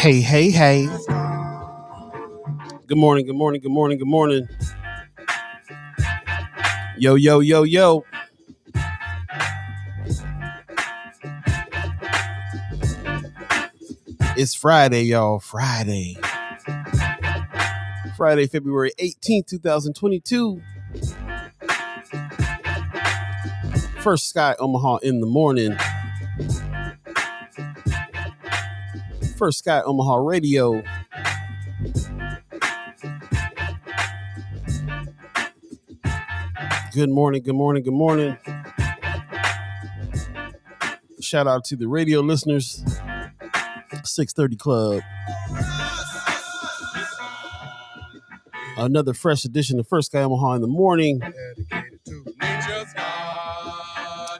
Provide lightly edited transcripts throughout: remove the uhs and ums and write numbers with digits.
Hey. Good morning. Yo. It's Friday, y'all. Friday, February 18th, 2022. First Sky Omaha in the morning. First Sky Omaha radio. Good morning. Shout out to the radio listeners. 630 Club. Another fresh edition of First Sky Omaha in the morning.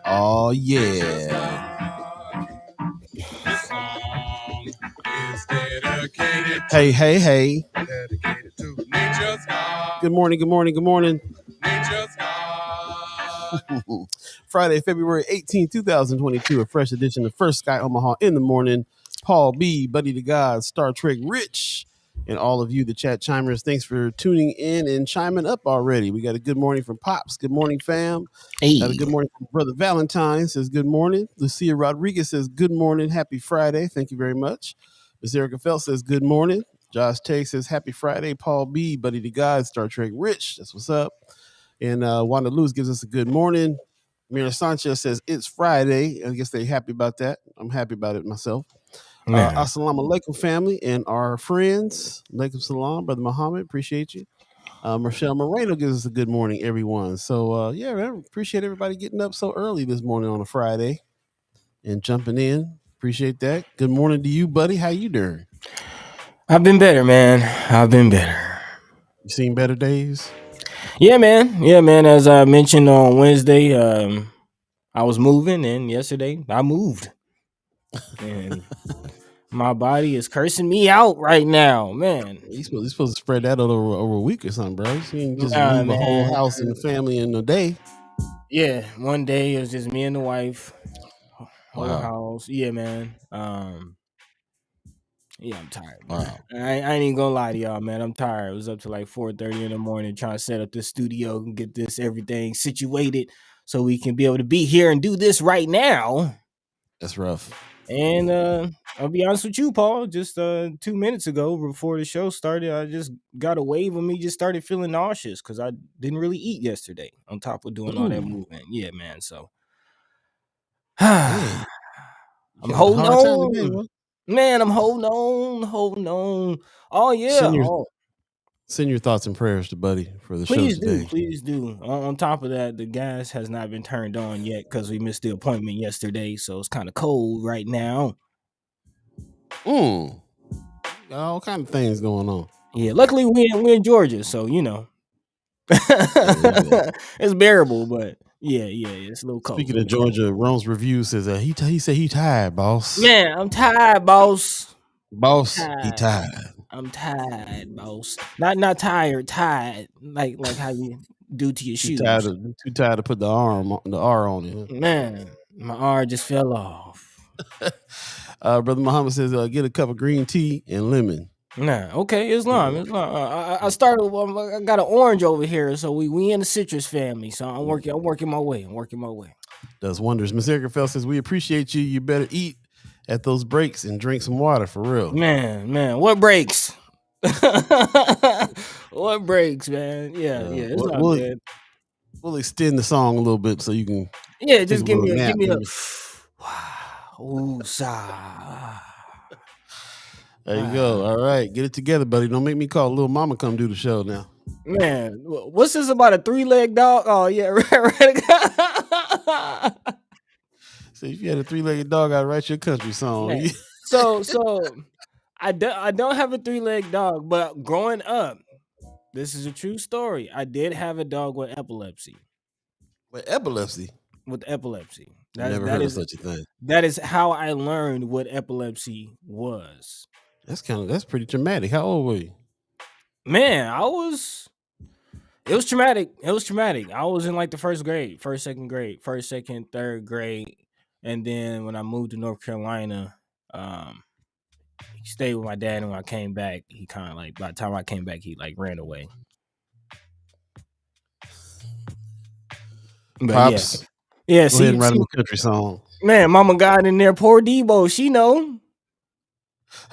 Oh, yeah. Hey. Good morning. Friday, February 18, 2022, a fresh edition of First Sky Omaha in the morning. Paul B, Buddi3 Da Gawd, Star Trek Rich, and all of you, the chat chimers, thanks for tuning in and chiming up already. We got a good morning from Pops. Good morning, fam. Hey. Got a good morning from Brother Valentine, says good morning. Lucia Rodriguez says good morning. Happy Friday. Thank you very much. Miss Erica Phelps says good morning. Josh Tay says happy Friday. Paul B, Buddi3 Da Gawd, Star Trek Rich. That's what's up. And Wanda Luz gives us a good morning. Mira Sanchez says it's Friday. I guess they're happy about that. I'm happy about it myself. Assalamu alaikum, family, and our friends. Alaikum salam, Brother Muhammad. Appreciate you. Rochelle Moreno gives us a good morning, everyone. So, man, appreciate everybody getting up so early this morning on a Friday and jumping in. Appreciate that. Good morning to you, buddy. How you doing? I've been better, man. You seen better days? Yeah, man. As I mentioned on Wednesday, I was moving, and yesterday I moved. And my body is cursing me out right now, man. You're supposed to spread that over a week or something, bro. You can't just move a whole house and the family in a day. Yeah, one day it was just me and the wife. Whole Wow. house. Yeah, man. Yeah, I'm tired. Wow. I ain't even gonna lie to y'all, man. I'm tired. I was up to like 4:30 in the morning trying to set up this studio and get this everything situated so we can be able to be here and do this right now. That's rough. And I'll be honest with you, Paul. Just 2 minutes ago, before the show started, I just got a wave of me. Just started feeling nauseous because I didn't really eat yesterday. On top of doing all that movement, yeah, man. So I'm holding on. Today, Man, I'm holding on. Oh, yeah. Send your thoughts and prayers to Buddy for the show today. Please do. On top of that, the gas has not been turned on yet because we missed the appointment yesterday, so it's kind of cold right now. All kind of things going on. Yeah, luckily we're in Georgia, so you know. It's bearable, but yeah, it's a little cold. Speaking of Georgia, Rome's review says he said he tired, boss. Man, I'm tired, boss. He tired. I'm tired, boss. Not tired, tired. Like how you do to your shoes. Too tired to put the R on it. Man, my R just fell off. Brother Muhammad says get a cup of green tea and lemon. Nah, okay, Islam. I started. I got an orange over here, so we in the citrus family. So I'm working my way. Does wonders. Miss Erica Fell says we appreciate you. You better eat at those breaks and drink some water for real. Man, what breaks? What breaks, man? Yeah. It's not good. We'll extend the song a little bit so you can. Yeah, just give me a. Ooh, sigh. There you go. All right, get it together, buddy. Don't make me call little mama come do the show now. Man, what's this about a 3-legged dog? Oh yeah, right. So if you had a 3-legged dog, I'd write you a country song. Man. So I don't have a 3-legged dog, but growing up, this is a true story. I did have a dog with epilepsy. With epilepsy? With epilepsy. Never heard of such a thing. That is how I learned what epilepsy was. That's pretty traumatic. How old were you? Man, it was traumatic. I was in like the first grade, second, third grade. And then when I moved to North Carolina, stayed with my dad, and when I came back, he kind of like by the time I came back, he like ran away. But Pops, yeah. go ahead and write See, him a country song. man, Mama got in there. Poor Debo, she know.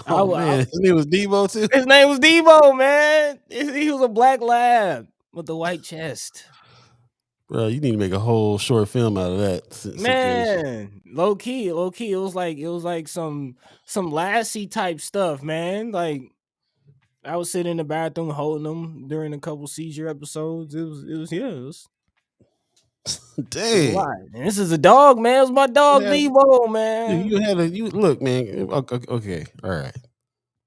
Oh man, his name was Debo too. His name was Debo, man. He was a black lab with a white chest. Bro, you need to make a whole short film out of that situation. Man, low key. It was like some Lassie type stuff, man. Like I was sitting in the bathroom holding him during a couple seizure episodes. It was Dang. and this is a dog, man. It was my dog, Debo, man. You look, man. Okay, all right.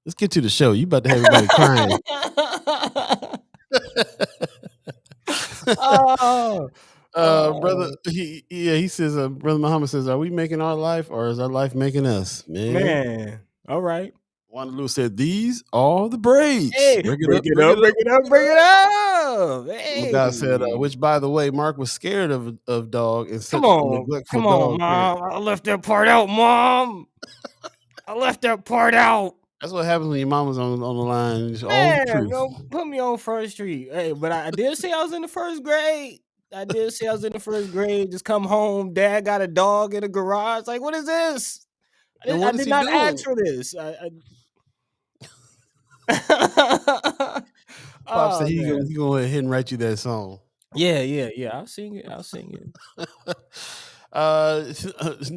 Let's get to the show. You about to have everybody crying. Brother, he says, Brother Muhammad says, are we making our life or is our life making us? Man. All right. Wanda said, these are the braids. Hey, bring it up. Hey. God said, which by the way, Mark was scared of dog and such neglectful come on, Mom. I left that part out, Mom. I left that part out. That's what happens when your mama's on the line. It's Man, all the truth. don't put me on First Street. Hey, but I did say I was in the first grade. Just come home. Dad got a dog in the garage. Like, what is this? I did not ask for this. Pop said he gonna go ahead and write you that song. Yeah. I'll sing it.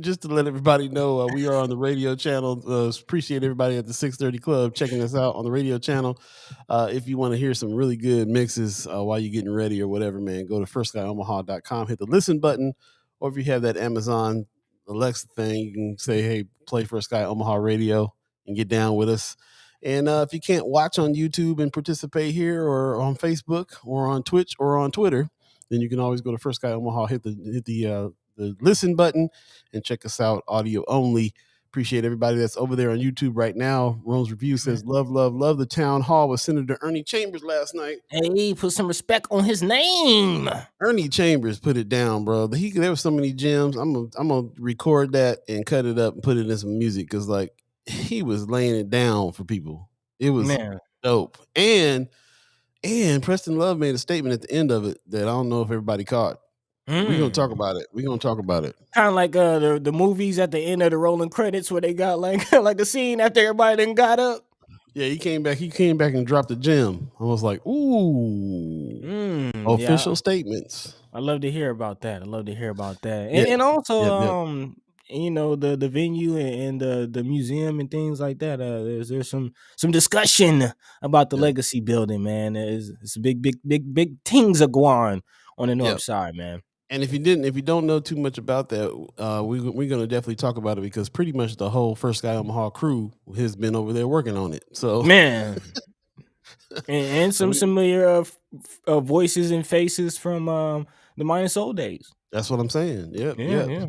Just to let everybody know, we are on the radio channel. Appreciate everybody at the 630 Club checking us out on the radio channel. If you want to hear some really good mixes while you're getting ready or whatever, man, go to firstskyOmaha.com, hit the listen button, or if you have that Amazon Alexa thing, you can say, hey, play First Sky Omaha Radio and get down with us. And if you can't watch on YouTube and participate here or on Facebook or on Twitch or on Twitter, then you can always go to First Sky Omaha, hit the listen button and check us out audio only. Appreciate everybody that's over there on YouTube right now. Rome's Review says, love the town hall with Senator Ernie Chambers last night. Hey, put some respect on his name. Ernie Chambers put it down, bro. There were so many gems. I'm gonna record that and cut it up and put it in some music because like he was laying it down for people. It was dope. And Preston Love made a statement at the end of it that I don't know if everybody caught. We're gonna talk about it. Kind of like the movies at the end of the rolling credits where they got like a scene after everybody done got up. Yeah, he came back and dropped a gem. I was like, ooh, official statements. I love to hear about that. And also, you know, the venue and the museum and things like that. There's some discussion about the legacy building, man. It's big things are going on the north side, man. And if you don't know too much about that, we're gonna definitely talk about it because pretty much the whole First Sky Omaha crew has been over there working on it. So man, and some familiar voices and faces from the Mind Soul days. That's what I'm saying. Yeah.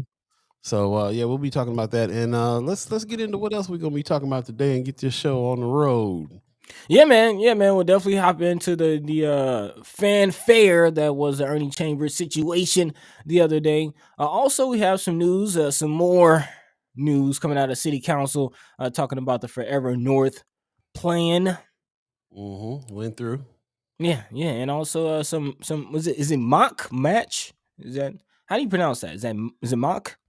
So we'll be talking about that, and let's get into what else we're gonna be talking about today and get this show on the road. Yeah, man. We'll definitely hop into the fanfare that was the Ernie Chambers situation the other day. Also, we have some news, some more news coming out of City Council, talking about the Forever North plan. Went through. Yeah, and also some is it mock match? Is that how do you pronounce that? Is it mock?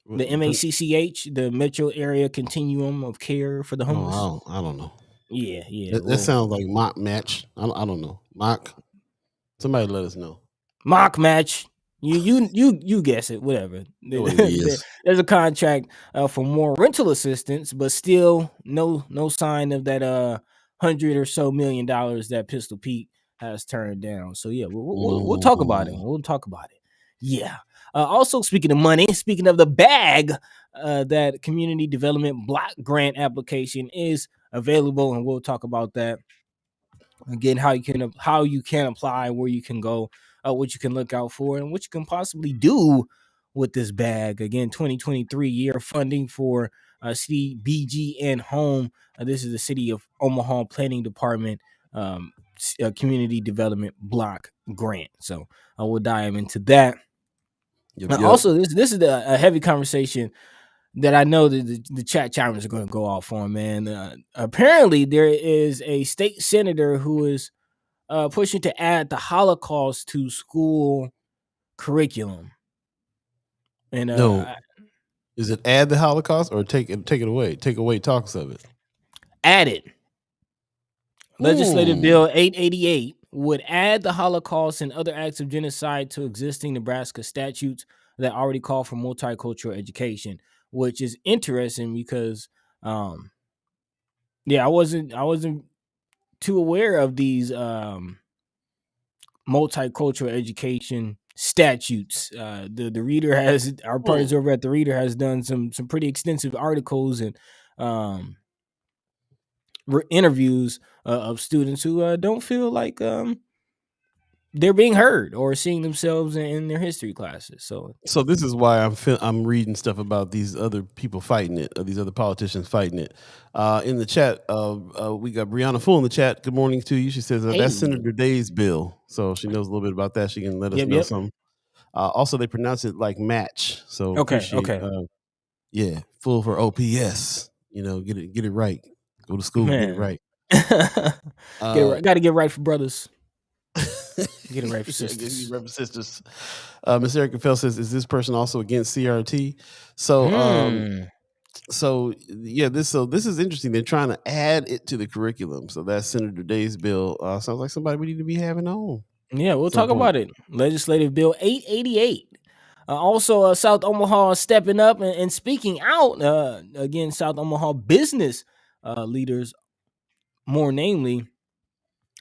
The MACCH, the Metro Area Continuum of Care for the Homeless. Oh, I don't know. Yeah. That sounds like mock match. I don't know. Mock. Somebody let us know. Mock match. You guess it. Whatever. There's a contract for more rental assistance, but still no sign of that $100 or so million that Pistol Pete has turned down. So yeah, we'll talk about it. Yeah. Also, speaking of money, speaking of the bag, that community development block grant application is available, and we'll talk about that again. How you can apply, where you can go, what you can look out for, and what you can possibly do with this bag. Again, 2023 year funding for CDBG and Home. This is the City of Omaha Planning Department community development block grant. So we'll dive into that. Also, this is a heavy conversation that I know that the chat chimers are going to go off on, man. Apparently, there is a state senator who is pushing to add the Holocaust to school curriculum. And No, is it add the Holocaust or take it away? Take away talks of it. Add it. Legislative Bill 888 would add the Holocaust and other acts of genocide to existing Nebraska statutes that already call for multicultural education, which is interesting because, I wasn't too aware of these multicultural education statutes. The reader has, our partners over at the Reader has done some pretty extensive articles and interviews of students who don't feel like they're being heard or seeing themselves in their history classes. So this is why I'm reading stuff about these other people fighting it, these other politicians fighting it. In the chat, we got Brianna Full in the chat. Good morning to you. She says that's Senator Day's bill, so she knows a little bit about that. She can let us know something. Also, they pronounce it like match. So okay. Full for OPS. Get it right. Go to school, get it right. Got to get right for brothers. Get it right for sisters. Get it right for sisters. Miss Erica Fell says, "Is this person also against CRT?" So, this is interesting. They're trying to add it to the curriculum. So that's Senator Day's bill. Sounds like somebody we need to be having on. Yeah, we'll talk about it. Legislative Bill 888. Also, South Omaha stepping up and speaking out. Again, South Omaha business leaders, more namely,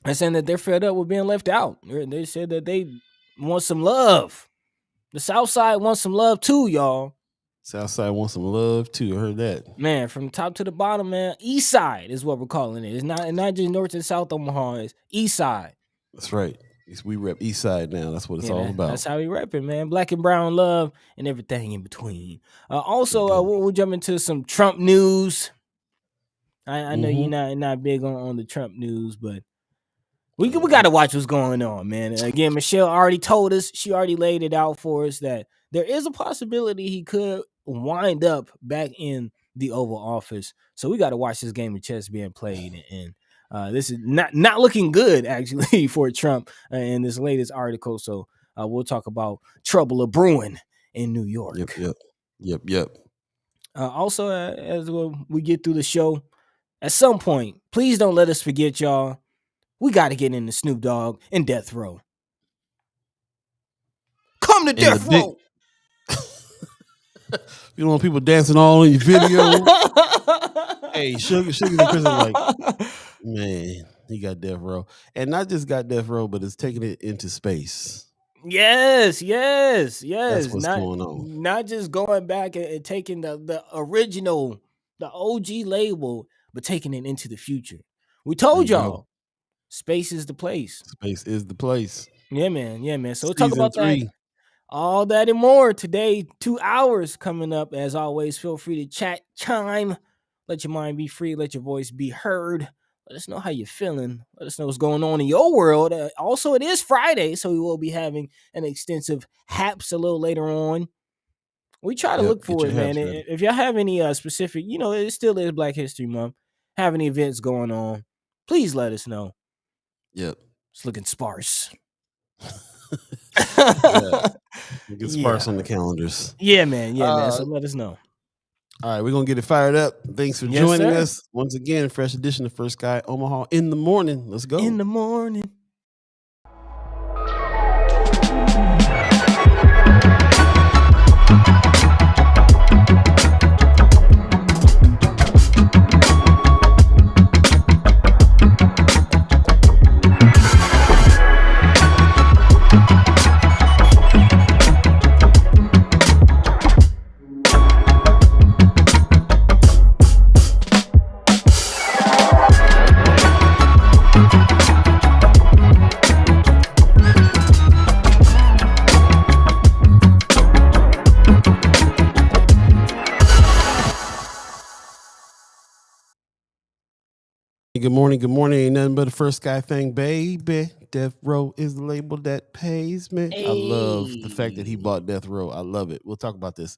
are saying that they're fed up with being left out. They said that they want some love. The South Side wants some love too, y'all. South Side wants some love too. I heard that. Man, from the top to the bottom, man. East Side is what we're calling it. It's not just North and South Omaha. It's East Side. That's right. We rep East Side now. That's what it's all about. That's how we rep it, man. Black and brown love and everything in between. Also, we'll jump into some Trump news. I know you're not big on the Trump news, but we got to watch what's going on, man. Again, Michelle already told us, she already laid it out for us that there is a possibility he could wind up back in the Oval Office. So we got to watch this game of chess being played. And this is not looking good, actually, for Trump in this latest article. So we'll talk about trouble a brewing in New York. Yep. Also, as we get through the show, at some point, please don't let us forget, y'all. We got to get into Snoop Dogg and Death Row. Come to Death Row. You don't want people dancing all in your video. Hey, Sugar's in prison like, man, he got Death Row. And not just got Death Row, but it's taking it into space. Yes. That's what's going on. Not just going back and taking the original, the OG label, but taking it into the future. We told y'all, space is the place. Space is the place. Yeah, man. So we'll talk about that. All that and more today. 2 hours coming up. As always, feel free to chat, chime, let your mind be free, let your voice be heard. Let us know how you're feeling. Let us know what's going on in your world. Also, it is Friday, so we will be having an extensive haps a little later on. We try to look for it, man. If y'all have any specific, it still is Black History Month, have any events going on, please let us know. Yep. It's looking sparse. Get sparse on the calendars. Yeah, man. So let us know. All right, we're going to get it fired up. Thanks for joining us. Once again, fresh edition of First Sky Omaha in the morning. Let's go. In the morning. Good morning. Good morning. Ain't nothing but a first Sky thing, baby. Death Row is the label that pays me. I love the fact that he Hey, bought Death Row. I love it. We'll talk about this.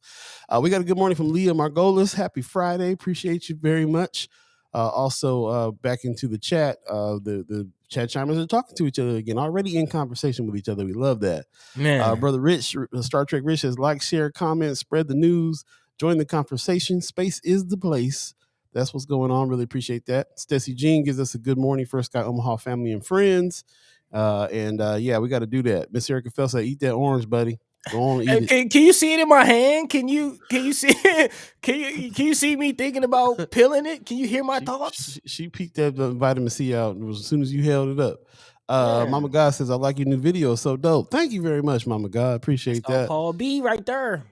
We got a good morning from Leah Margolis. Happy Friday. Appreciate you very much. Also, back into the chat, the chat chimers are talking to each other again, already in conversation with each other. We love that. man. Brother Rich, Star Trek Rich says, like, share, comment, spread the news, join the conversation. Space is the place. That's what's going on. Really appreciate that. Stacey Jean gives us a good morning for Sky Omaha family and friends. Yeah, we got to do that. Miss Erica Phelps said, eat that orange, buddy. Go on and eat it. Can you see it in my hand? Can you see it? Can you see me thinking about peeling it? Can you hear my She thoughts? she peeked that vitamin C out as soon as you held it up. Mama Man, God says, I like your new video. So dope. Thank you very much, Mama God. that's Appreciate all that. Paul B right there.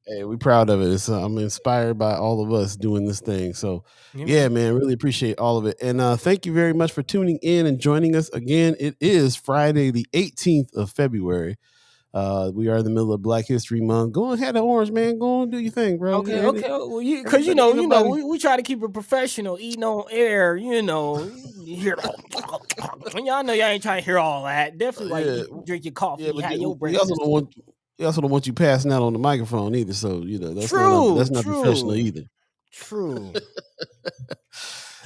Hey, we proud of it. I'm inspired by all of us doing this thing. So, Yeah, yeah, man. man, really appreciate all of it. And thank you very much for tuning in and joining us again. It is Friday, the 18th of February. We are in the middle of Black History Month. Go ahead, orange man. Go on, do your thing, bro. Okay, okay. Well, because Everybody, ain't nobody. we try to keep it professional, eating on air. You hear, y'all know y'all ain't trying to hear all that. Definitely, like Yeah, drink your yeah, coffee, but have your we also breakfast. don't want you passing out on the microphone either. So True, that's not professional true, either. true,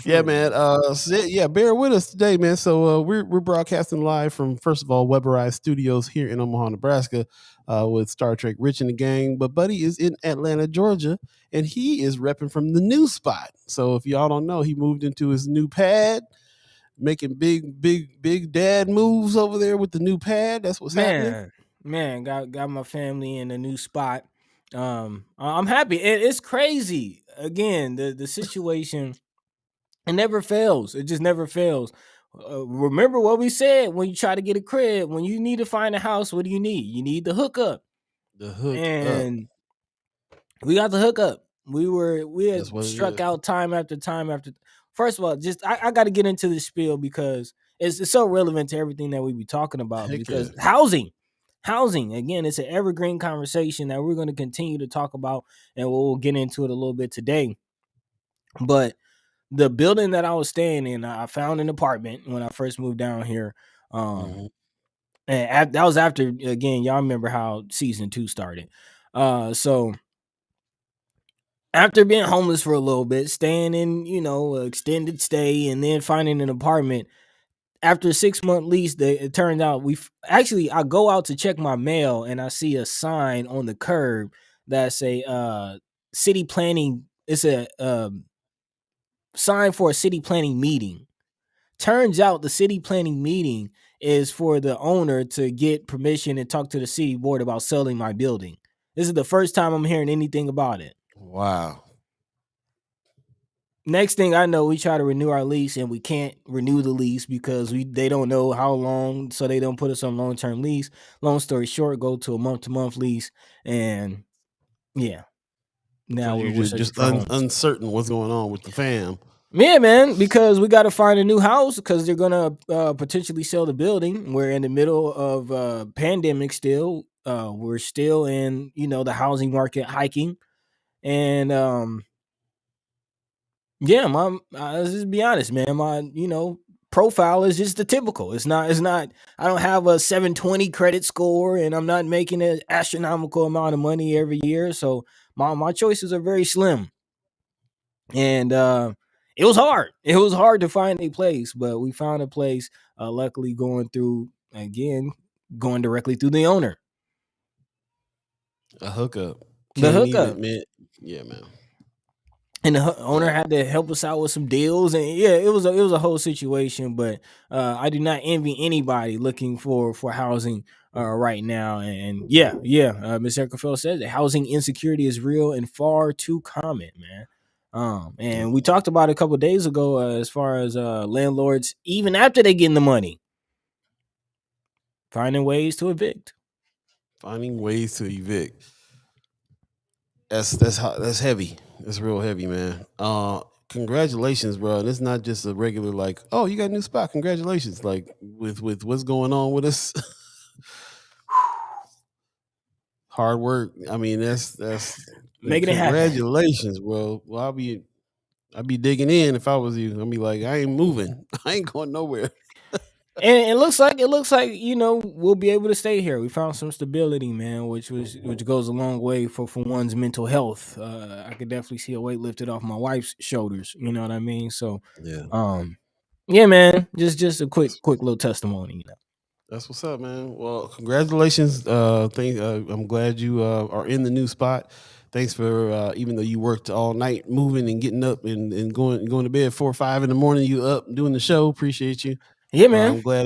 Yeah, man. true. Bear with us today, man. So we're broadcasting live from, first of all, Weberized Studios here in Omaha, Nebraska, with Star Trek Rich and the gang. But Buddy is in Atlanta, Georgia, and he is repping from the new spot. So if y'all don't know, he moved into his new pad, making big dad moves over there with the new pad. That's what's happening. Man, got my family in a new spot. I'm happy. It's crazy. Again, the situation, it never fails. It just never fails. Remember what we said when you try to get a crib, when you need to find a house, what do you need? You need the hookup. The hook up. And we got the hookup. We That's had what it struck is. out time after time after. First of all, just I got to get into this spiel because it's so relevant to everything that we be talking about. Heck yeah. Because housing again, it's an evergreen conversation that we're going to continue to talk about, and we'll get into it a little bit today. But the building that I was staying in, I found an apartment when I first moved down here. Mhm. And that was after, again, y'all remember how season 2 started. So after being homeless for a little bit, staying in, extended stay, and then finding an apartment. After a 6-month lease, it turned out actually I go out to check my mail and I see a sign on the curb that say city planning. It's a sign for a city planning meeting. Turns out the city planning meeting is for the owner to get permission and talk to the city board about selling my building. This is the first time I'm hearing anything about it. Wow. Next thing I know, we try to renew our lease and we can't renew the lease because they don't know how long, so they don't put us on long-term lease. Long story short, go to a month-to-month lease, and yeah, So now you're we're searching just for homes. uncertain what's going on with the fam. Yeah, man, because we got to find a new house because they're gonna potentially sell the building. We're in the middle of pandemic still. We're still in the housing market hiking, and yeah, let's just be honest, man. My profile is just the typical. It's not. I don't have a 720 credit score, and I'm not making an astronomical amount of money every year. So my choices are very slim, and it was hard. It was hard to find a place, but we found a place. Luckily, going directly through the owner, A hookup. the Can't hookup. even, man. Yeah, man. And the owner Yeah. had to help us out with some deals, and yeah, it was a whole situation. But I do not envy anybody looking for housing right now. And yeah, Miss Erica Phil says that housing insecurity is real and far too common, man. Yeah. And we talked about it a couple of days ago as far as landlords, even after they getting the money, finding ways to evict. Finding ways to evict. That's heavy. That's real heavy, man. Congratulations, bro. And it's not just a regular like, oh, you got a new spot. Congratulations. Like with what's going on with us. Hard work. I mean, that's Making it happen. congratulations, bro. Well, I'll be I'd be digging in if I was you. I'd be like, I ain't moving. I ain't going nowhere. And it looks like we'll be able to stay here. We found some stability, man, which goes a long way for one's mental health. I could definitely see a weight lifted off my wife's shoulders. You know what I mean? So, Yeah. um, yeah, man, just a quick little testimony. That's what's up, man. Well, congratulations. I'm glad you are in the new spot. Thanks for even though you worked all night moving and getting up and going to bed 4 or 5 in the morning. You up doing the show. Appreciate you. Yeah, man. I'm glad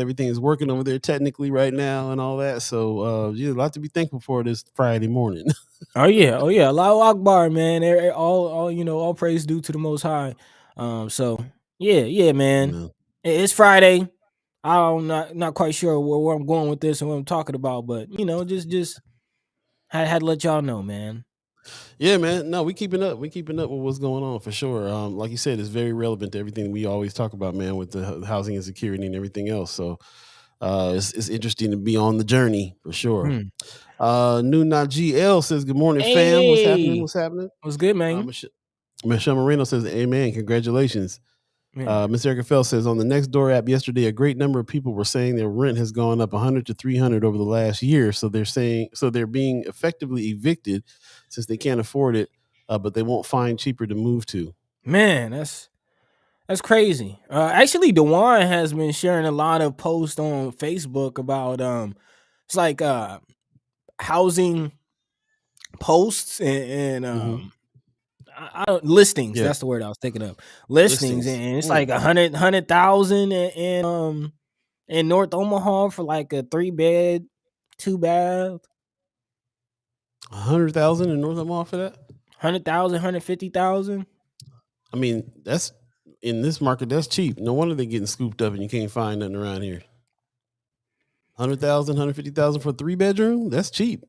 everything is working over there technically right now and all that. So yeah, a lot to be thankful for this Friday morning. Oh yeah, Allahu Akbar, man. All all praise due to the Most High. So yeah, man. Yeah. It's Friday. I'm not quite sure where I'm going with this and what I'm talking about, but just had to let y'all know, man. Yeah, man. No, we keeping up. We keeping up with what's going on for sure. Like you said, it's very relevant to everything we always talk about, man, with the housing insecurity and everything else. So it's interesting to be on the journey for sure. Hmm. Nuna GL says, "Good morning, fam. What's happening? Hey, What's happening?" what's good, man? Michelle Moreno says, "Amen. Congratulations." Man, Miss Erica Fell says on the Nextdoor app yesterday, a great number of people were saying their rent has gone up 100 to 300 over the last year. So they're being effectively evicted since they can't afford it, but they won't find cheaper to move to. man, that's crazy. Actually, Dewan has been sharing a lot of posts on Facebook about it's like housing posts and Hmm. I don't listings. Yeah, That's the word I was thinking of. Listings, listings. and it's like 100,000 in North Omaha for like a 3-bed, 2 bath. 100,000 in North Omaha for that. 100,000, 150,000. I mean, that's in this market. That's cheap. No wonder they're getting scooped up and you can't find nothing around here. 100,000, 150,000 for a 3 bedroom. That's cheap.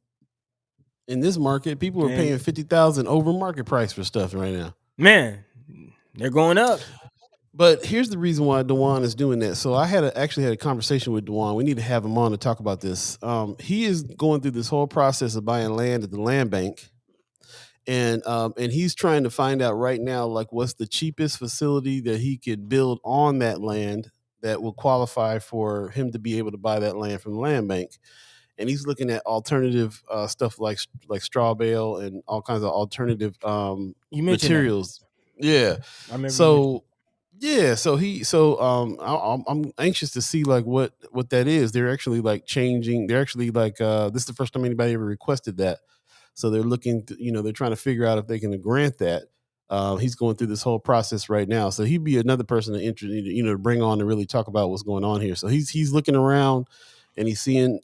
In this market, people are And paying 50,000 over market price for stuff right now. man, they're going up. But here's the reason why Dewan is doing that. So I actually had a conversation with Dewan. We need to have him on to talk about this. He is going through this whole process of buying land at the land bank, and he's trying to find out right now like what's the cheapest facility that he could build on that land that will qualify for him to be able to buy that land from the land bank. And he's looking at alternative stuff like straw bale and all kinds of alternative You mentioned that. materials. Yeah. I remember you mentioned. So yeah, I'm anxious to see like what that is. They're actually like changing. They're actually like this is the first time anybody ever requested that. So they're looking to, they're trying to figure out if they can grant that. He's going through this whole process right now. So he'd be another person to bring on to really talk about what's going on here. So he's looking around and he's seeing,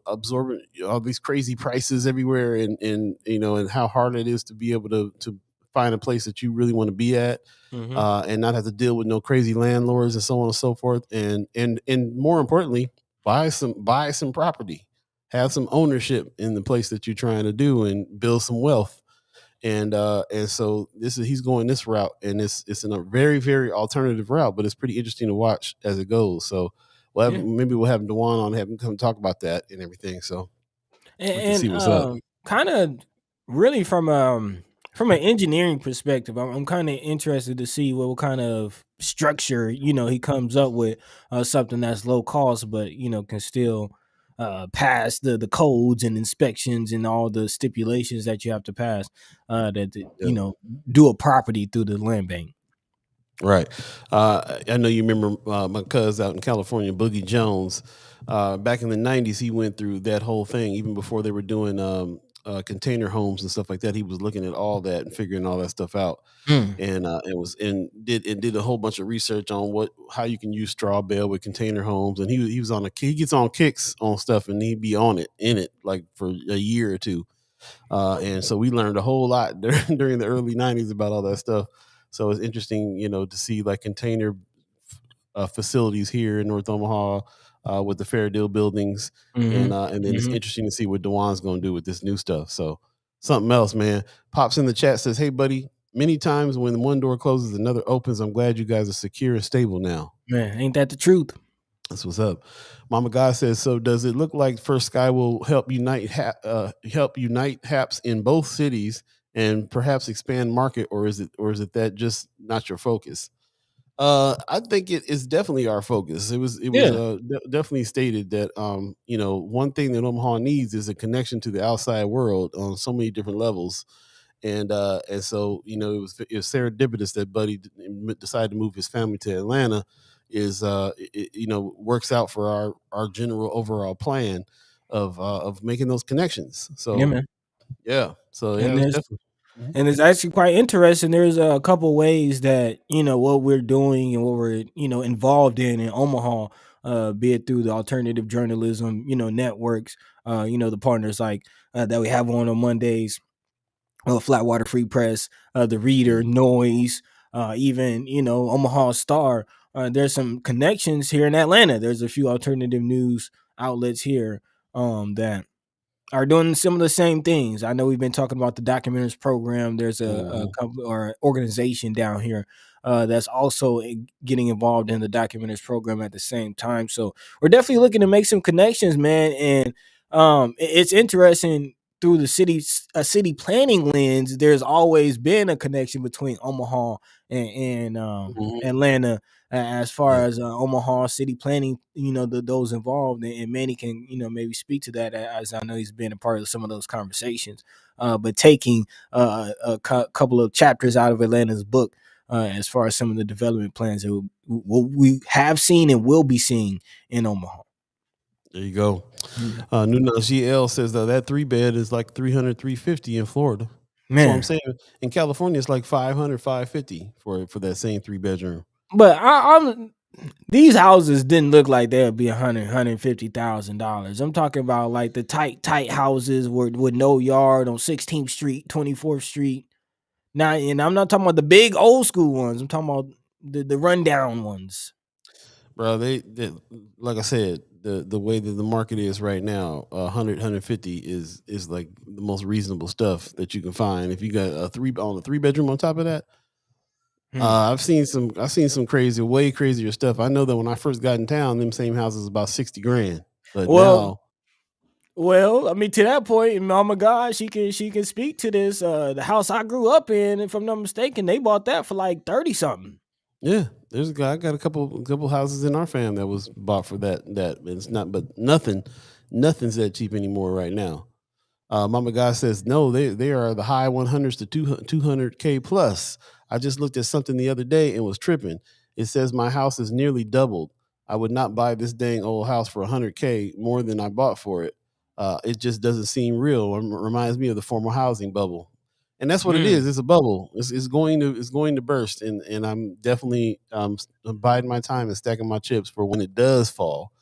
absorbing all these crazy prices everywhere and how hard it is to be able to find a place that you really want to be at, Mm-hmm. and not have to deal with no crazy landlords and so on and so forth. And more importantly, buy some property, have some ownership in the place that you're trying to do and build some wealth. And so he's going this route, and it's in a very, very alternative route, but it's pretty interesting to watch as it goes. So Yeah. maybe we'll have Dewan on, have him come talk about that and everything. So we can see And what's up. kind of really from an engineering perspective, I'm kind of interested to see what kind of structure he comes up with, something that's low cost but can still pass the codes and inspections and all the stipulations that you have to pass, Yeah. do a property through the land bank. Right. I know you remember my cuz out in California, Boogie Jones. Back in the 90s, he went through that whole thing, even before they were doing container homes and stuff like that. He was looking at all that and figuring all that stuff out. Mm. And did a whole bunch of research on how you can use straw bale with container homes. And he was he gets on kicks on stuff, and he'd be on it in it like for a year or two. And so we learned a whole lot during the early 90s about all that stuff. So it's interesting, to see like container facilities here in North Omaha with the Fair Deal buildings. Hmm. And then it's Hmm. interesting to see what Dewan's going to do with this new stuff. So something else, man. Pops in the chat says, "Hey, buddy, many times when one door closes, another opens. I'm glad you guys are secure and stable now." Man, ain't that the truth? That's what's up. Mama God says, "So does it look like First Sky will help unite Haps in both cities and perhaps expand market, or is it that just not your focus? I think it is definitely our focus. It was Yeah. definitely stated that one thing that Omaha needs is a connection to the outside world on so many different levels, and so it was serendipitous that decided to move his family to Atlanta. Works out for our general overall plan of making those connections. Yeah, So man. yeah, it And was there's definitely. Mhm. And it's actually quite interesting. There's a couple ways that what we're doing and what we're involved in Omaha, be it through the alternative journalism networks, the partners like that we have on Mondays, Flatwater Free Press, the Reader, Mhm. Noise, even Omaha Star. There's some connections here in Atlanta. There's a few alternative news outlets here that are doing some of the same things. I know we've been talking about the documentaries program. There's a Mhm. company or organization down here that's also getting involved in the documentaries program at the same time. So we're definitely looking to make some connections, man. And it's interesting through the city planning lens. There's always been a connection between Omaha and Mhm. Atlanta as far Yeah. as Omaha city planning, those involved, and Manny can, maybe speak to that as I know he's been a part of some of those conversations. But taking couple of chapters out of Atlanta's book as far as some of the development plans that we have seen and will be seeing in Omaha. There you go. Mhm. Nuna GL says that 3 bed is like 300, 350 in Florida. That's what I'm Man, saying. In California, it's like 500, 550 for that same 3 bedroom. but I'm these houses didn't look like they'd be $150,000. I'm talking about like the tight houses with no yard on 16th Street, 24th Street. Now, and I'm not talking about the big old school ones. I'm talking about the rundown ones. Bro, they like I said, the way that the market is right now, 100, is like the most reasonable stuff that you can find. If you got a 3 bedroom on top of that, Hmm. I've seen some crazy, way crazier stuff. I know that when I first got in town, them same houses about 60 grand, but Well, now, I mean, to that point, and Mama God, she can speak to this. The house I grew up in, if I'm not mistaken, they bought that for like 30 something. yeah, there's a guy. I got a couple houses in our fam that was bought for that. It's not, but nothing's that cheap anymore right now. Mama Guy says no. They are the high 100s to 200K plus. I just looked at something the other day and was tripping. It says my house is nearly doubled. I would not buy this dang old house for 100K more than I bought for it. It just doesn't seem real. Reminds me of the former housing bubble, and that's what it is. Mm, It's a bubble. It's going to burst, and I'm definitely biding my time and stacking my chips for when it does fall,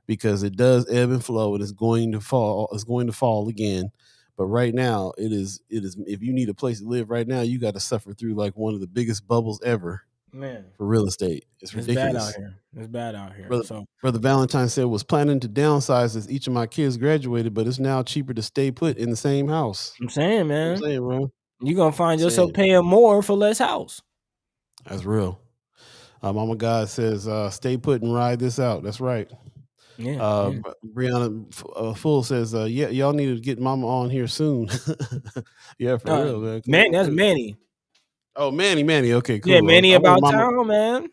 because it does ebb and flow, and it's going to fall. It's going to fall again. But right now, it is. If you need a place to live right now, you got to suffer through like one of the biggest bubbles ever man, for real estate. It's it's bad out ridiculous. here. It's bad out here. Brother, So Brother Valentine said was planning to downsize as each of my kids graduated, but it's now cheaper to stay put in the same house. I'm saying, I'm man, saying, bro. you're gonna find yourself Saying paying more for less house. that's real. Mama God says, "Stay put and ride this out." That's right. Yeah, yeah. Brianna Full says, "Yeah, y'all need to get Mama on here soon." Yeah, for real, man. Come Man, on that's through. Manny. Oh, Manny. Okay, Yeah, cool. Manny I want about Mama. town, man.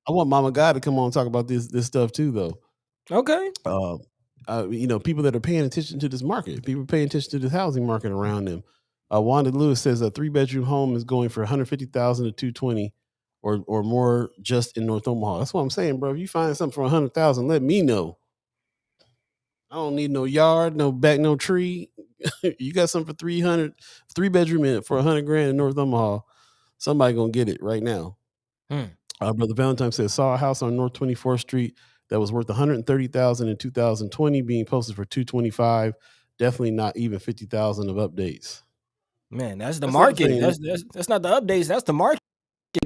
I want Mama God to come on and talk about this stuff too, though. Okay. Uh, people that are paying attention to this market, people paying attention to this housing market around them. Wanda Lewis says a 3 bedroom home is going for 150,000 to 220, or more just in North Omaha. That's what I'm saying, bro. If you find something for 100,000, let me know. I don't need no yard, no back, no tree. You got something for 300, 3 bedroom in for 100 grand in North Omaha. Somebody gonna get it right now. Hmm. Brother Valentine says saw a house on North 24th Street that was worth 130,000 in 2020, being posted for 225. Definitely not even 50,000 of updates. Man, that's the That's what I'm market. saying. That's not the updates. That's the market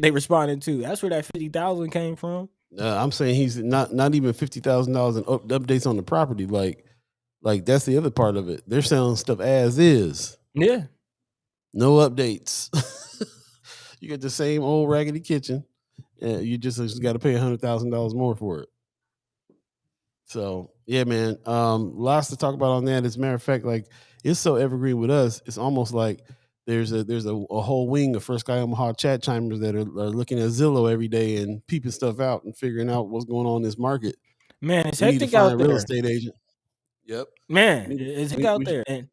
they responded to. That's where that 50,000 came from. I'm saying he's not even $50,000 in updates on the property. Like that's the other part of it. They're selling stuff as is, Yeah. no updates. You get the same old raggedy kitchen. You just got to pay $100,000 more for it. So yeah, man. Lots to talk about on that. As a matter of fact, like it's so evergreen with us. It's almost like there's a whole wing of First Sky Omaha chat chimers that are looking at Zillow every day and peeping stuff out and figuring out what's going on in this market. Man, it's We need to hectic find out a real there. estate agent. Yep. Man, We, it's hectic we, out we, there. And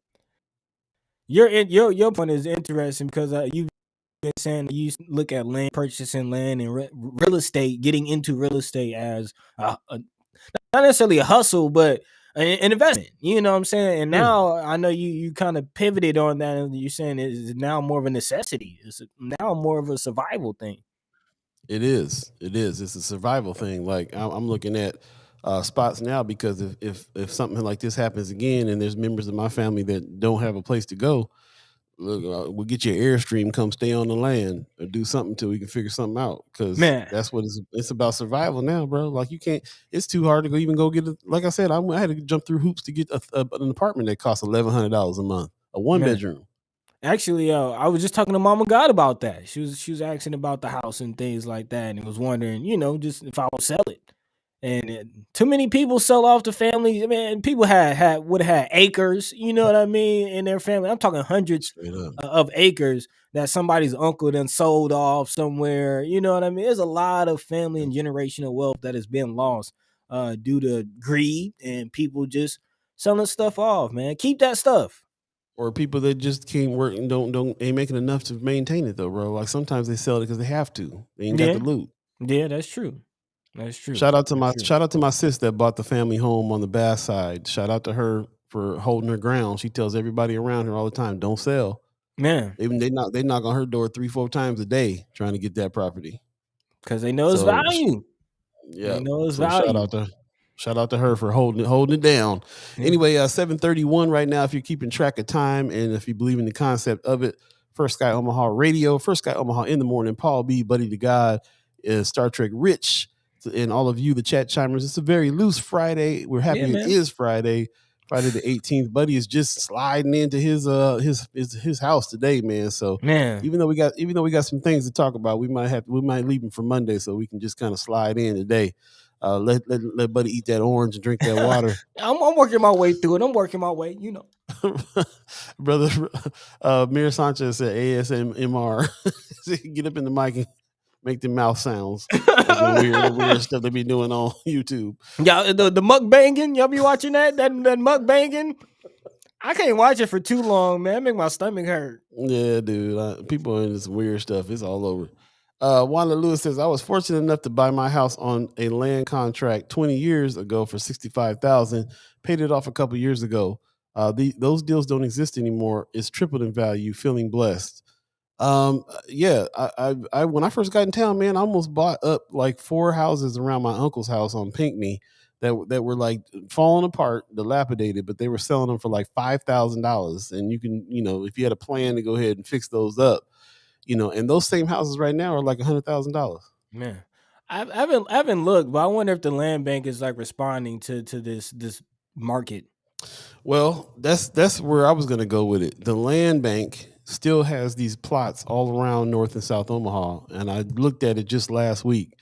your point is interesting because you've been saying that you look at land, purchasing land and real estate, getting into real estate as not necessarily a hustle, but an investment. You know what I'm saying? And yeah. now I know you kind of pivoted on that, and you're saying it's now more of a necessity. It's now more of a survival thing. It is. It is. It's a survival thing. Like I'm looking at spots now because if something like this happens again and there's members of my family that don't have a place to go, look, we'll get you an Airstream, come stay on the land or do something till we can figure something out. Because Man, that's what it's about, survival now, bro. Like you can't. It's too hard to go get it. Like I said, I had to jump through hoops to get an apartment that costs $1,100 a month, a one man. bedroom. Actually, I was just talking to Mama God about that. She was asking about the house and things like that, and was wondering, just if I would sell it. And too many people sell off the family. Man, people would have had acres, you know what I mean, in their family. I'm talking hundreds Straight up. of acres that somebody's uncle then sold off somewhere. You know what I mean? There's a lot of family and generational wealth that has been lost due to greed and people just selling stuff off. Man, keep that stuff. Or people that just can't work and don't ain't making enough to maintain it though, bro. Like sometimes they sell it because they have to. They ain't got Yeah, the loot. yeah, that's true. That's true. Shout out to That's my true. shout out to my sis that bought the family home on the Bass side. Shout out to her for holding her ground. She tells everybody around her all the time, "Don't sell." Man, Even they knock on her door 3-4 times a day trying to get that property. because they know it's So value. yeah. They know it's So value. shout out to her for holding it down. Yeah. Anyway, 7:31 right now. If you're keeping track of time and if you believe in the concept of it, First Sky Omaha Radio, First Sky Omaha in the morning. Paul Beeee, Buddi3 Da Gawd, is Star Trek Rich, and all of you, the chat chimers. It's a very loose Friday. We're Yeah, happy it man. is Friday. Friday the 18th. Buddy is just sliding into his house today, man. So Man. even though we got some things to talk about, we might leave him for Monday so we can just kind of slide in today. Let Buddy eat that orange and drink that water. I'm working my way through it. I'm working my way, Brother Mir Sanchez said ASMR. Get up in the mic and make the mouth sounds. Like the weird stuff they be doing on YouTube. Y'all, the mukbanging, y'all be watching that mukbanging? I can't watch it for too long, man. It make my stomach hurt. Yeah, dude. People are in this weird stuff. It's all over. Wanda Lewis says, I was fortunate enough to buy my house on a land contract 20 years ago for $65,000. Paid it off a couple years ago. Those deals don't exist anymore. It's tripled in value. Feeling blessed. Yeah. I when I first got in town, man, I almost bought up like 4 houses around my uncle's house on Pinckney that were like falling apart, dilapidated, but they were selling them for like $5,000. And you can, if you had a plan to go ahead and fix those up, and those same houses right now are like $100,000. Man. I haven't looked, but I wonder if the land bank is like responding to this market. Well, that's where I was going to go with it. The land bank still has these plots all around North and South Omaha, and I looked at it just last week.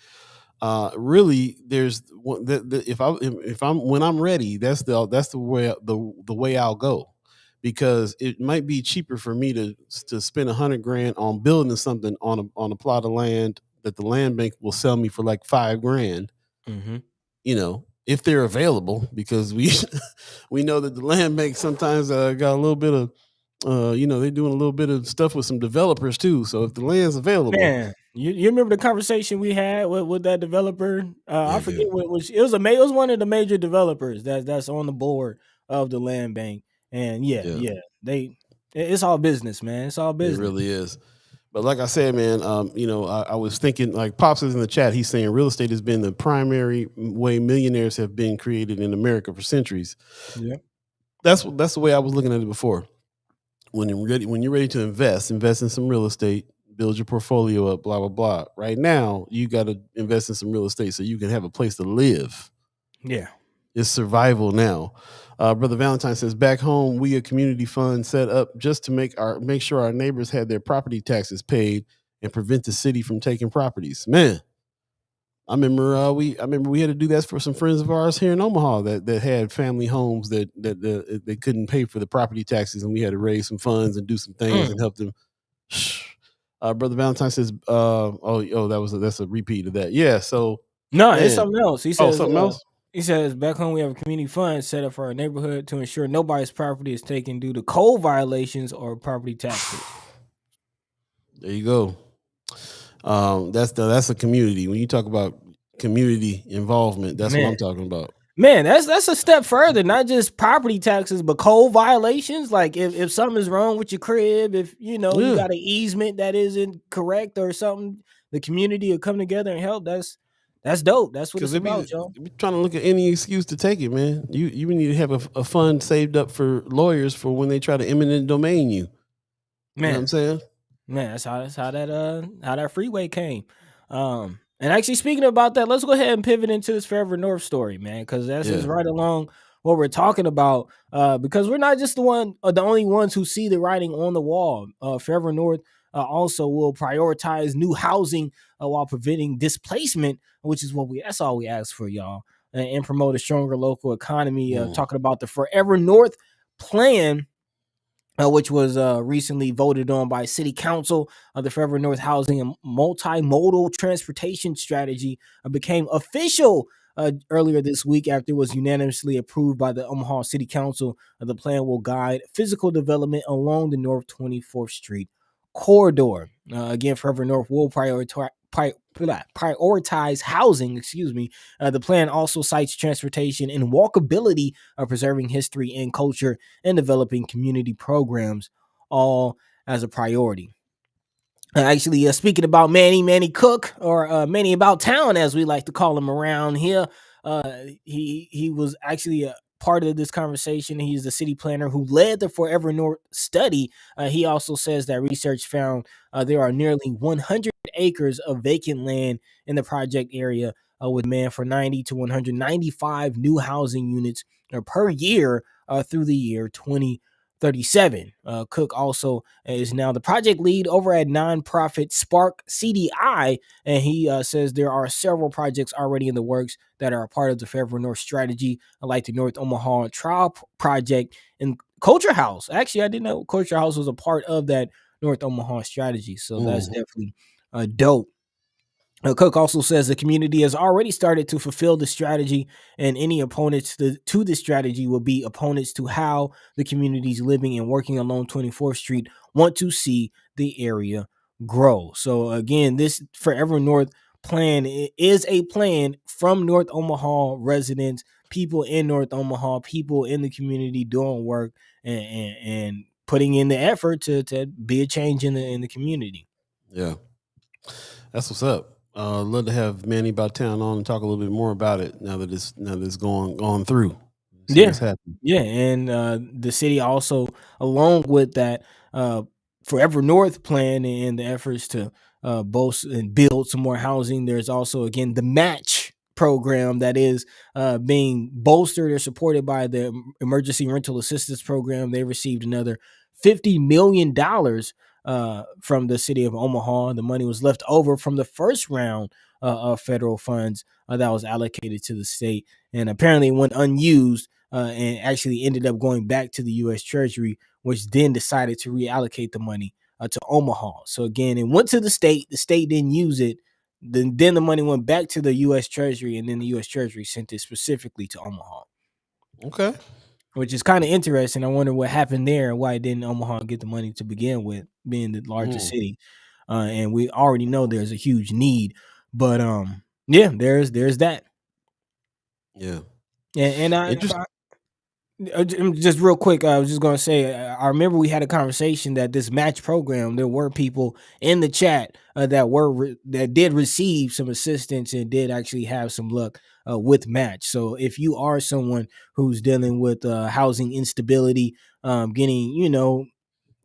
Really, there's if I'm when I'm ready, that's the way I'll go, because it might be cheaper for me to spend $100,000 on building something on a plot of land that the land bank will sell me for like $5,000. Mm-hmm. If they're available, because we know that the land bank sometimes got a little bit of they're doing a little bit of stuff with some developers too. So if the land's available, Man, you remember the conversation we had with that developer? yeah, I forget what it was. It was one of the major developers that's on the board of the land bank. And yeah, it's all business, man. It's all it business. really is. But like I said, man, I was thinking, like Pops is in the chat. He's saying real estate has been the primary way millionaires have been created in America for centuries. Yeah, That's the way I was looking at it before. When you're ready to invest in some real estate, build your portfolio up, blah blah blah. Right now, you got to invest in some real estate so you can have a place to live. yeah. It's survival now. Brother Valentine says, back home, we a community fund set up just to make sure our neighbors had their property taxes paid and prevent the city from taking properties. Man, I remember we had to do that for some friends of ours here in Omaha that had family homes that they couldn't pay for the property taxes, and we had to raise some funds and do some things and help them. Brother Valentine says, that's a repeat of that. Yeah. So, No, it's man. something else. Oh, something else. He says back home we have a community fund set up for our neighborhood to ensure nobody's property is taken due to code violations or property taxes. There you go. That's a community. When you talk about community involvement, that's what I'm talking about. Man, that's a step further. Not just property taxes, but code violations. Like if something is wrong with your crib, if you got an easement that isn't correct or something, the community will come together and help. That's dope. That's what it's about, y'all. We're trying to look at any excuse to take it, man. You need to have a fund saved up for lawyers for when they try to eminent domain you. Man, you know what I'm saying? Man, that's how that freeway came. And actually, speaking about that, let's go ahead and pivot into this Forever North story, man, because that's just right along what we're talking about. Because we're not just the only ones who see the writing on the wall. Forever North also will prioritize new housing while preventing displacement, which is that's all we ask for, y'all, and promote a stronger local economy. Talking about the Forever North plan, which was recently voted on by City Council. The Forever North Housing and Multimodal Transportation Strategy became official earlier this week after it was unanimously approved by the Omaha City Council. The plan will guide physical development along the North 24th Street corridor. Again, Forever North will prioritize housing. The plan also cites transportation and walkability, preserving history and culture, and developing community programs, all as a priority. Actually, speaking about Manny Cook, or Manny About Town, as we like to call him around here, he was actually a part of this conversation. He's the city planner who led the Forever North study. He also says that research found there are nearly 100 acres of vacant land in the project area, with demand for 90 to 195 new housing units per year through the year 2037. Cook also is now the project lead over at nonprofit Spark CDI, and he says there are several projects already in the works that are a part of the Forever North strategy, like the North Omaha Trial Project and Culture House. Actually, I didn't know Culture House was a part of that North Omaha strategy, so that's definitely dope. Cook also says the community has already started to fulfill the strategy, and any opponents to the strategy will be opponents to how the communities living and working along 24th Street want to see the area grow. So again, this Forever North plan is a plan from North Omaha residents, people in North Omaha, people in the community doing work and putting in the effort to be a change in the community. Yeah, that's what's up. Love to have Manny About Town on and talk a little bit more about it now that it's gone through. Yeah, and the city also, along with that Forever North plan and the efforts to boast and build some more housing, there's also, again, the match program that is being bolstered or supported by the Emergency Rental Assistance Program. They received another $50 million from the city of Omaha. The money was left over from the first round of federal funds that was allocated to the state, and apparently went unused and actually ended up going back to the U.S. Treasury, which then decided to reallocate the money to Omaha. So again, it went to the state. The state didn't use it. Then the money went back to the U.S. Treasury, and then the U.S. Treasury sent it specifically to Omaha. Okay. Which is kind of interesting. I wonder what happened there and why didn't Omaha get the money to begin with, being the largest city. And we already know there's a huge need. But yeah, there's that. Yeah. And just real quick, I was just gonna say, I remember we had a conversation that this match program, there were people in the chat that did receive some assistance and did actually have some luck with match. So if you are someone who's dealing with housing instability, getting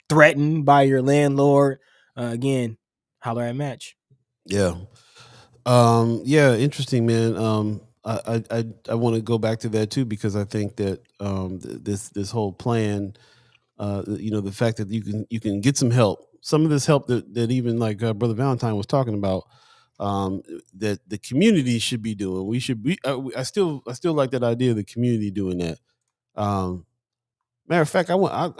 threatened by your landlord, again, holler at match. Yeah. Yeah, interesting, man. I want to go back to that too, because I think that this whole plan, the fact that you can get some help, some of this help that even like Brother Valentine was talking about, um, that the community should be doing. We should be. I still like that idea of the community doing that. Um, Matter of fact, I want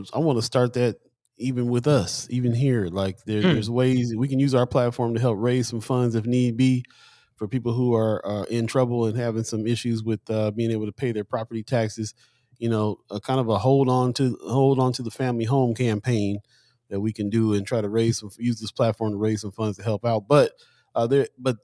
to start that even with us, even here. Like Mm, there's ways we can use our platform to help raise some funds if need be for people who are in trouble and having some issues with being able to pay their property taxes. You know, a kind of a hold on to the family home campaign that we can do and try to use this platform to raise some funds to help out. But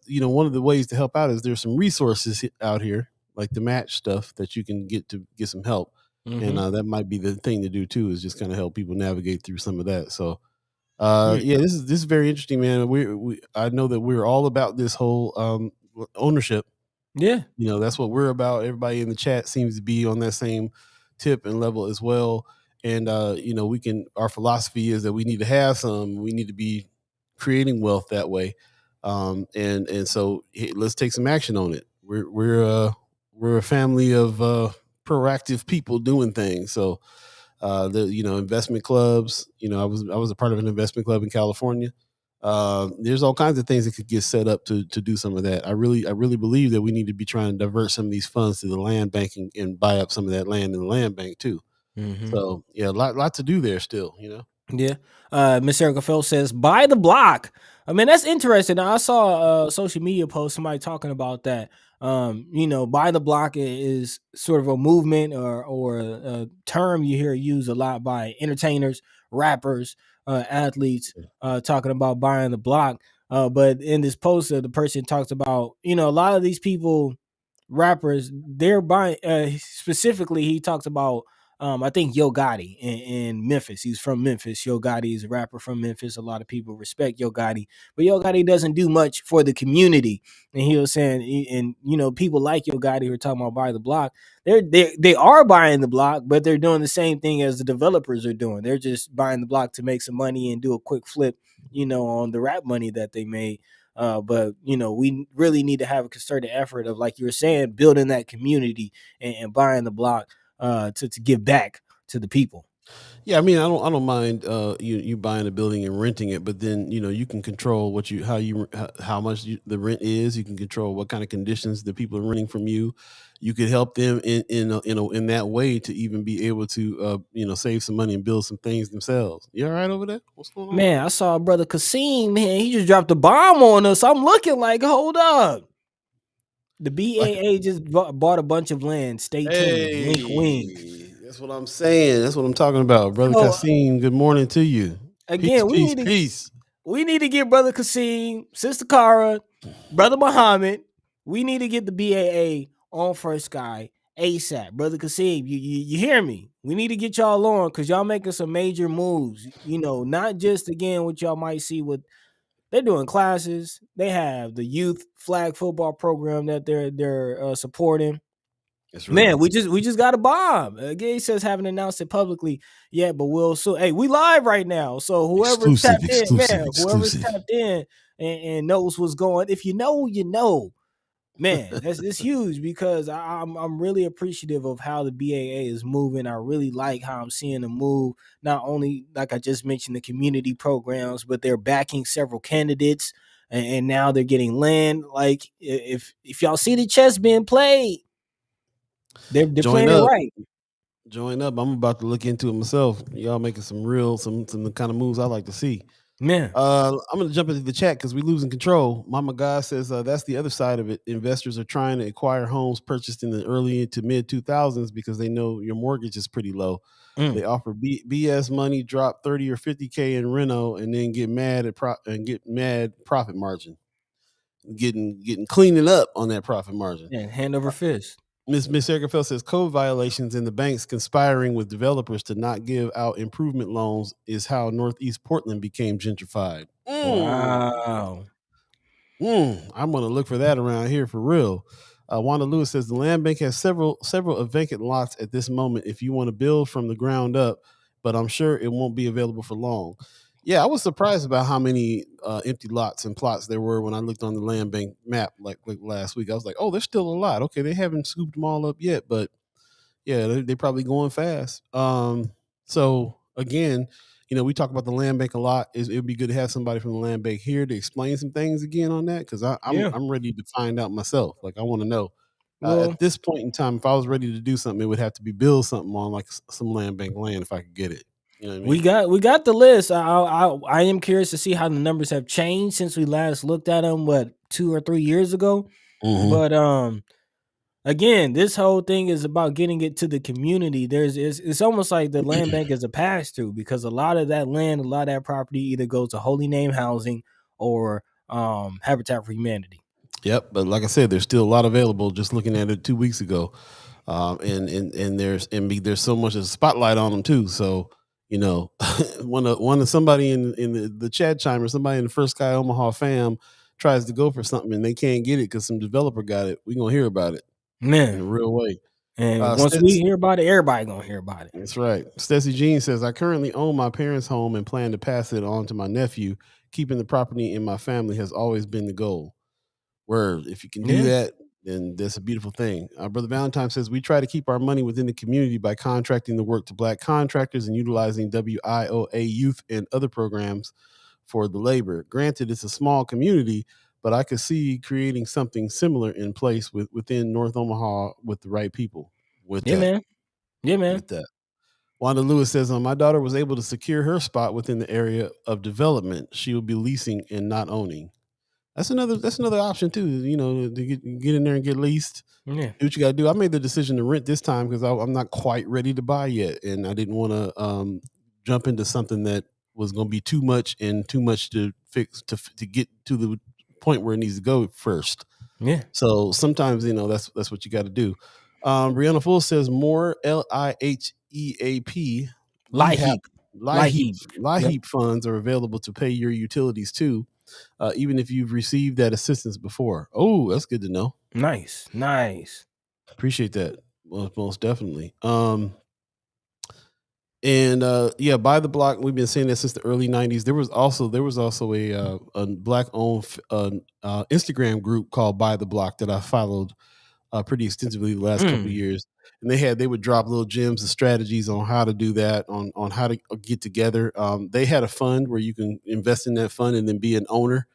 you know, one of the ways to help out is there's some resources out here like the match stuff that you can get to get some help, and mm-hmm. that might be the thing to do too, is just kind of help people navigate through some of that. So Yeah. yeah, this is very interesting, man. We I know that we're all about this whole ownership. Yeah. You know, that's what we're about. Everybody in the chat seems to be on that same tip and level as well. And you know, we can our philosophy is that we need to have some, we need to be creating wealth that way. And so hey, let's take some action on it. We're a family of proactive people doing things. So the you know investment clubs. You know, I was a part of an investment club in California. There's all kinds of things that could get set up to do some of that. I really believe that we need to be trying to divert some of these funds to the land bank and buy up some of that land in the land bank too. Mm-hmm. So yeah, lot to do there still. You know. Yeah. Miss Erica Phelps says, buy the block. I mean, that's interesting. I saw a social media post, somebody talking about that. Buy the block is sort of a movement or a term you hear used a lot by entertainers, rappers, athletes, talking about buying the block. But in this post, the person talks about, a lot of these people, rappers, they're buying, specifically, he talks about I think Yo Gotti in Memphis. He's from Memphis. Yo Gotti is a rapper from Memphis. A lot of people respect Yo Gotti, but Yo Gotti doesn't do much for the community. And he was saying, and people like Yo Gotti who are talking about buy the block. They are buying the block, but they're doing the same thing as the developers are doing. They're just buying the block to make some money and do a quick flip, on the rap money that they made. But we really need to have a concerted effort of, like you were saying, building that community and buying the block to give back to the people. Yeah, I mean, I don't mind you buying a building and renting it, but then you know you can control what you how much the rent is. You can control what kind of conditions the people are renting from you. You could help them in that way to even be able to save some money and build some things themselves. You all right over there? What's going on? Man, I saw brother Kasim, man, he just dropped a bomb on us. I'm looking like, hold up. The Like, BAA just bought a bunch of land. Stay tuned. Wink, wink. hey, that's what I'm saying. That's what I'm talking about, brother So Kasim. Good morning to you. Peace, again, peace, peace. we need to get brother Kasim, sister Kara, brother Muhammad. We need to get the BAA on First Sky ASAP. Brother Kasim, you hear me? We need to get y'all on because y'all making some major moves. Not just again what y'all might see with they're doing classes. They have the youth flag football program that they're supporting. That's right. Man, we just got a bomb. Gay says haven't announced it publicly yet, but we'll so hey, we live right now. So whoever's Exclusive, tapped in, exclusive, man, whoever's exclusive. tapped in and knows what's going, if you know, you know. Man, it's huge because I'm really appreciative of how the BAA is moving. I really like how I'm seeing them move. Not only like I just mentioned the community programs, but they're backing several candidates, and now they're getting land. Like if y'all see the chess being played, they're Join playing it up. right. Join up. I'm about to look into it myself. Y'all making some real some kind of moves I like to see. Man. I'm gonna jump into the chat because we losing control. Mama God says that's the other side of it. Investors are trying to acquire homes purchased in the early to mid 2000s because they know your mortgage is pretty low. Mm. They offer BS money, drop 30 or 50K in reno, and then get mad profit margin, getting cleaning up on that profit margin. Yeah, hand over fist. Miss Erica says code violations and the banks conspiring with developers to not give out improvement loans is how Northeast Portland became gentrified. Wow. I'm gonna look for that around here for real. Wanda Lewis says the land bank has several vacant lots at this moment if you want to build from the ground up, but I'm sure it won't be available for long. Yeah, I was surprised about how many empty lots and plots there were when I looked on the land bank map like last week. I was like, oh, there's still a lot. Okay, they haven't scooped them all up yet, but yeah, they're probably going fast. So again, we talk about the land bank a lot. It would be good to have somebody from the land bank here to explain some things again on that, because I'm Yeah. I'm ready to find out myself. Like, I want to know. Well, At this point in time, if I was ready to do something, it would have to be build something on like some land bank land if I could get it. You know what I we mean? got we got the list. I am curious to see how the numbers have changed since we last looked at them. What, 2 or 3 years ago? Hmm. But again, this whole thing is about getting it to the community. It's almost like the land bank is a pass through, because a lot of that land, a lot of that property either goes to Holy Name Housing or Habitat for Humanity. Yep, but like I said, there's still a lot available. Just looking at it 2 weeks ago, and there's so much of a spotlight on them too. So one of somebody in the chat chime, or somebody in the first Sky Omaha fam tries to go for something and they can't get it because some developer got it, we gonna hear about it in Man, a real way. and once we Stats, hear about it, everybody gonna hear about it. that's right. Stacey Jean says, I currently own my parents' home and plan to pass it on to my nephew. Keeping the property in my family has always been the goal. Word. If you can do Yeah, that, then that's a beautiful thing. Brother Valentine says, we try to keep our money within the community by contracting the work to Black contractors and utilizing WIOA youth and other programs for the labor. Granted, it's a small community, but I could see creating something similar in place within North Omaha with the right people. With yeah, that, man, yeah, man, with that. Wanda Lewis says, my daughter was able to secure her spot within the area of development. She will be leasing and not owning. That's another option too. To get in there and get leased. yeah, Do what you got to do. I made the decision to rent this time because I'm not quite ready to buy yet, and I didn't want to jump into something that was going to be too much and too much to fix to get to the point where it needs to go first. yeah. So sometimes that's what you got to do. Brianna Full says more LIHEAP Light LIHEAP heap, light LIHEAP heap. Yep. LIHEAP funds are available to pay your utilities too, even if you've received that assistance before. Oh, that's good to know. Nice, nice. Appreciate that. Most definitely. And yeah, Buy the Block. We've been saying that since the early '90s. There was also a black owned Instagram group called Buy the Block that I followed pretty extensively the last couple of Mm, years. And they would drop little gems and strategies on how to do that, on how to get together. They had a fund where you can invest in that fund and then be an owner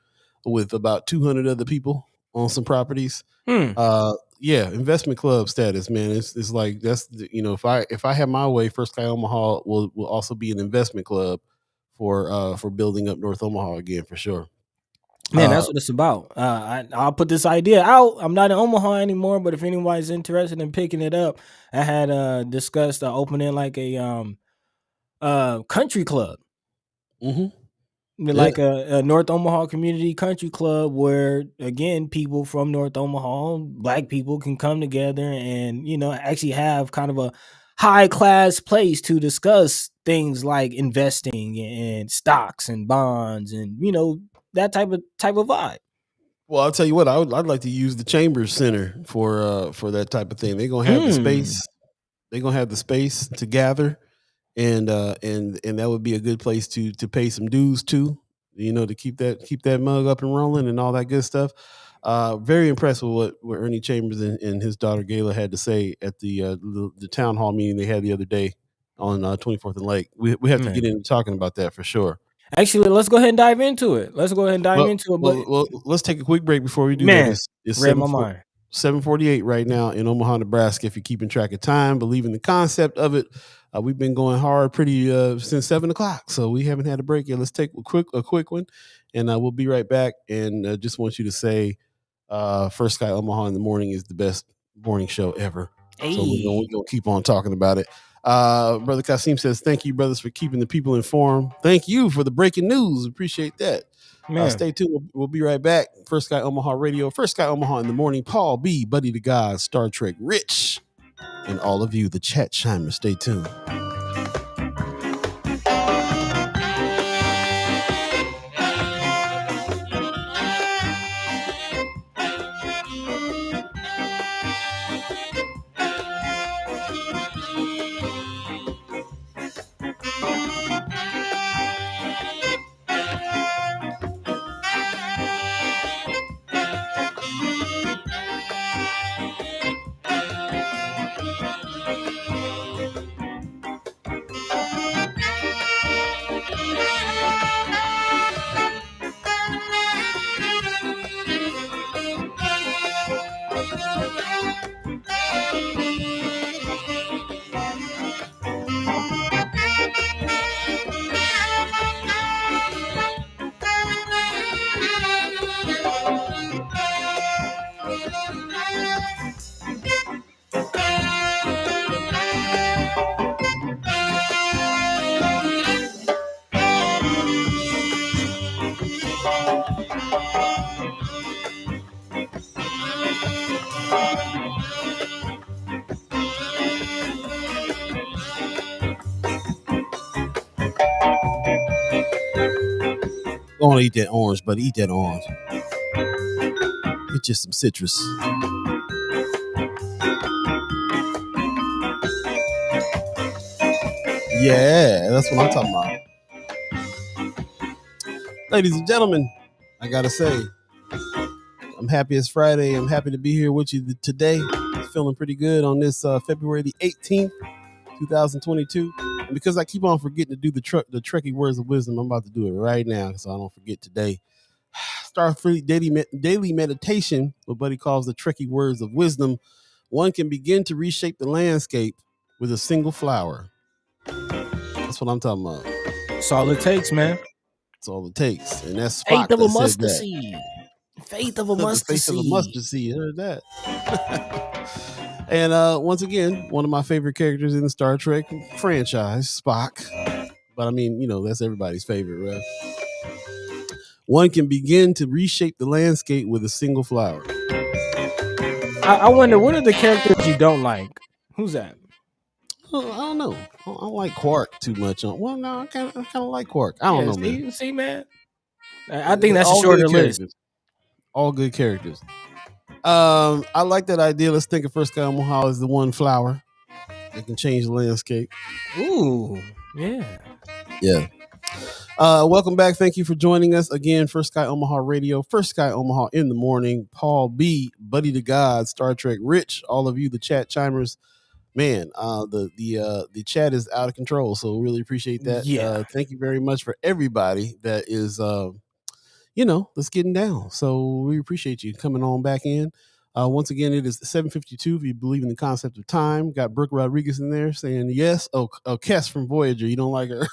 with about 200 other people on some properties. mm. Yeah, investment club status, man. It's like if I have my way, First Sky Omaha will also be an investment club for building up North Omaha again for sure. Man, that's what it's about. I'll put this idea out. I'm not in Omaha anymore, but if anybody's interested in picking it up, I had discussed opening like a country club, Hmm. Yeah. like a North Omaha community country club, where again people from North Omaha, black people, can come together and actually have kind of a high class place to discuss things like investing and stocks and bonds and that type of vibe. Well, I'll tell you what, I'd like to use the Chambers Center for that type of thing. They're gonna have the Mm, space. They're gonna have the space to gather, and that would be a good place to pay some dues to, to keep that mug up and rolling and all that good stuff. Very impressed with what Ernie Chambers and his daughter Gayla had to say at the town hall meeting they had the other day on 24th and Lake. We have to get man. into talking about that for sure. Actually, let's go ahead and dive into it. Let's go ahead and dive Well, into it. But well, let's take a quick break before we do that. man, It's read my mind. 7:48 right now in Omaha, Nebraska. If you're keeping track of time, believe in the concept of it, we've been going hard pretty since 7 o'clock, so we haven't had a break yet. Let's take a quick one, and we'll be right back. And just want you to say, First Sky Omaha in the morning is the best morning show ever. So we're gonna keep on talking about it. Brother Kasim says, thank you, brothers, for keeping the people informed. Thank you for the breaking news. Appreciate that. Man. Stay tuned. We'll be right back. First Sky Omaha Radio, First Sky Omaha in the morning. Paul B, Buddi3 Da Gawd, Star Trek Rich, and all of you, the chat chimers. Stay tuned. want to eat that orange, but eat that orange. Get you some citrus. Yeah, that's what I'm talking about. Ladies and gentlemen, I gotta say, I'm happy it's Friday. I'm happy to be here with you today. Feeling pretty good on this February the 18th, 2022. And because I keep on forgetting to do the Trekkie words of wisdom, I'm about to do it right now so I don't forget today. Starfleet daily meditation, what Buddy calls the Trekkie words of wisdom. One can begin to reshape the landscape with a single flower. That's what I'm talking about. That's all it takes, man. That's all it takes. And that's Faith Spock of a that said mustard that. seed. Faith of a The mustard faith of a seed. mustard seed. Heard that. And once again, one of my favorite characters in the Star Trek franchise, Spock. But I mean, you know, that's everybody's favorite, right? One can begin to reshape the landscape with a single flower. I wonder, what are the characters you don't like? Who's that? I don't know. I don't like Quark too much. Well, no, I kind of like Quark. I don't know, man. See, man. I think that's all a shorter list. All good characters. I like that idea. Let's think of first Sky Omaha as the one flower that can change the landscape. Ooh, yeah. Yeah. Welcome back. Thank you for joining us again. First Sky Omaha Radio, First Sky Omaha in the morning. Paul Beeee, Buddi3 Da Gawd, Star Trek Rich, all of you, the chat chimers. Man, the chat is out of control, so really appreciate that. Yeah. Thank you very much for everybody that is, that's getting down. So we appreciate you coming on back in. Once again, it is 7:52. If you believe in the concept of time, got Brooke Rodriguez in there saying yes. Oh, Kess from Voyager, you don't like her?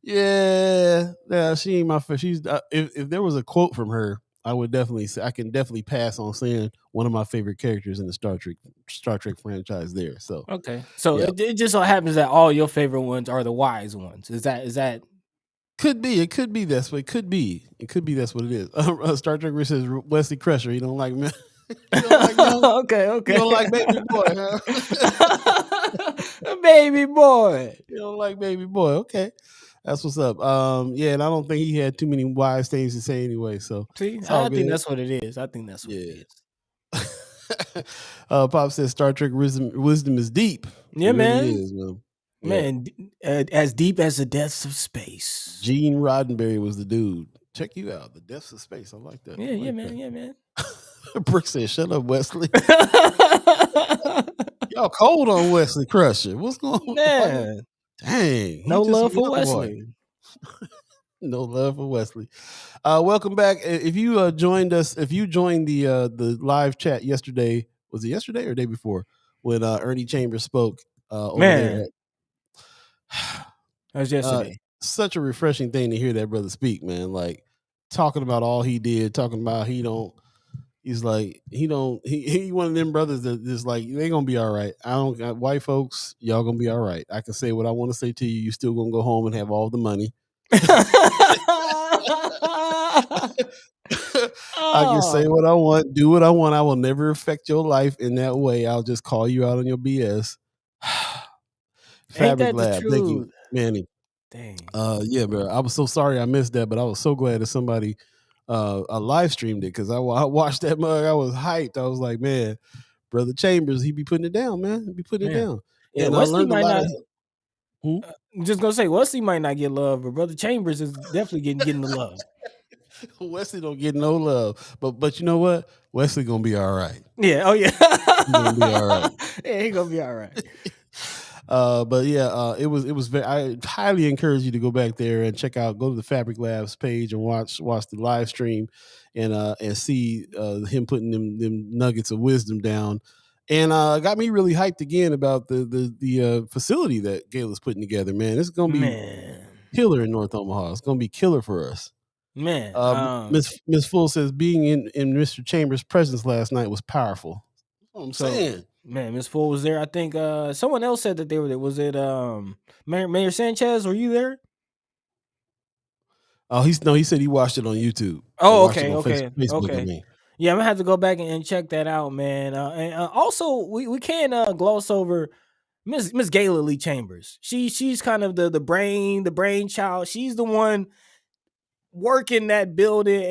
Yeah, she ain't my favorite. She's if there was a quote from her, I would definitely say I can definitely pass on saying one of my favorite characters in the Star Trek franchise there. So okay, so yeah. it just so happens that all your favorite ones are the wise ones. Is that? Could be. It could be this way. It could be that's what it is. Star Trek says Wesley Crusher. You don't like me. Okay. You don't like Baby Boy, huh? Baby Boy. You don't like Baby Boy. Okay. That's what's up. Yeah, and I don't think he had too many wise things to say anyway. So see, I think that's what it is. I think that's what it is. Pop says Star Trek wisdom is deep. Yeah, it man. Really is, man. Man, as deep as the depths of space. Gene Roddenberry was the dude. Check you out. The depths of space. I like that. Yeah, man. Brooke said, "Shut up, Wesley." Y'all cold on Wesley Crusher. What's going on? Man. Dang. No love for Wesley. No love for Wesley. Welcome back. If you joined us, if you joined the live chat yesterday, was it yesterday or day before when Ernie Chambers spoke over there? That was yesterday. Such a refreshing thing to hear that brother speak, man. Like talking about all he did, talking about he one of them brothers that just like they gonna be all right. I don't got white folks, y'all gonna be all right. I can say what I want to say to you. You still gonna go home and have all the money. I can say what I want, do what I want. I will never affect your life in that way. I'll just call you out on your BS. Fabric Lab, thank you, Manny. Dang. Yeah, bro. I was so sorry I missed that, but I was so glad that somebody live streamed it because I watched that mug. I was hyped. I was like, man, Brother Chambers, he be putting it down, man. He be putting it down. Yeah, and Wesley I learned a lot. I'm just gonna say Wesley might not get love, but Brother Chambers is definitely getting the love. Wesley don't get no love, but you know what? Wesley gonna be all right. Yeah. Oh yeah. He gonna be all right. Yeah, he gonna be all right. But yeah, it was very. I highly encourage you to go back there and go to the Fabric Labs page and watch the live stream, and see him putting them nuggets of wisdom down, and got me really hyped again about the facility that Gayla's putting together. Man, it's gonna be killer in North Omaha. It's gonna be killer for us. Man, Miss Full says being in Mr. Chambers' presence last night was powerful. That's what I'm saying. Man, Miss Full was there. I think someone else said that they were there. Was it Mayor Sanchez? Were you there? Oh, he said he watched it on YouTube. Oh, okay. Facebook, I mean. Yeah, I'm gonna have to go back and check that out, man. And also we can't gloss over Miss Gayla Lee Chambers. She's kind of the brainchild. She's the one working that building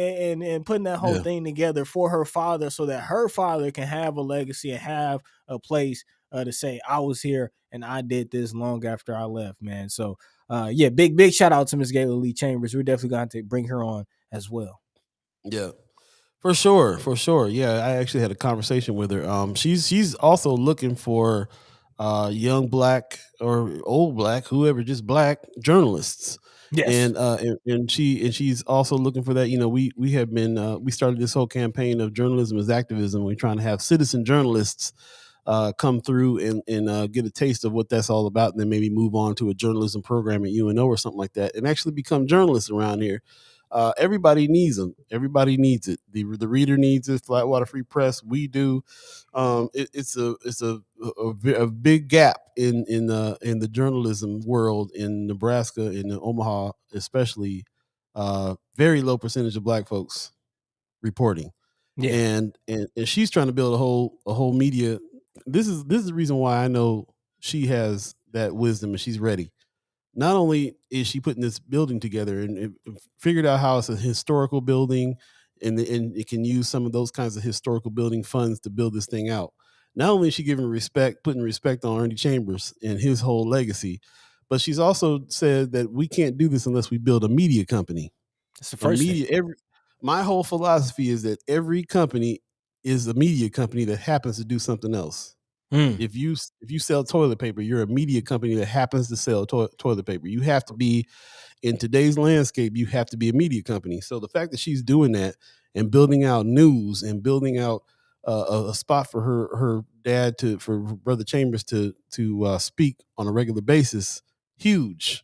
and putting that whole Yeah. thing together for her father so that her father can have a legacy and have a place to say I was here and I did this long after I left, man. So yeah, big shout out to Miss Gayla Lee Chambers. We're definitely going to bring her on as well. Yeah. For sure, for sure. Yeah, I actually had a conversation with her. She's also looking for young black or old black, whoever, just black journalists. Yes. And she's also looking for that. You know, we have been we started this whole campaign of journalism as activism. We're trying to have citizen journalists come through and get a taste of what that's all about, and then maybe move on to a journalism program at UNO or something like that, and actually become journalists around here. Everybody needs them. Everybody needs it. The reader needs it. Flatwater Free Press, we do. It's a big gap in the journalism world in Nebraska, in Omaha, especially. Very low percentage of black folks reporting, Yeah. and she's trying to build a whole media. This is the reason why I know she has that wisdom and she's ready. Not only is she putting this building together and figured out how it's a historical building, and it can use some of those kinds of historical building funds to build this thing out. Not only is she giving respect, putting respect on Ernie Chambers and his whole legacy, but she's also said that we can't do this unless we build a media company. That's the A first thing. media every My whole philosophy is that every company is a media company that happens to do something else. Mm. If you sell toilet paper, you're a media company that happens to sell toilet paper. You have to be, in today's landscape, you have to be a media company. So the fact that she's doing that and building out news and building out a spot for her dad for Brother Chambers to speak on a regular basis, huge,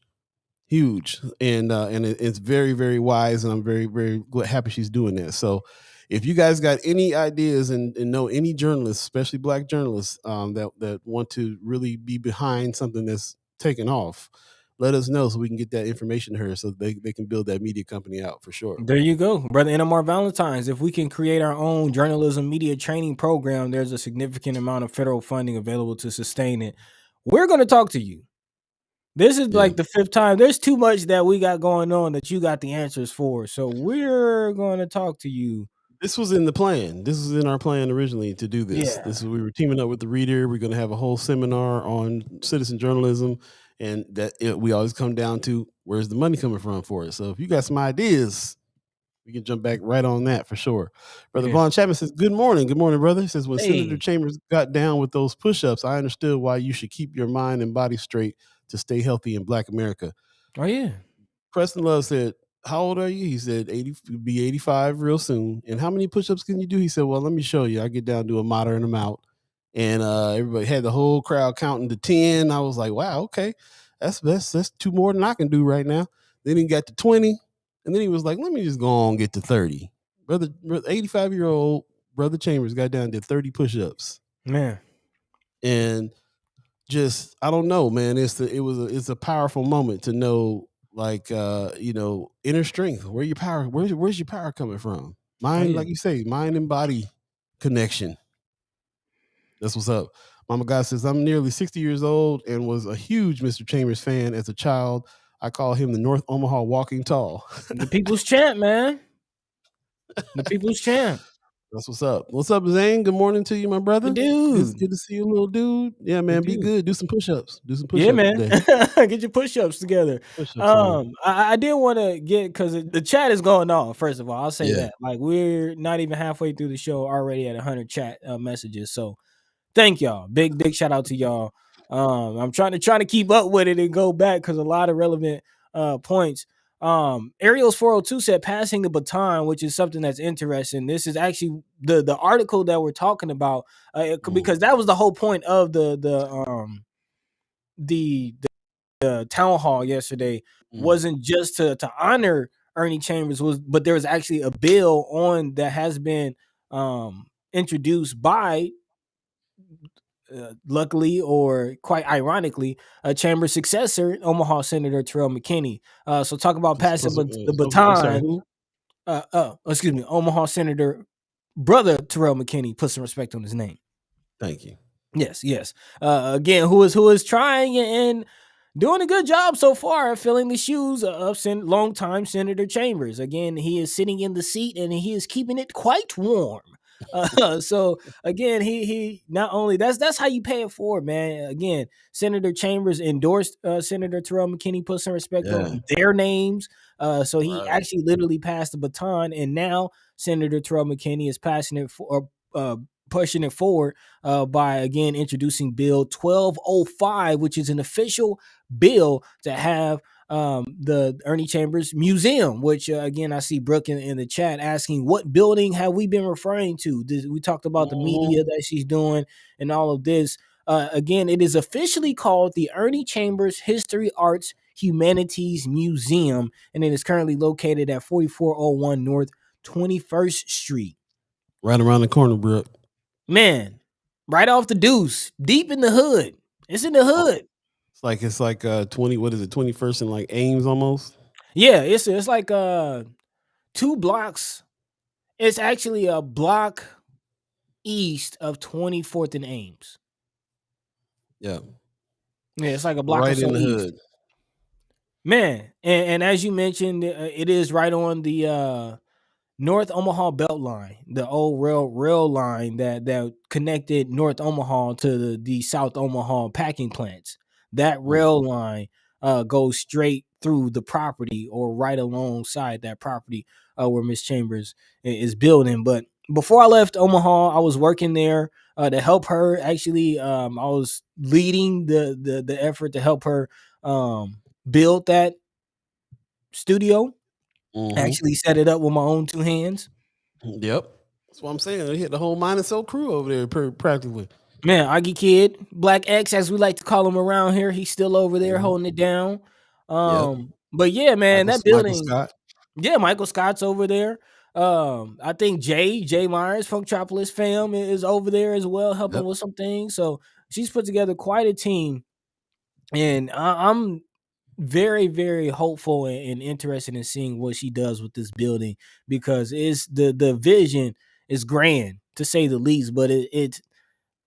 huge, and it's very, very wise, and I'm very, very happy she's doing that. So if you guys got any ideas and know any journalists, especially black journalists, that want to really be behind something that's taken off, let us know so we can get that information to her so they can build that media company out for sure. There you go, brother NMR Valentine's. If we can create our own journalism media training program, there's a significant amount of federal funding available to sustain it. We're going to talk to you. This is Yeah. like the fifth time. There's too much that we got going on that you got the answers for. So we're going to talk to you. This was in the plan. This was in our plan originally to do this. Yeah. This is We were teaming up with the Reader. We're going to have a whole seminar on citizen journalism, and we always come down to where's the money coming from for it. So if you got some ideas, we can jump back right on that for sure. Brother Yeah. Vaughn Chapman says, "Good morning, brother." He says, "When Senator Hey. Chambers got down with those push-ups, I understood why you should keep your mind and body straight to stay healthy in Black America." Oh, yeah. Preston Love said, "How old are you?" He said, 80, be 85 real soon. "And how many push-ups can you do?" He said, "Well, let me show you. I get down to a moderate amount." And everybody had the whole crowd counting to 10. I was like, wow, okay. That's two more than I can do right now. Then he got to 20. And then he was like, let me just go on and get to 30. Brother 85-year-old Brother Chambers got down to 30 push-ups. Man. And just, I don't know, man. It's a powerful moment to know, like, inner strength. Where's your power coming from? Oh, Mind, yeah. like you say, mind and body connection. That's what's up. Mama God says, "I'm nearly 60 years old and was a huge Mr. Chambers fan as a child. I call him the North Omaha Walking Tall." The people's champ, man. The people's champ. That's what's up. What's up, Zane? Good morning to you, my Good brother. Good, dude. good to see you, little dude. Yeah, Good man, be dude. good. Do some push-ups. Do some Yeah, push-ups man. today. Get your push-ups together. Push-ups, man. I did want to get because the chat is going off. First of all, I'll say Yeah. that. Like we're not even halfway through the show already at 100 chat messages. So thank y'all. Big shout out to y'all. I'm trying to keep up with it and go back because a lot of relevant points. Ariel's 402 said passing the baton, which is something that's interesting. This is actually the article that we're talking about because that was the whole point of the town hall yesterday. Wasn't just to honor Ernie Chambers, but there was actually a bill on that has been introduced by luckily or quite ironically, a Chambers successor, Omaha Senator Terrell McKinney. So talk about passing the I'm sorry, baton. who? Excuse me, Omaha Senator brother Terrell McKinney. Put some respect on his name. Thank you. Yes. Again, who is trying and Doing a good job so far at filling the shoes of longtime Senator Chambers. Again, he is sitting in the seat and he is keeping it quite warm. So again, he not only that's how you pay it forward, man. Again, Senator Chambers endorsed Senator Terrell McKinney, put some respect Yeah. on their names. So he Right. actually literally passed the baton, and now Senator Terrell McKinney is passing it for. Pushing it forward by again introducing Bill 1205, which is an official bill to have the Ernie Chambers Museum, which again I see Brooke in the chat asking what building have we been referring to. We talked about the Mhm. media that she's doing and all of this. Again, it is officially called the Ernie Chambers History Arts Humanities Museum, and it is currently located at 4401 North 21st Street. Right around the corner, Brooke. Man, right off the deuce, deep in the hood. It's in the Oh, hood. it's like 20, what is it, 21st and like Ames almost? Yeah, it's like 2 blocks. It's actually a block east of 24th and Ames. Yeah. Yeah, it's like a block or Right in so the east. hood. Man, and as you mentioned, it is right on the North Omaha Belt Line, the old rail line that connected North Omaha to the South Omaha packing plants. That Mm. rail line goes straight through the property or right alongside that property where Miss Chambers is building. But before I left Omaha, I was working there to help her. Actually, I was leading the effort to help her build that studio. Mhm. Actually, set it up with my own 2 hands. Yep. That's what I'm saying. They hit the whole Mine and Soul crew over there practically. Man, Augie Kid, Black X, as we like to call him around here, he's still over there Mhm. holding it down. Yep. But yeah, man, that Michael building, Scott. yeah, Michael Scott's over there. I think Jay Myers, Funktropolis fam, is over there as well, helping Yep. with some things. So she's put together quite a team, and I'm very, very hopeful and interested in seeing what she does with this building because it's the vision is grand to say the least, but it's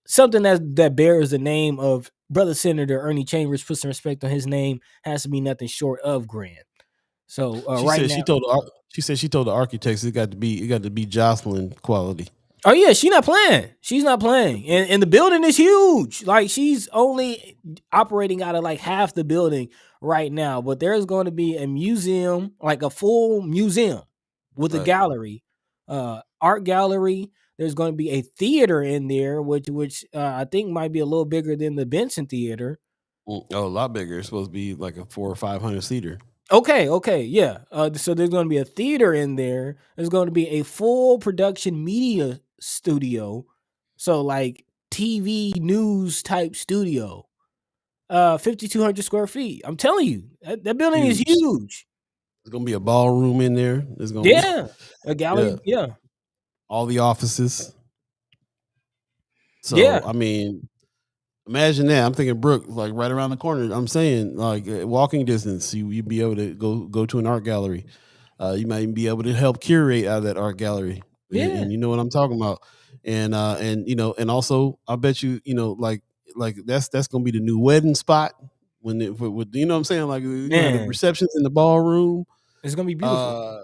something that bears the name of brother Senator Ernie Chambers. Put some respect on his name. Has to be nothing short of grand. So right now, She said she told the architects it got to be Jocelyn quality. oh yeah, she's not playing. She's not playing, and the building is huge. Like she's only operating out of like half the building right now, but there's going to be a museum, like a full museum with a Right. gallery, art gallery. There's going to be a theater in there, which I think might be a little bigger than the Benson Theater. Oh, a lot bigger. It's supposed to be like a 400 or 500 seater. Okay, yeah. So there's going to be a theater in there. There's going to be a full production media studio, so like TV news type studio. 5,200 square feet. I'm telling you, that building is Huge. huge. There's gonna be a ballroom in there. There's gonna be Yeah, a yeah, gallery. Yeah, all the offices. yeah, So I mean, imagine that. I'm thinking Brook, like right around the corner. I'm saying like walking distance. You'd be able to go to an art gallery. You might even be able to help curate out of that art gallery, yeah, and you know what I'm talking about. And you know, and also I bet you know like that's gonna be the new wedding spot when it with you know what I'm saying, like you're gonna have the man, receptions in the ballroom. it's gonna be beautiful. Uh,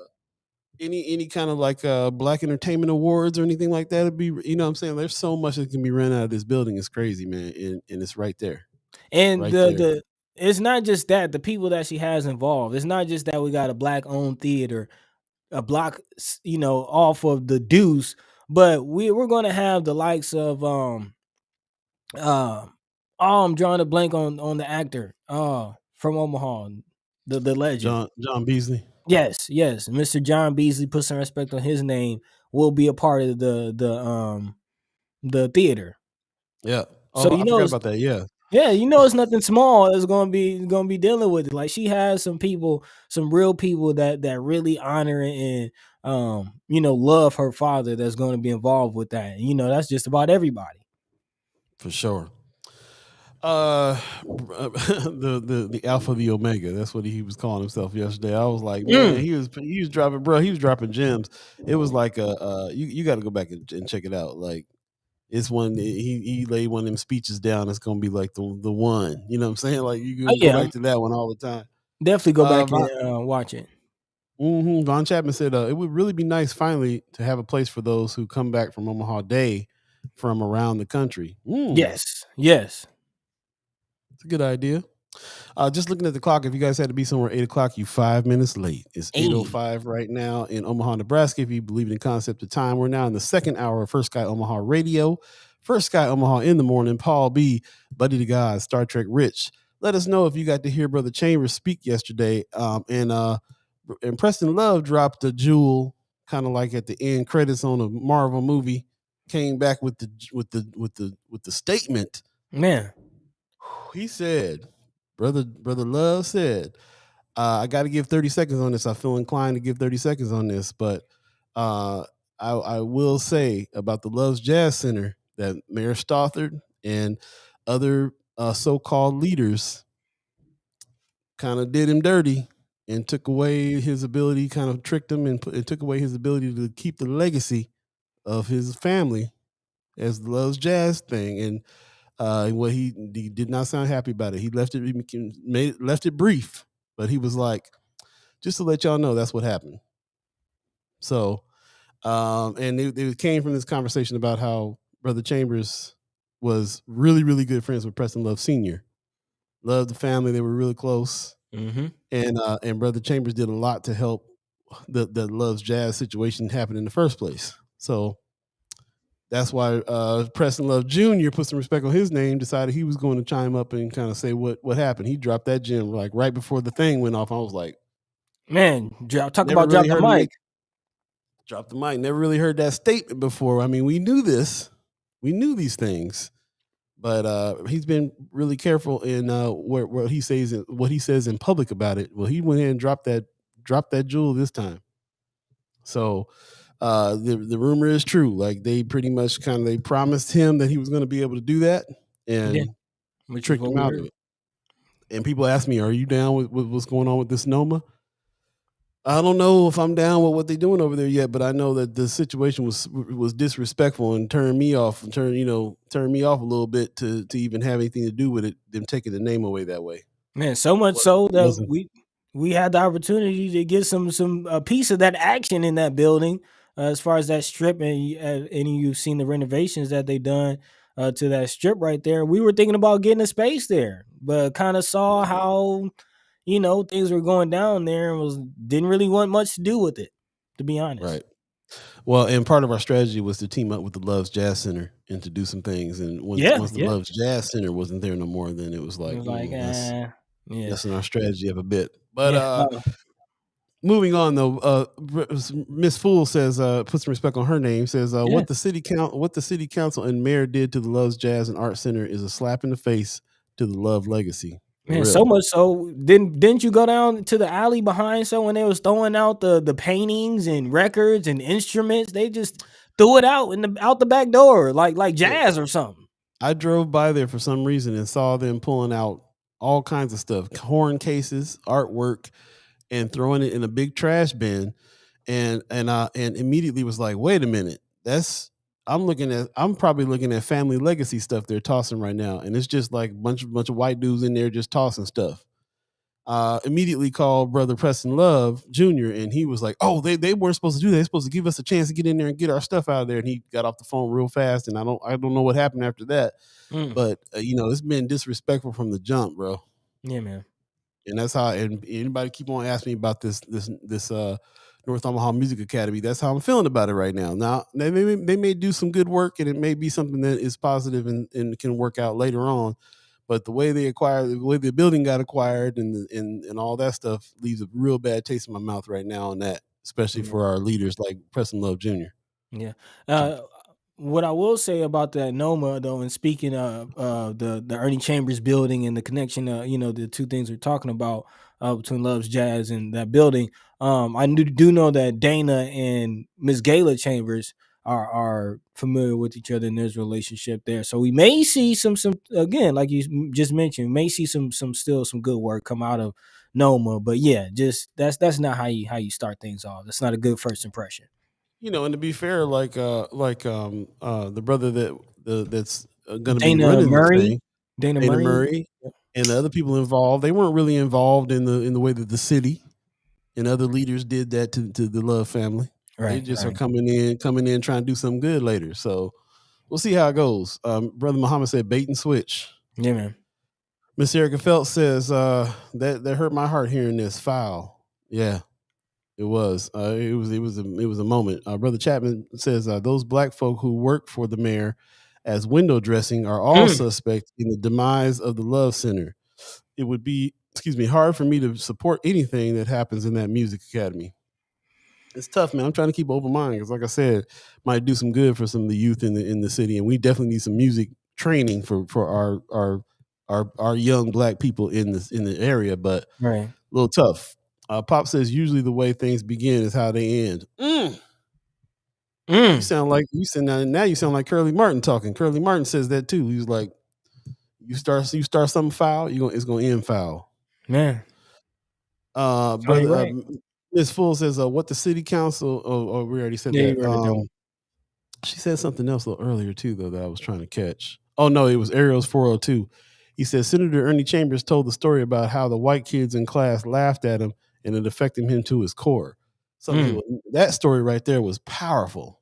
any kind of like black entertainment awards or anything like that would be, you know what I'm saying, there's so much that can be run out of this building. It's crazy, man, and it's right there, And right there. the it's not just that the people that she has involved. It's not just that we got a black owned theater, a block, off of the Deuce, but we're gonna have the likes of uh, I'm drawing a blank on the actor from Omaha, the legend. John Beasley. Yes, Mr. John Beasley. Put some respect on his name. Will be a part of the theater. Yeah. So Oh, I forgot about that. Yeah, yeah, it's nothing small. It's gonna be dealing with it. Like she has some people, some real people that really honor and love her father. That's going to be involved with that. That's just about everybody. for sure. The Alpha, the Omega. That's what he was calling himself yesterday. I was like, man, Mm. he was dropping, bro. He was dropping gems. It was like you got to go back and check it out. Like it's one he laid one of them speeches down. It's gonna be like the one. You know what I'm saying? Like you Oh can go yeah, back to that one all the time. definitely go back Von, and watch it. Von Chapman said it would really be nice finally to have a place for those who come back from Omaha Day from around the country. Yes, yes. It's a good idea. Just looking at the clock, if you guys had to be somewhere 8 o'clock, you 5 minutes late. It's Hey, 8:05 right now in Omaha, Nebraska. If you believe in the concept of time, we're now in the second hour of First Sky Omaha Radio. First Sky Omaha in the morning. Paul B, Buddi3 Da Gawd, Star Trek Rich. Let us know if you got to hear Brother Chambers speak yesterday. And Preston Love dropped a jewel, kind of like at the end credits on a Marvel movie. Came back with the statement. man. He said, brother Love said, I got to give 30 seconds on this. I feel inclined to give 30 seconds on this, but uh, I will say about the Love's Jazz Center that Mayor Stothard and other so-called leaders kind of did him dirty and took away his ability, kind of tricked him and took away his ability to keep the legacy of his family as the Love's Jazz thing. And what he did not sound happy about it. He left it brief, but he was like, just to let y'all know that's what happened. So, and they came from this conversation about how Brother Chambers was really, really good friends with Preston Love Sr. Loved the family. They were really close. Mm-hmm. And Brother Chambers did a lot to help the Love's Jazz situation happen in the first place. So that's why Preston Love Jr. put some respect on his name, decided he was going to chime up and kind of say what happened. He dropped that gem like right before the thing went off. I was like, Man, talk never about really drop the heard him mic. make drop the mic. Never really heard that statement before. I mean, we knew this. We knew these things. But he's been really careful in what he says in public about it. Well, he went ahead and dropped that jewel this time. So the rumor is true. Like they pretty much they promised him that he was going to be able to do that Yeah, and which is tricked what him we out of heard. it. And people ask me, "Are you down with what's going on with this Noma?" I don't know if I'm down with what they're doing over there yet, but I know that the situation was disrespectful and turned me off and turned me off a little bit to even have anything to do with it. Them taking the name away that way Man, so much wasn't so that wasn't we had the opportunity to get some a piece of that action in that building, as far as that strip, and you've seen the renovations that they done to that strip right there. We were thinking about getting a space there, but kind of saw how things were going down there and was didn't really want much to do with it, to be honest. right. Well, and part of our strategy was to team up with the Love's Jazz Center and to do some things. And Yeah, once the yeah. Love's Jazz Center wasn't there no more, then it was It like was like, that's yeah, messing our strategy up a bit. But yeah. moving on though, Miss Fool says, put some respect on her name. Says, Yeah. what the city council and mayor did to the Love's Jazz and Art Center is a slap in the face to the Love legacy. For Man, so real. much so, didn't you go down to the alley behind? So when they was throwing out the paintings and records and instruments, they just threw it out the back door like Yeah, jazz or something. I drove by there for some reason and saw them pulling out all kinds of stuff, horn cases, artwork, and throwing it in a big trash bin. And immediately was like, wait a minute, I'm probably looking at family legacy stuff they're tossing right now, and it's just like bunch of white dudes in there just tossing stuff. Immediately called Brother Preston Love Jr. and he was like, "Oh, they weren't supposed to do that. They're supposed to give us a chance to get in there and get our stuff out of there." And he got off the phone real fast, and I don't know what happened after that, Mm, but it's been disrespectful from the jump, bro. yeah, man. And that's how. And anybody keep on asking me about this North Omaha Music Academy. That's how I'm feeling about it right now. Now they may do some good work, and it may be something that is positive and can work out later on. But the way the way the building got acquired, and all that stuff leaves a real bad taste in my mouth right now on that, especially Yeah. for our leaders like Preston Love Jr. Yeah. Uh, what I will say about that Noma though, and speaking of the Ernie Chambers building and the connection, the two things we're talking about between Love's Jazz and that building. I do know that Dana and Miss Gayla Chambers are familiar with each other, and there's a relationship there. So we may see some again, like you just mentioned, may see some good work come out of Noma. But yeah, just that's not how you start things off. That's not a good first impression. And to be fair, the brother that's going to be Dana running this Murray. thing, Dana Dana Murray. Murray, and the other people involved, they weren't really involved in the way that the city and other leaders did that to the Love family. They Right, just are right. coming in, trying to do something good later. So we'll see how it goes. Brother Muhammad said bait and switch. Yeah, man. Miss Erica Phelps says that hurt my heart hearing this foul. Yeah, it was. It was a moment. Brother Chapman says those black folk who work for the mayor as window dressing are all Mm. suspects in the demise of the Love Center. It would be, excuse me, hard for me to support anything that happens in that music academy. It's tough, man. I'm trying to keep an open mind because, like I said, might do some good for some of the youth in the city, and we definitely need some music training for our young black people in the area. But a Right. little tough. Pop says usually the way things begin is how they end. You Mm. sound like you sound now. You sound like Curly Martin talking. Curly Martin says that too. He's like, you start something foul, it's gonna end foul. Man. Oh, Brother you're right. Miss Full says what the city council. Oh, we already said Yeah, that. you wrote it down. She said something else a little earlier too, though, that I was trying to catch. Oh no, it was Ariel's 402. He said Senator Ernie Chambers told the story about how the white kids in class laughed at him and it affected him to his core. Mm. That story right there was powerful.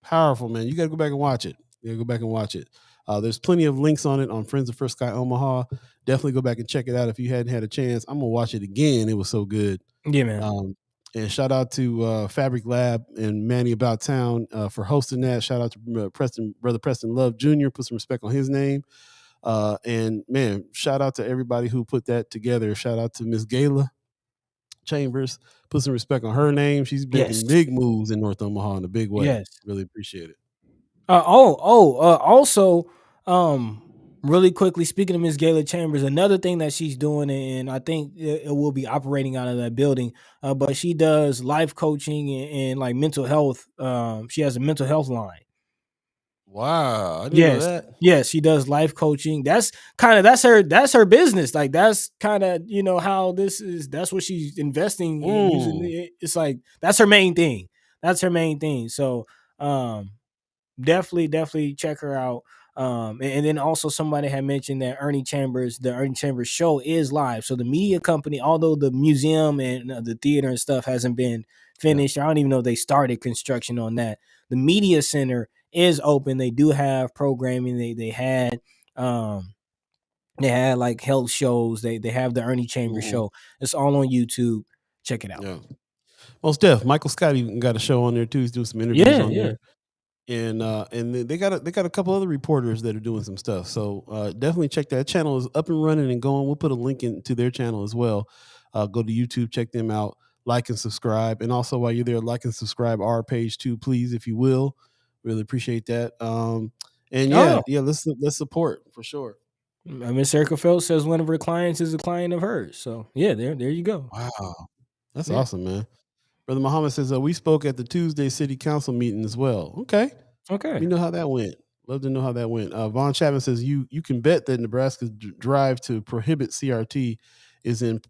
Powerful, man. You got to go back and watch it. You got to go back and watch it. There's plenty of links on it on Friends of First Sky Omaha. Definitely go back and check it out if you hadn't had a chance. I'm gonna watch it again. It was so good. Yeah, man. And shout out to Fabric Lab and Manny About Town for hosting that. Shout out to Brother Preston Love Jr. Put some respect on his name. And man, shout out to everybody who put that together. Shout out to Miss Gayla Chambers. Put some respect on her name. She's Yes. making big moves in North Omaha in a big way. Yes. Really appreciate it. Also, really quickly, speaking of Miss Gayla Chambers, another thing that she's doing, and I think it will be operating out of that building, but she does life coaching and like mental health. She has a mental health line. Wow, I didn't know Yes. that. Yes, she does life coaching. That's her business. Like that's kind of, how that's what she's investing in using. It's like that's her main thing. That's her main thing. So, definitely check her out. And then also somebody had mentioned that the Ernie Chambers show is live. So the media company, although the museum and the theater and stuff hasn't been finished, I don't even know if they started construction on that. The media center is open. They do have programming. They had like health shows. They have the Ernie Chambers show. It's all on YouTube. Check it out. Yeah. Most def. Michael Scott even got a show on there too. He's doing some interviews Yeah, on yeah. there. And they got a couple other reporters that are doing some stuff. So definitely check that channel is up and running and going. We'll put a link into their channel as well. Go to YouTube, check them out, like and subscribe, and also while you're there, like and subscribe our page too, please, if you will. Really appreciate that. And Oh, let's support for sure. Miss Erica Phelps says one of her clients is a client of hers. So yeah, there you go. Wow, that's Yeah. awesome, man. Brother Muhammad says we spoke at the Tuesday City Council meeting as well. Okay. Let me Okay. know how that went. Love to know how that went. Vaughn Chapman says you can bet that Nebraska's drive to prohibit CRT is in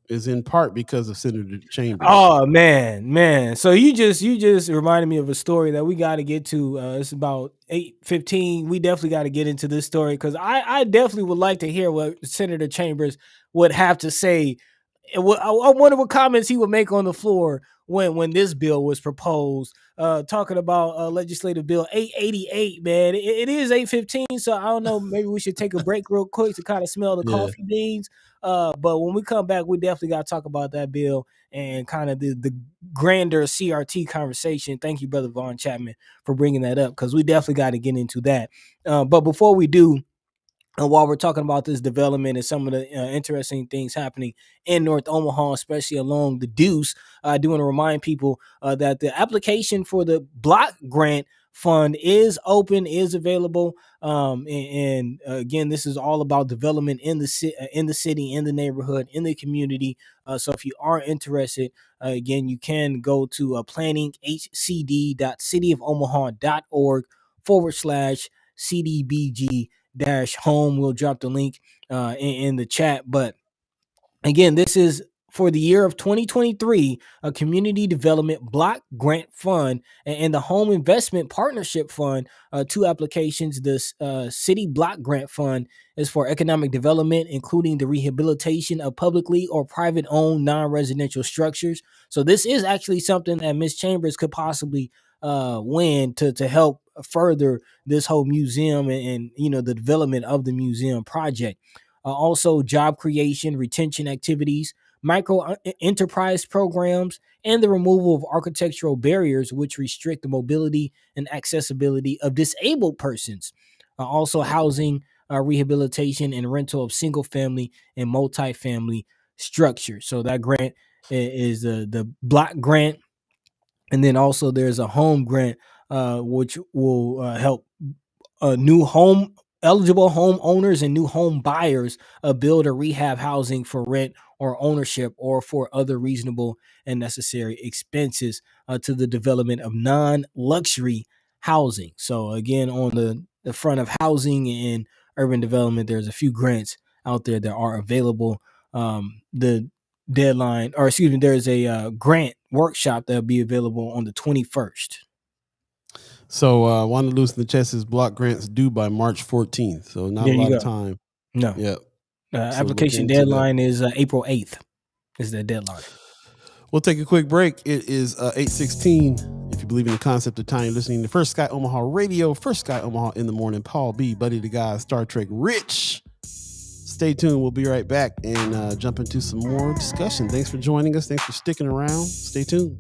part because of Senator Chambers. Oh man. So you just reminded me of a story that we got to get to. It's about 8:15. We definitely got to get into this story because I definitely would like to hear what Senator Chambers would have to say. I wonder what comments he would make on the floor when this bill was proposed. Talking about legislative bill 888, man. It is 8:15, so I don't know. Maybe we should take a break real quick to kind of smell the Yeah. coffee beans. But when we come back, we definitely got to talk about that bill and kind of the grander CRT conversation. Thank you, Brother Vaughn Chapman, for bringing that up because we definitely got to get into that. But before we do, and while we're talking about this development and some of the interesting things happening in North Omaha, especially along the Deuce, I do want to remind people that the application for the block grant fund is open, is available. Again, this is all about development in the city, in the neighborhood, in the community. So if you are interested, again, you can go to planninghcd.cityofomaha.org/CDBG home. We'll drop the link in the chat. But again, this is for the year of 2023, a community development block grant fund and the home investment partnership fund, two applications. The city block grant fund is for economic development, including the rehabilitation of publicly or private owned non-residential structures. So this is actually something that Ms. Chambers could possibly win to help further this whole museum and the development of the museum project. Also, job creation, retention activities, micro enterprise programs, and the removal of architectural barriers which restrict the mobility and accessibility of disabled persons. Also, housing, rehabilitation, and rental of single family and multi-family structures. So that grant is the block grant, and then also there's a home grant, which will help new home eligible homeowners and new home buyers build or rehab housing for rent or ownership or for other reasonable and necessary expenses to the development of non-luxury housing. So again, on the front of housing and urban development, there's a few grants out there that are available. The deadline, or excuse me, there's a grant workshop that'll be available on the 21st. So want to loosen the chest's block grants due by March 14th. So not There a you lot of go. time. No. Yep. So look Application into that. deadline is April 8th is the deadline. We'll take a quick break. It is 8:16. If you believe in the concept of time, you're listening to First Sky Omaha Radio, First Sky Omaha in the morning. Paul B, Buddi3 Da Gawd, Star Trek Rich. Stay tuned. We'll be right back and jump into some more discussion. Thanks for joining us. Thanks for sticking around. Stay tuned.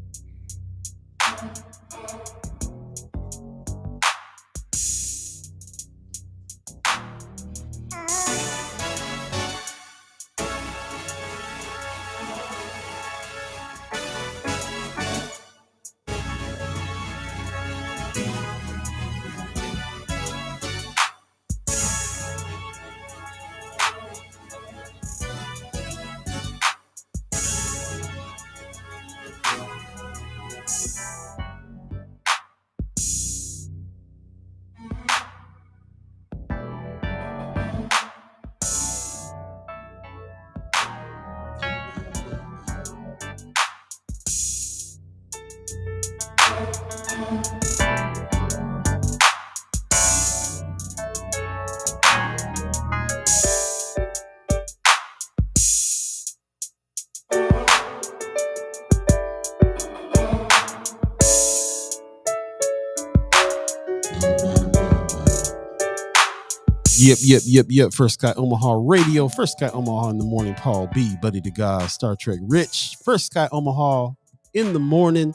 Yep. First Sky Omaha Radio, First Sky Omaha in the morning. Paul B, Buddi3 Da Gawd, Star Trek Rich. First Sky Omaha in the morning.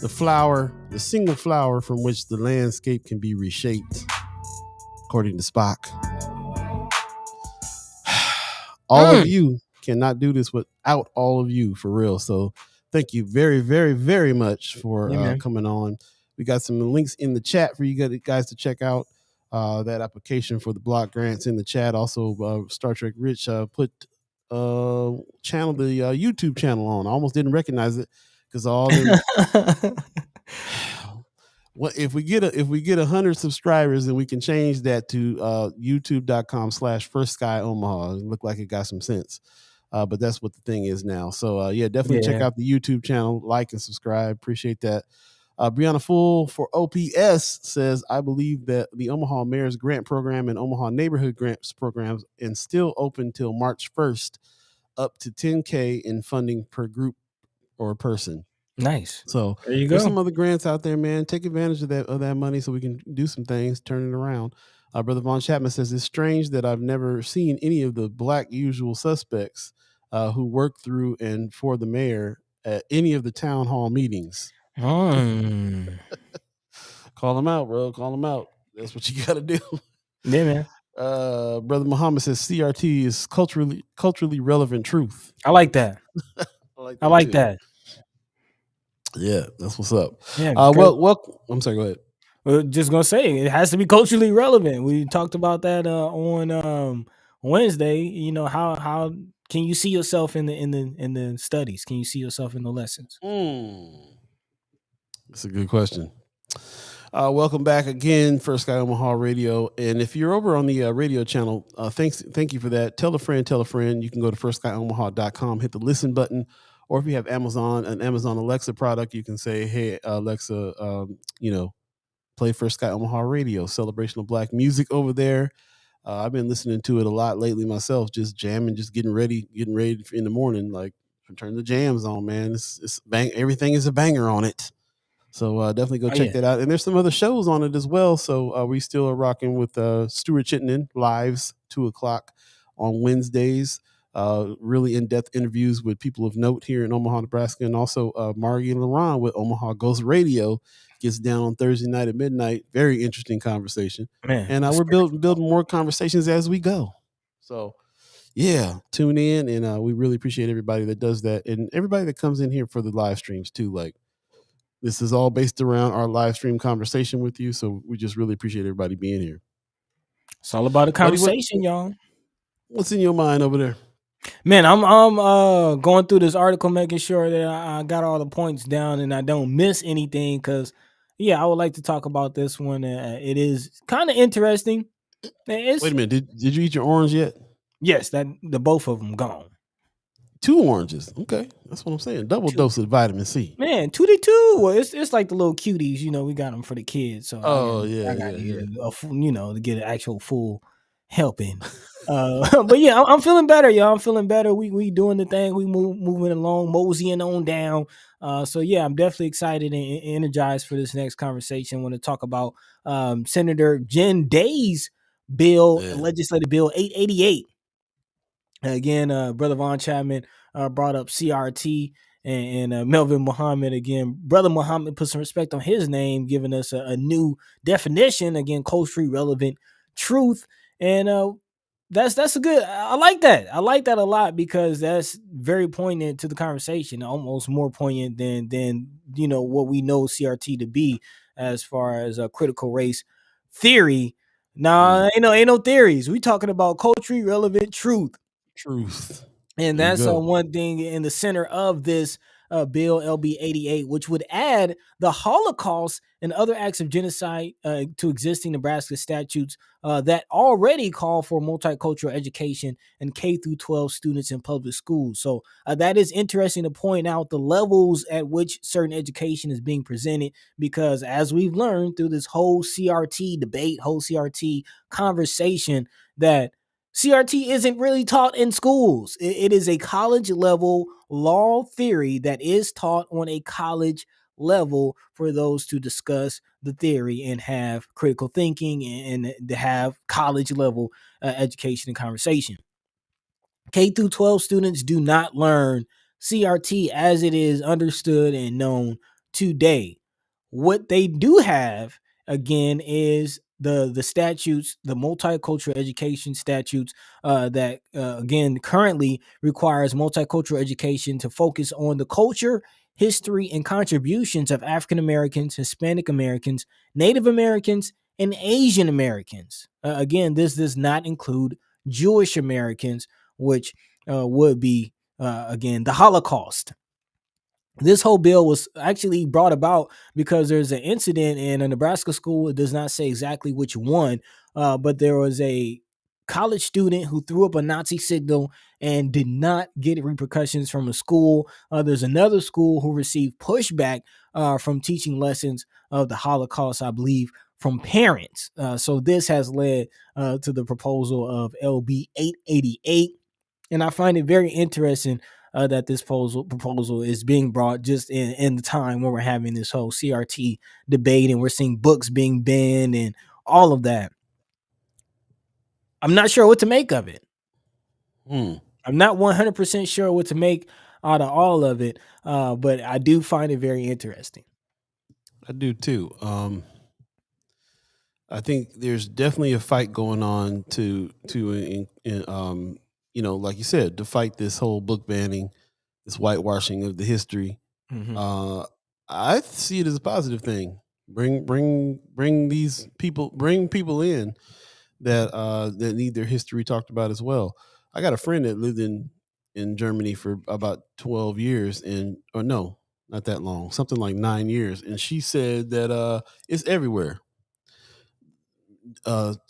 The flower, the single flower from which the landscape can be reshaped, according to Spock. All of you cannot do this without all of you, for real. So thank you very, very, very much for coming on. We got some links in the chat for you guys to check out. That application for the block grants in the chat. Also, Star Trek Rich put the YouTube channel on. I almost didn't recognize it because all them. What if we get 100 subscribers, then we can change that to youtube.com/First Sky Omaha. It looked like it got some sense. But that's what the thing is now. So definitely check out the YouTube channel, like and subscribe. Appreciate that. Brianna Full for OPS says, I believe that the Omaha Mayor's Grant Program and Omaha Neighborhood Grants Programs and still open till March 1st, up to $10,000 in funding per group or person. Nice. So there you go. There's some other grants out there, man. Take advantage of that money so we can do some things, turn it around. Brother Von Chapman says, it's strange that I've never seen any of the black usual suspects who work through and for the mayor at any of the town hall meetings. Call them out, bro. Call them out. That's what you got to do. Yeah, man. Brother Muhammad says CRT is culturally relevant truth. I like that. I like that. Yeah, that's what's up. Yeah. Well, I'm sorry. Go ahead. Well, just gonna say it has to be culturally relevant. We talked about that on Wednesday. You know, how can you see yourself in the studies? Can you see yourself in the lessons? That's a good question. Welcome back again for Sky Omaha Radio. And if you're over on the radio channel, thank you for that. Tell a friend, tell a friend. You can go to firstskyOmaha.com, hit the listen button, or if you have an Amazon Alexa product, you can say, "Hey Alexa, play First Sky Omaha Radio, celebration of Black music over there." I've been listening to it a lot lately myself, just jamming, just getting ready in the morning. Like turn the jams on, man. It's bang. Everything is a banger on it. So definitely go Oh check yeah, that out. And there's some other shows on it as well. So we still are rocking with Stuart Chittenden lives 2 o'clock on Wednesdays. Really in-depth interviews with people of note here in Omaha, Nebraska, and also Margie and LaRon with Omaha Ghost Radio gets down on Thursday night at midnight. Very interesting conversation, man. and The we're spiritual building more conversations as we go. So yeah, tune in, and we really appreciate everybody that does that, and everybody that comes in here for the live streams too. Like this is all based around our live stream conversation with you. So we just really appreciate everybody being here. It's all about a Buddy, conversation, y'all. what's in your mind over there? Man, I'm going through this article, making sure that I got all the points down and I don't miss anything. Cause yeah, I would like to talk about this one. It is kind of interesting. Wait It's a minute. Did you eat your orange yet? yes, that the both of them gone. 2 oranges. Okay. That's what I'm saying. Double Two, dose of vitamin C. man, 2D2. Well, it's like the little cuties. We got them for the kids. So Oh, yeah, I got yeah, to get yeah. a full, to get an actual full helping. But yeah, I'm feeling better, y'all. I'm feeling better. We doing the thing. We moving along, moseying on down. So yeah, I'm definitely excited and energized for this next conversation. I want to talk about Senator Jen Day's bill, Yeah. legislative bill 888. Again, Brother Von Chapman brought up CRT and Melvin Muhammad again. Brother Muhammad put some respect on his name, giving us a new definition, again, culturally relevant truth. And that's a good. I like that. I like that a lot because that's very poignant to the conversation. Almost more poignant than what we know CRT to be as far as a critical race theory. Nah, Mm. ain't no theories. We talking about culturally relevant truth. Truth. And There you that's go. one thing in the center of this bill LB 88, which would add the Holocaust and other acts of genocide to existing Nebraska statutes that already call for multicultural education and K through 12 students in public schools. So that is interesting to point out the levels at which certain education is being presented, because as we've learned through this whole CRT debate, whole CRT conversation, that CRT isn't really taught in schools. It is a college level law theory that is taught on a college level for those to discuss the theory and have critical thinking and to have college level education and conversation. K through 12 students do not learn CRT as it is understood and known today. What they do have, again, is the statutes, the multicultural education statutes that again currently requires multicultural education to focus on the culture, history, and contributions of African Americans, Hispanic Americans, Native Americans, and Asian Americans. Again, this does not include Jewish Americans, which would be again the Holocaust. This whole bill was actually brought about because there's an incident in a Nebraska school. It does not say exactly which one, but there was a college student who threw up a Nazi signal and did not get repercussions from the school. There's another school who received pushback from teaching lessons of the Holocaust, I believe, from parents. So this has led to the proposal of LB 888. And I find it very interesting that this proposal is being brought just in the time when we're having this whole CRT debate and we're seeing books being banned and all of that. I'm not sure what to make of it. Hmm. I'm not 100% sure what to make out of all of it, but I do find it very interesting. I do too. I think there's definitely a fight going on like you said, to fight this whole book banning, this whitewashing of the history. Mhm. Uh, I see it as a positive thing. Bring these people, bring people in that need their history talked about as well. I got a friend that lived in Germany for about 12 years, and or no, not that long, something like 9 years, and she said that it's everywhere.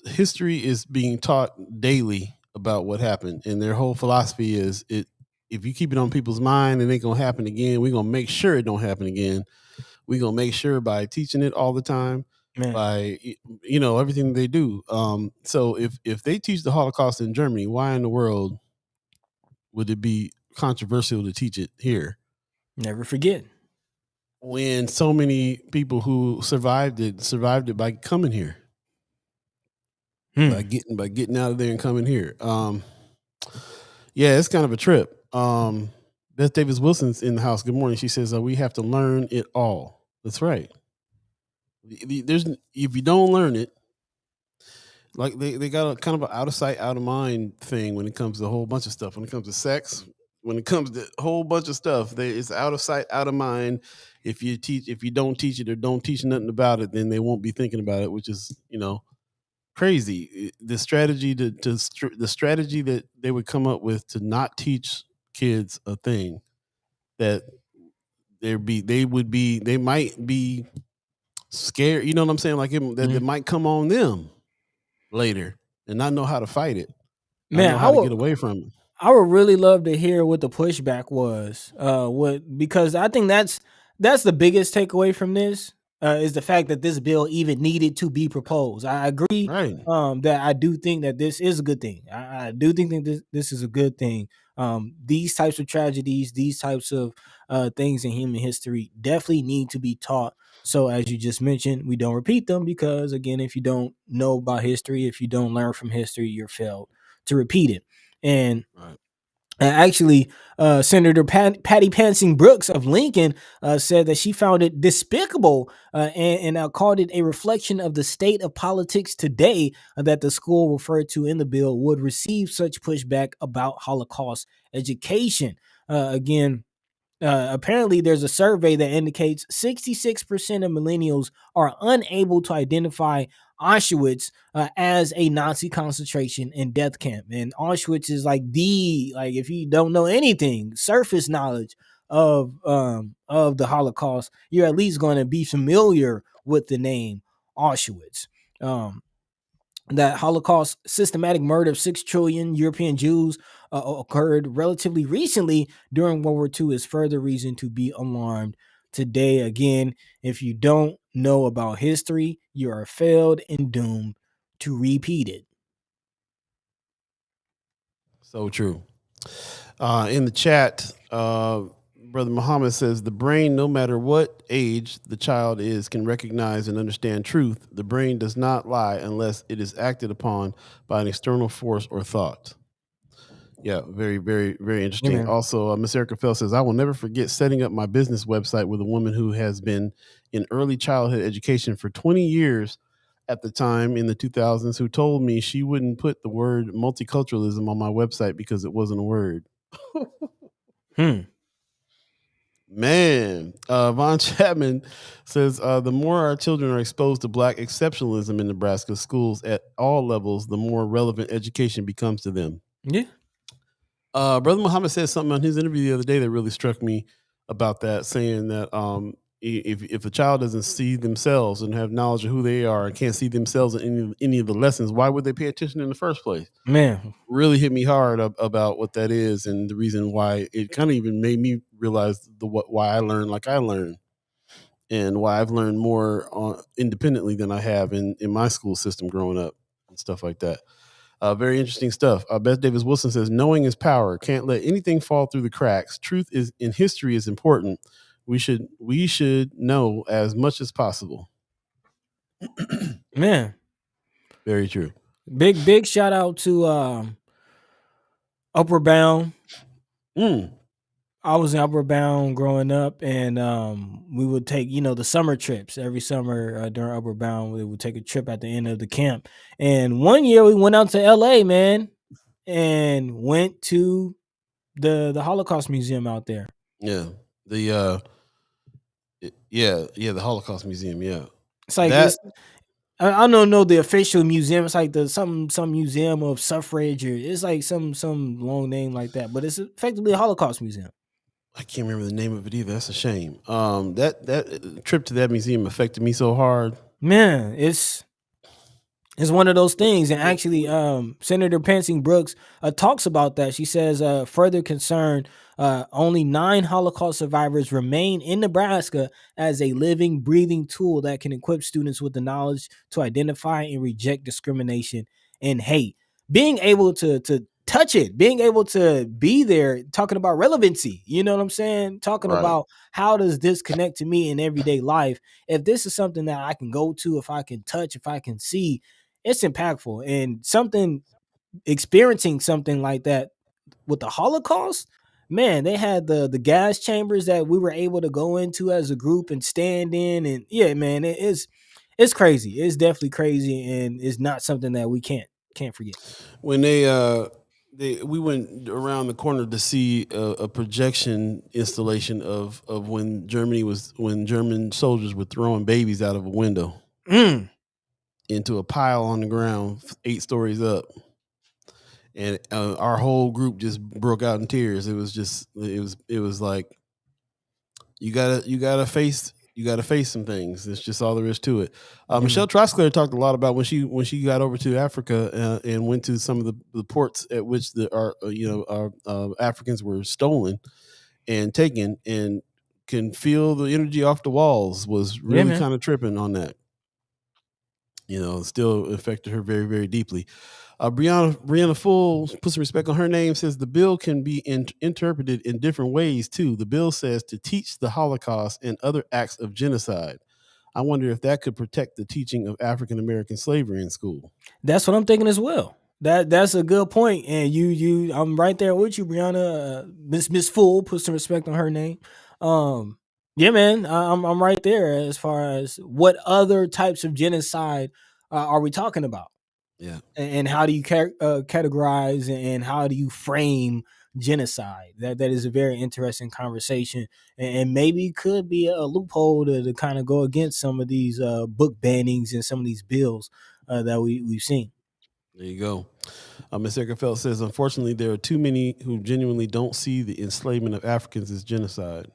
History is being taught daily about what happened, and their whole philosophy is it. If you keep it on people's mind, it ain't gonna happen again. We're gonna make sure it don't happen again. We're gonna make sure by teaching it all the time, Man, by everything they do. So if they teach the Holocaust in Germany, why in the world would it be controversial to teach it here? never forget. When so many people who survived it by coming here, Hmm. by getting out of there and coming here. Yeah, it's kind of a trip. Beth Davis Wilson's in the house. Good morning. She says we have to learn it all. That's right. There's if you don't learn it, like they got a kind of an out of sight, out of mind thing when it comes to a whole bunch of stuff. When it comes to sex, when it comes to a whole bunch of stuff, it's out of sight, out of mind. If you don't teach it or don't teach nothing about it, then they won't be thinking about it, which is crazy. The strategy the strategy that they would come up with to not teach kids a thing that they might be scared. You know what I'm saying? Like that might come on them later and not know how to fight it. Not Man, know how to get away from it. I would really love to hear what the pushback was. Because I think that's the biggest takeaway from this is the fact that this bill even needed to be proposed. I agree Right. that I do think that this is a good thing. I do think that this is a good thing. These types of tragedies, these types of things in human history definitely need to be taught. So as you just mentioned, we don't repeat them because again, if you don't know about history, if you don't learn from history, you're failed to repeat it. And Right. actually, Senator Patty Pansing Brooks of Lincoln said that she found it despicable and called it a reflection of the state of politics today that the school referred to in the bill would receive such pushback about Holocaust education. Again, apparently there's a survey that indicates 66% of millennials are unable to identify Auschwitz as a Nazi concentration and death camp. And Auschwitz is like if you don't know anything, surface knowledge of the Holocaust, you're at least going to be familiar with the name Auschwitz. That Holocaust systematic murder of 6 trillion European Jews occurred relatively recently during World War II is further reason to be alarmed today. Again, if you don't know about history, you are failed and doomed to repeat it. So true. In the chat, Brother Muhammad says the brain, no matter what age the child is, can recognize and understand truth. The brain does not lie unless it is acted upon by an external force or thought. Yeah, very, very, very interesting. Amen. Also, Miss Erica Fell says, I will never forget setting up my business website with a woman who has been in early childhood education for 20 years at the time in the 2000s, who told me she wouldn't put the word multiculturalism on my website because it wasn't a word. Man, Von Chapman says the more our children are exposed to Black exceptionalism in Nebraska schools at all levels, the more relevant education becomes to them. Yeah. Brother Muhammad said something on his interview the other day that really struck me about that, saying that if a child doesn't see themselves and have knowledge of who they are and can't see themselves in any of the lessons, why would they pay attention in the first place? Man, really hit me hard about what that is and the reason why. It kind of even made me realize why I learn like I learn and why I've learned more independently than I have in my school system growing up and stuff like that. Very interesting stuff. Beth Davis Wilson says, knowing is power. Can't let anything fall through the cracks. Truth is in history is important. We should know as much as possible. man. Very true. Big shout out to Upward Bound. I was in Upward Bound growing up, and we would take, the summer trips every summer during Upward Bound. We would take a trip at the end of the camp. And one year we went out to LA, man, and went to the Holocaust Museum out there. Yeah. The Holocaust Museum. Yeah. It's like I don't know the official museum. It's like some museum of suffrage, or it's like some long name like that. But it's effectively a Holocaust museum. I can't remember the name of it either. That's a shame. That trip to that museum affected me so hard. Man, it's one of those things. And actually, Senator Pansy Brooks talks about that. She says, further concern, only 9 Holocaust survivors remain in Nebraska as a living, breathing tool that can equip students with the knowledge to identify and reject discrimination and hate. Being able to touch it, being able to be there, talking about relevancy, you know what I'm saying? Talking Right. about how does this connect to me in everyday life? If this is something that I can go to, if I can touch, if I can see, it's impactful. And something, experiencing something like that with the Holocaust, man, they had the gas chambers that we were able to go into as a group and stand in. And yeah, man, it's crazy. It's definitely crazy, and it's not something that we can't forget. When we went around the corner to see a projection installation of when German soldiers were throwing babies out of a window Mm. into a pile on the ground 8 stories up, and our whole group just broke out in tears. It was like you gotta face some things. It's just all there is to it. Yeah, Michelle man. Trosclair talked a lot about when she got over to Africa and went to some of the ports at which our Africans were stolen and taken, and can feel the energy off the walls. Was Yeah, really man. kind of tripping on that. Still affected her very, very deeply. Brianna Full, put some respect on her name, says the bill can be interpreted in different ways too. The bill says to teach the Holocaust and other acts of genocide. I wonder if that could protect the teaching of African American slavery in school. That's what I'm thinking as well. That's a good point. And I'm right there with you, Brianna. Miss Fool, put some respect on her name. Um, yeah, man, I'm right there as far as what other types of genocide are we talking about, Yeah, and how do you categorize and how do you frame genocide? That is a very interesting conversation, and maybe could be a loophole to kind of go against some of these book bannings and some of these bills that we've seen. there you go. Ms. Eckerfeld says, unfortunately, there are too many who genuinely don't see the enslavement of Africans as genocide.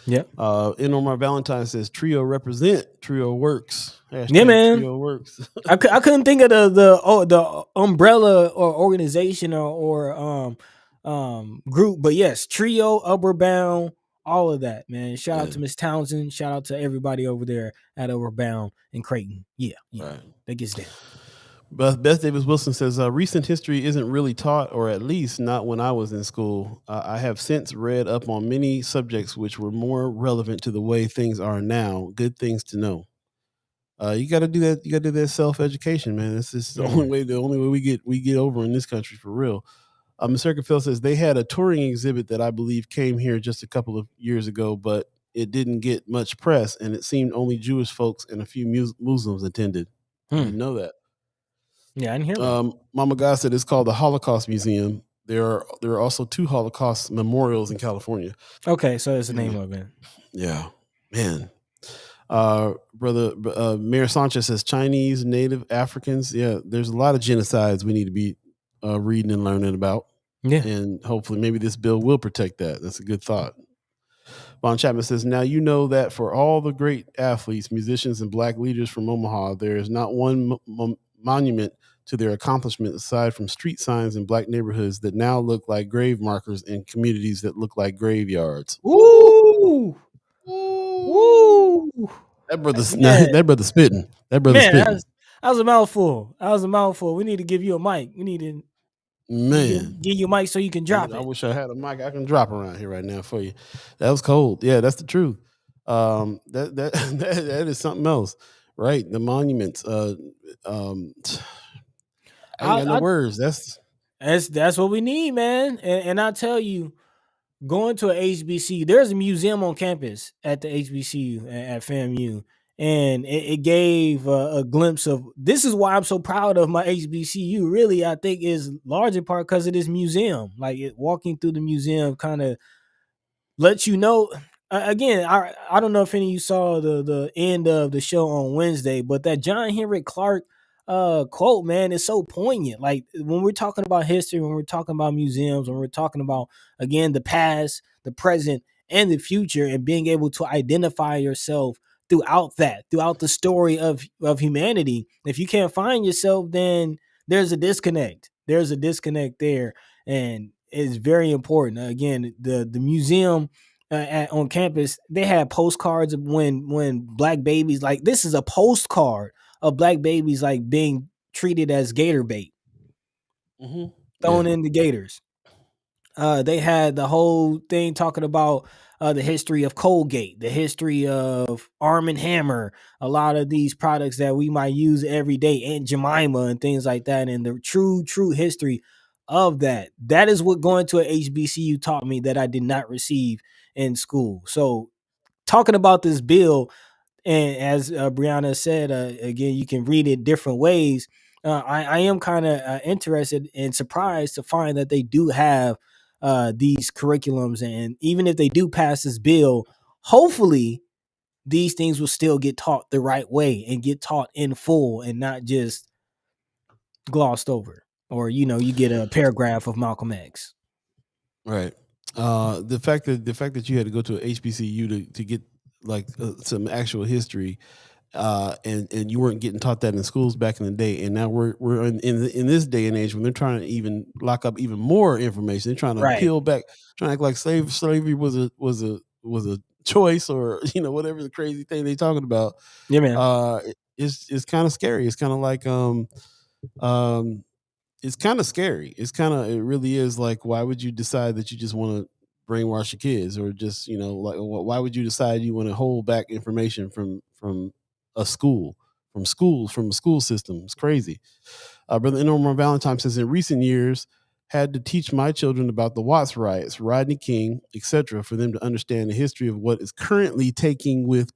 Yeah. Omar Valentine says, Trio represent, Trio works. Yeah, Hashtag man. Trio works. I couldn't think of the umbrella or organization or group, but yes, Trio, Upward Bound, all of that, man. Shout out Yeah, to Miss Townsend. Shout out to everybody over there at Upward Bound in Creighton. Yeah, yeah, right. that gets down. Beth Davis Wilson says recent history isn't really taught, or at least not when I was in school. I have since read up on many subjects which were more relevant to the way things are now. Good things to know. You got to do that. You got to do that self education, man. This is the only Mm. way. The only way we get over in this country for real. Mr. Circumfield says they had a touring exhibit that I believe came here just a couple of years ago, but it didn't get much press, and it seemed only Jewish folks and a few Muslims attended. I Hmm. didn't know that. Yeah, I didn't hear about it. Mama God said it's called the Holocaust Museum. There are also 2 Holocaust memorials in California. Okay, so that's the name of it. Yeah, man. Brother Mayor Sanchez says Chinese, Native Africans. Yeah, there's a lot of genocides we need to be reading and learning about, Yeah. and hopefully, maybe this bill will protect that. That's a good thought. Von Chapman says, now you know that for all the great athletes, musicians, and black leaders from Omaha, there is not one monument to their accomplishment aside from street signs in black neighborhoods that now look like grave markers in communities that look like graveyards. Ooh, Woo! ooh. Woo! That brother's Yeah, that brother spitting. That brother man, spitting. that was a mouthful. That was a mouthful. We need to give you a mic. We need to Man. give you a mic so you can drop I it. wish I had a mic I can drop around here right now for you. That was cold. Yeah, that's the truth. That is something else, right? The monuments. Um, I ain't I, got no I words. that's what we need, man. And I tell you, going to a HBCU, there's a museum on campus at the HBCU at FAMU, and it gave a glimpse of. This is why I'm so proud of my HBCU. Really, I think is large in part because of this museum. Like walking through the museum, kind of let you know. Again, I don't know if any of you saw the end of the show on Wednesday, but that John Henrik Clark quote, man, is so poignant. Like when we're talking about history, when we're talking about museums, when we're talking about, again, the past, the present, and the future, and being able to identify yourself throughout the story of humanity. If you can't find yourself, then there's a disconnect. There's a disconnect there, and it's very important. Again, the museum on campus, they had postcards of when black babies, like this is a postcard of black babies like being treated as gator bait, Yeah. thrown in the gators. They had the whole thing talking about the history of Colgate, the history of Arm and Hammer, a lot of these products that we might use every day, Aunt Jemima and things like that, and the true history of that. That is what going to a HBCU taught me that I did not receive in school. So talking about this bill, and as Brianna said, again, you can read it different ways. I am kind of interested and surprised to find that they do have these curriculums, and even if they do pass this bill, hopefully these things will still get taught the right way and get taught in full and not just glossed over, or you get a paragraph of Malcolm X. Right. The fact that you had to go to a HBCU to get like some actual history, and you weren't getting taught that in schools back in the day, and now we're in this day and age when they're trying to even lock up even more information. They're trying to Right. peel back, trying to act like slavery was a choice, or whatever the crazy thing they're talking about. Yeah, man. It's kind of scary. It's kind of like um it's kind of scary. It really is like, why would you decide that you just want to brainwash your kids, or just, like, why would you decide you want to hold back information from a school, from a school system? It's crazy. Brother Norman Valentine says, in recent years, had to teach my children about the Watts riots, Rodney King, etc., for them to understand the history of what is currently taking with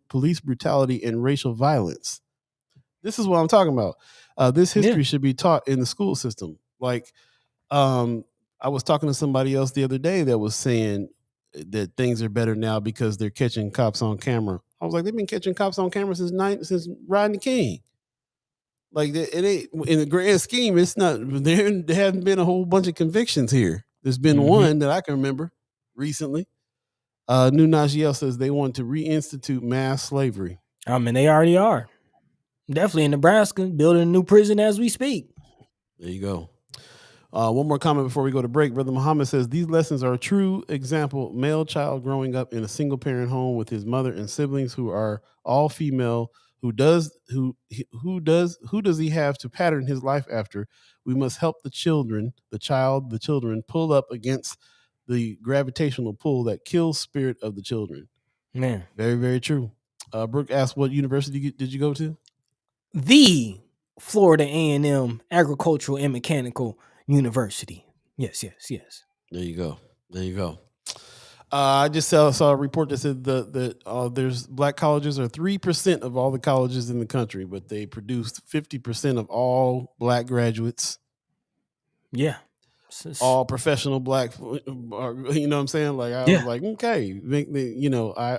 police brutality and racial violence. This is what I'm talking about. This Yeah. history should be taught in the school system. Like, um, I was talking to somebody else the other day that was saying that things are better now because they're catching cops on camera. I was like, they've been catching cops on camera since Rodney King. Like, it ain't, in the grand scheme, it's not. There haven't been a whole bunch of convictions here. There's been Mm-hmm. one that I can remember recently. New Najiel says they want to reinstitute mass slavery. I mean, they already are. Definitely in Nebraska, building a new prison as we speak. There you go. One more comment before we go to break. Brother Muhammad says these lessons are a true example. Male child growing up in a single parent home with his mother and siblings who are all female. Who does he have to pattern his life after? We must help the children pull up against the gravitational pull that kills spirit of the children. Man, Very, very true. Brooke asked, what university did you go to? the Florida A&M Agricultural and Mechanical University. Yes. There you go. There you go. I just saw a report that said there's black colleges are 3% of all the colleges in the country, but they produced 50% of all black graduates. Yeah. All professional black, you know what I'm saying? Like, I was like, okay,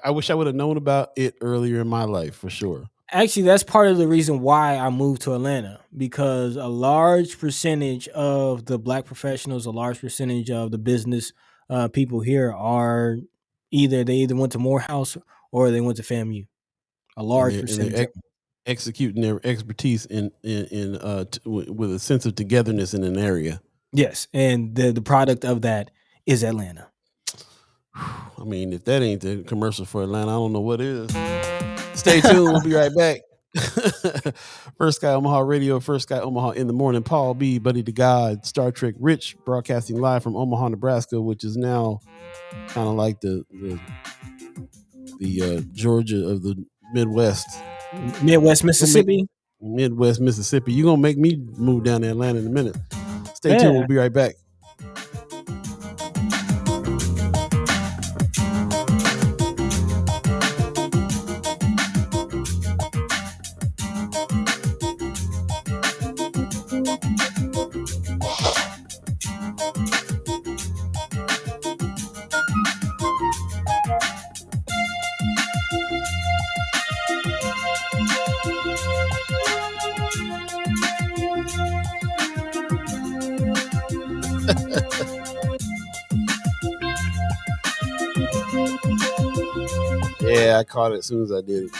I wish I would have known about it earlier in my life, for sure. Actually, that's part of the reason why I moved to Atlanta, because a large percentage of the black professionals, a large percentage of the business people here are they either went to Morehouse or they went to FAMU. A large percentage. They're executing their expertise with a sense of togetherness in an area. Yes, and the product of that is Atlanta. I mean, if that ain't the commercial for Atlanta, I don't know what is. Stay tuned. We'll be right back. First Sky Omaha Radio, First Sky Omaha in the morning. Paul B, Buddi3 Da Gawd, Star Trek Rich, broadcasting live from Omaha, Nebraska, which is now kind of like the Georgia of the Midwest. Midwest Mississippi. Midwest Mississippi. You're going to make me move down to Atlanta in a minute. Stay tuned. We'll be right back. Yeah, I caught it as soon as I did it.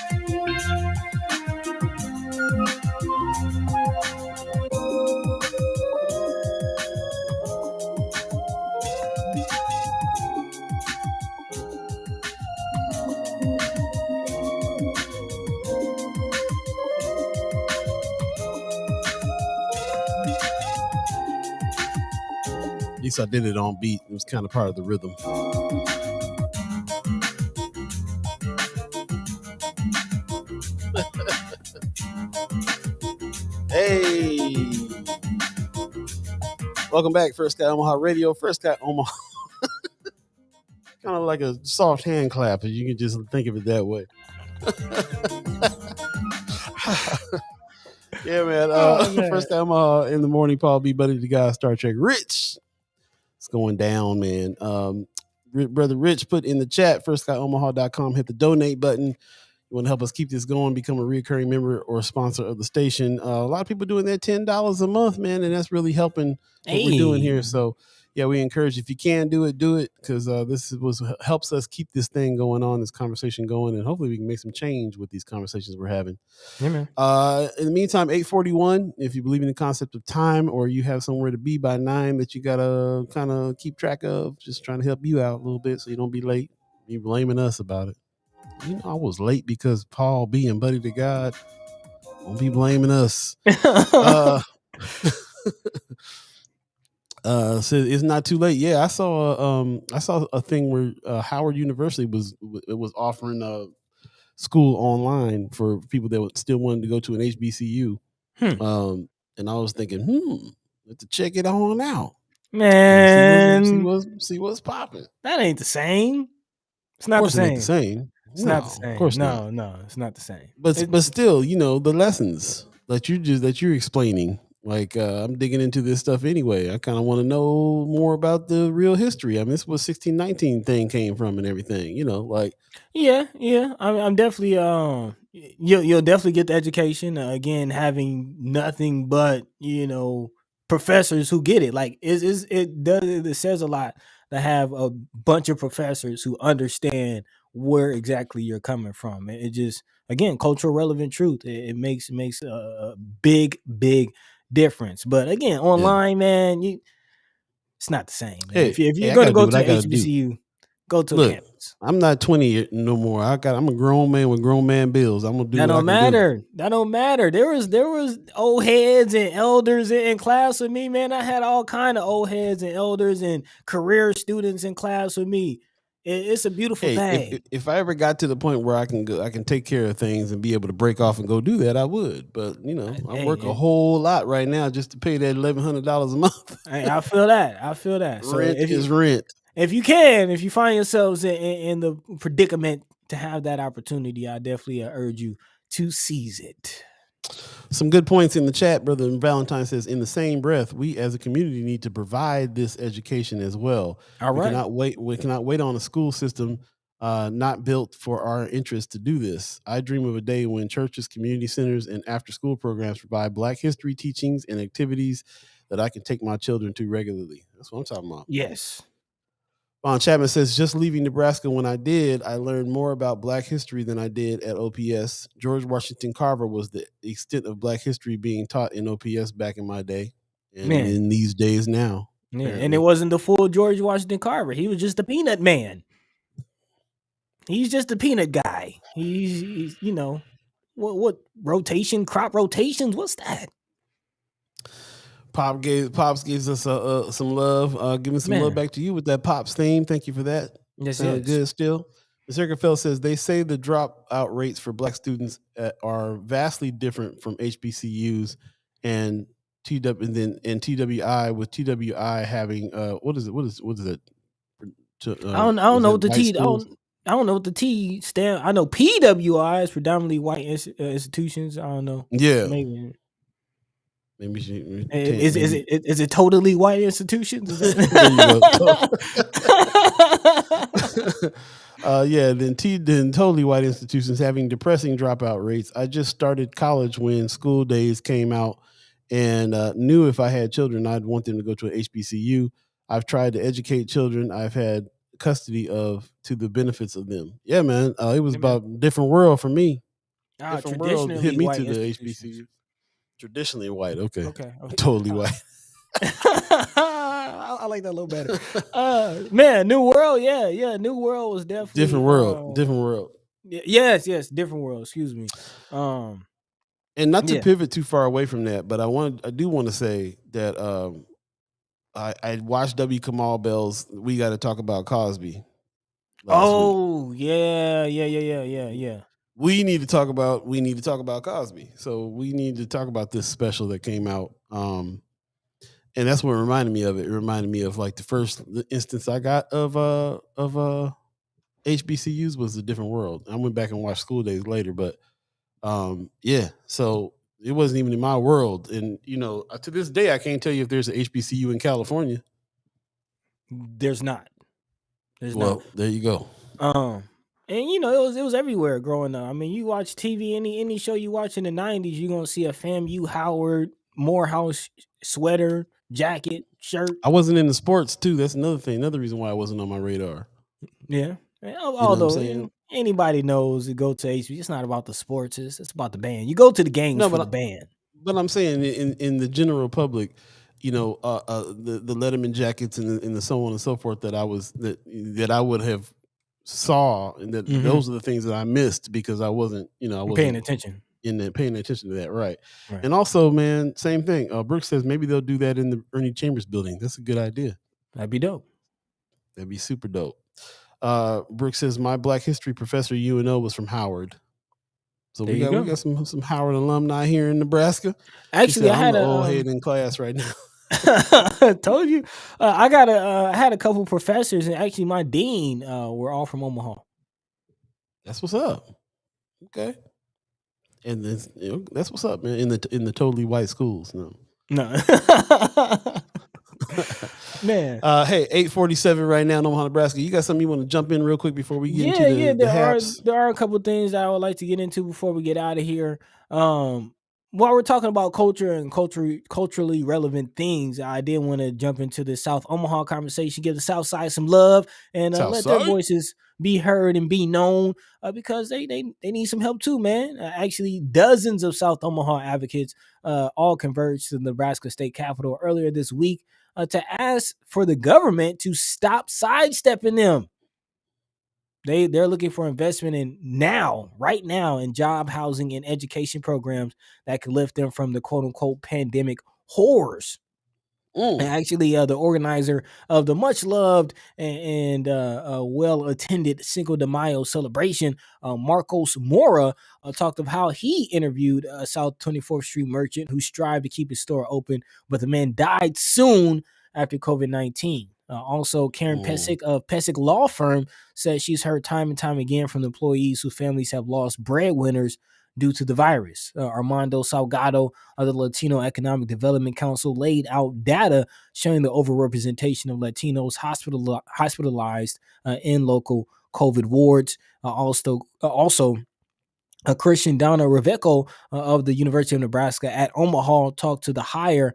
At least I did it on beat. It was kind of part of the rhythm. Hey, welcome back, First Sky Omaha Radio. First Sky Omaha, kind of like a soft hand clap, if you can just think of it that way. Yeah, man. First Sky Omaha in the morning. Paul B, Buddi3 Da Gawd, Star Trek. Rich, it's going down, man. Brother Rich put in the chat, firstskyOmaha.com. Hit the donate button. You want to help us keep this going, become a recurring member or a sponsor of the station. A lot of people doing that $10 a month, man, and that's really helping what we're doing here. So, yeah, we encourage, if you can do it, because this helps us keep this thing going on, this conversation going, and hopefully we can make some change with these conversations we're having. Yeah, man. In the meantime, 8:41, if you believe in the concept of time or you have somewhere to be by 9 that you got to kind of keep track of, just trying to help you out a little bit so you don't be late. You blaming us about it. You know, I was late because Paul B and Buddi3 Da Gawd won't be blaming us. So it's not too late. Yeah, I saw a thing where Howard University was offering school online for people that still wanted to go to an HBCU. And I was thinking, let's check it on out, man. See what's popping. That ain't the same. It's not the same. It ain't the same. It's not the same. Of course not. No, it's not the same. But still, you know, the lessons that you're explaining. Like, I'm digging into this stuff anyway. I kind of want to know more about the real history. I mean, this is what 1619 thing came from and everything, you know, like. Yeah. I'm definitely, you'll definitely get the education. Again, having nothing but, you know, professors who get it. Like, it says a lot to have a bunch of professors who understand where exactly you're coming from. It just, again, cultural relevant truth. It makes a big difference. But again, online, man, it's not the same. Man. If you're going to go to HBCU, go to a campus. I'm not 20 no more. I'm a grown man with grown man bills. I'm gonna do that. Don't matter. That don't matter. There was old heads and elders in class with me, man. I had all kind of old heads and elders and career students in class with me. It's a beautiful thing. If I ever got to the point where I can take care of things and be able to break off and go do that, I would. But you know, I work a whole lot right now just to pay that $1,100 a month. I feel that. So rent is rent. If you find yourselves in the predicament to have that opportunity, I definitely urge you to seize it. Some good points in the chat. Brother Valentine says, in the same breath, we as a community need to provide this education as well. All right. We cannot wait on a school system not built for our interest to do this. I dream of a day when churches, community centers, and after-school programs provide Black history teachings and activities that I can take my children to regularly. That's what I'm talking about. Yes. Von Chapman says, just leaving Nebraska when I did, I learned more about Black history than I did at OPS. George Washington Carver was the extent of Black history being taught in OPS back in my day and in these days now. Yeah. And it wasn't the full George Washington Carver. He was just a peanut man. He's just a peanut guy. He's you know, what crop rotations? What's that? Pops gives us some love. Giving some love back to you with that Pops theme. Thank you for that. Yes, good still. Mr. Fell says they say the dropout rates for Black students are vastly different from HBCUs and TWI, with TWI having what is it? I don't know what the T. I don't know what the T stand. I know PWI is predominantly white institutions. I don't know. Yeah. Maybe is it totally white institutions? Then totally white institutions having depressing dropout rates. I just started college when School Days came out, and knew if I had children, I'd want them to go to an HBCU. I've tried to educate children. I've had custody of to the benefits of them. Yeah, man. It was Yeah, man. about different world for me. Different world hit Traditionally me white to the institutions. HBCU. Traditionally white. Okay. Okay. Totally white. I like that a little better. Man, New World, yeah. New World was definitely Different world. Different world. yes, different world. Excuse me. And not to Yeah. pivot too far away from that, but I do want to say that I watched W. Kamal Bell's We Got to Talk About Cosby last week. Oh, yeah. We need to talk about Cosby. So we need to talk about this special that came out. And that's what reminded me of it. It reminded me of like the first instance I got of HBCUs was A Different World. I went back and watched School Days later, but yeah. So it wasn't even in my world, and to this day I can't tell you if there's an HBCU in California. There's not. Well, there you go. And it was everywhere growing up. I mean, you watch TV, any show you watch in the 90s, you're gonna see a FAMU Howard Morehouse sweater, jacket, shirt. I wasn't into sports too. That's another thing. Another reason why I wasn't on my radar. Yeah. Although anybody knows to go to HB, it's not about the sports. It's about the band. You go to the games for the band. But I'm saying in the general public, the Letterman jackets and the so on and so forth that I would have saw, and that those are the things that I missed because I wasn't paying attention. Paying attention to that, right? And also, man, same thing. Brooks says maybe they'll do that in the Ernie Chambers building. That's a good idea. That'd be dope. That'd be super dope. Brooks says my Black history professor UNO was from Howard. So we got some Howard alumni here in Nebraska. Actually, I had an old head in class right now. Told you, I had a couple professors, and actually my dean were all from Omaha. That's what's up. Okay, and that's what's up, man. In the totally white schools, no. Man. Hey, 8:47 right now in Omaha, Nebraska. You got something you want to jump in real quick before we get into there are a couple of things that I would like to get into before we get out of here. While we're talking about culture and culturally relevant things, I did want to jump into the South Omaha conversation, give the South Side some love, and let their voices be heard and be known because they need some help too, man. Actually, dozens of South Omaha advocates all converged to the Nebraska State Capitol earlier this week to ask for the government to stop sidestepping them. They're looking for investment right now in job, housing, and education programs that could lift them from the quote unquote pandemic horrors. And actually, the organizer of the much loved and well attended Cinco de Mayo celebration, Marcos Mora, talked of how he interviewed a South 24th Street merchant who strived to keep his store open, but the man died soon after COVID-19. Also, Karen Pesic of Pesic Law Firm said she's heard time and time again from employees whose families have lost breadwinners due to the virus. Armando Salgado of the Latino Economic Development Council laid out data showing the overrepresentation of Latinos hospitalized in local COVID wards. Also, Christian Donna Reveco of the University of Nebraska at Omaha talked to the higher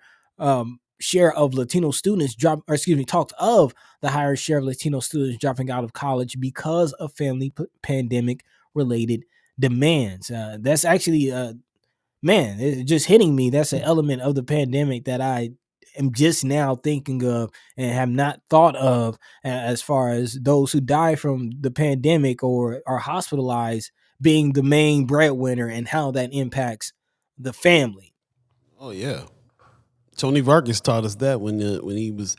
share of Latino students talked of the higher share of Latino students dropping out of college because of family pandemic related demands. That's actually, man, it's just hitting me. That's an element of the pandemic that I am just now thinking of and have not thought of as far as those who die from the pandemic or are hospitalized being the main breadwinner and how that impacts the family. Oh, yeah. Tony Vargas taught us that when he was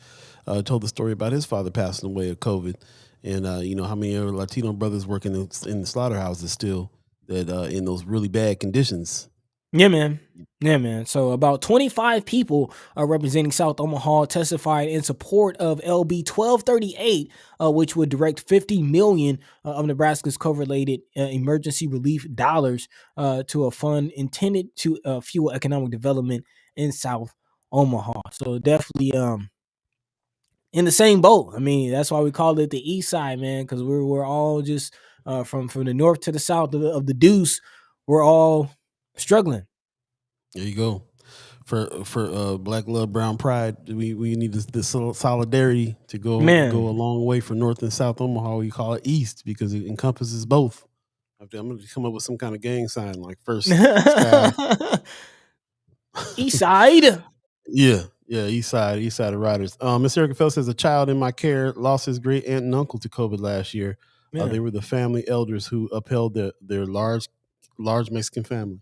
told the story about his father passing away of COVID, and how many other Latino brothers working in the slaughterhouses still that in those really bad conditions. Yeah, man. So about 25 people representing South Omaha testified in support of LB 1238, which would direct $50 million of Nebraska's COVID-related emergency relief dollars to a fund intended to fuel economic development in South Omaha. So definitely in the same boat. I mean, that's why we call it the East Side, man, because we're all just from the north to the south of the Deuce. We're all struggling. There you go. for Black Love Brown Pride. We need this solidarity to go a Man. long way for North and South Omaha. We call it East because it encompasses both. I'm going to come up with some kind of gang sign like first Sky. East side. Yeah, East Side of Riders. Miss Erica Phelps says a child in my care lost his great aunt and uncle to COVID last year. Yeah. They were the family elders who upheld their large Mexican family.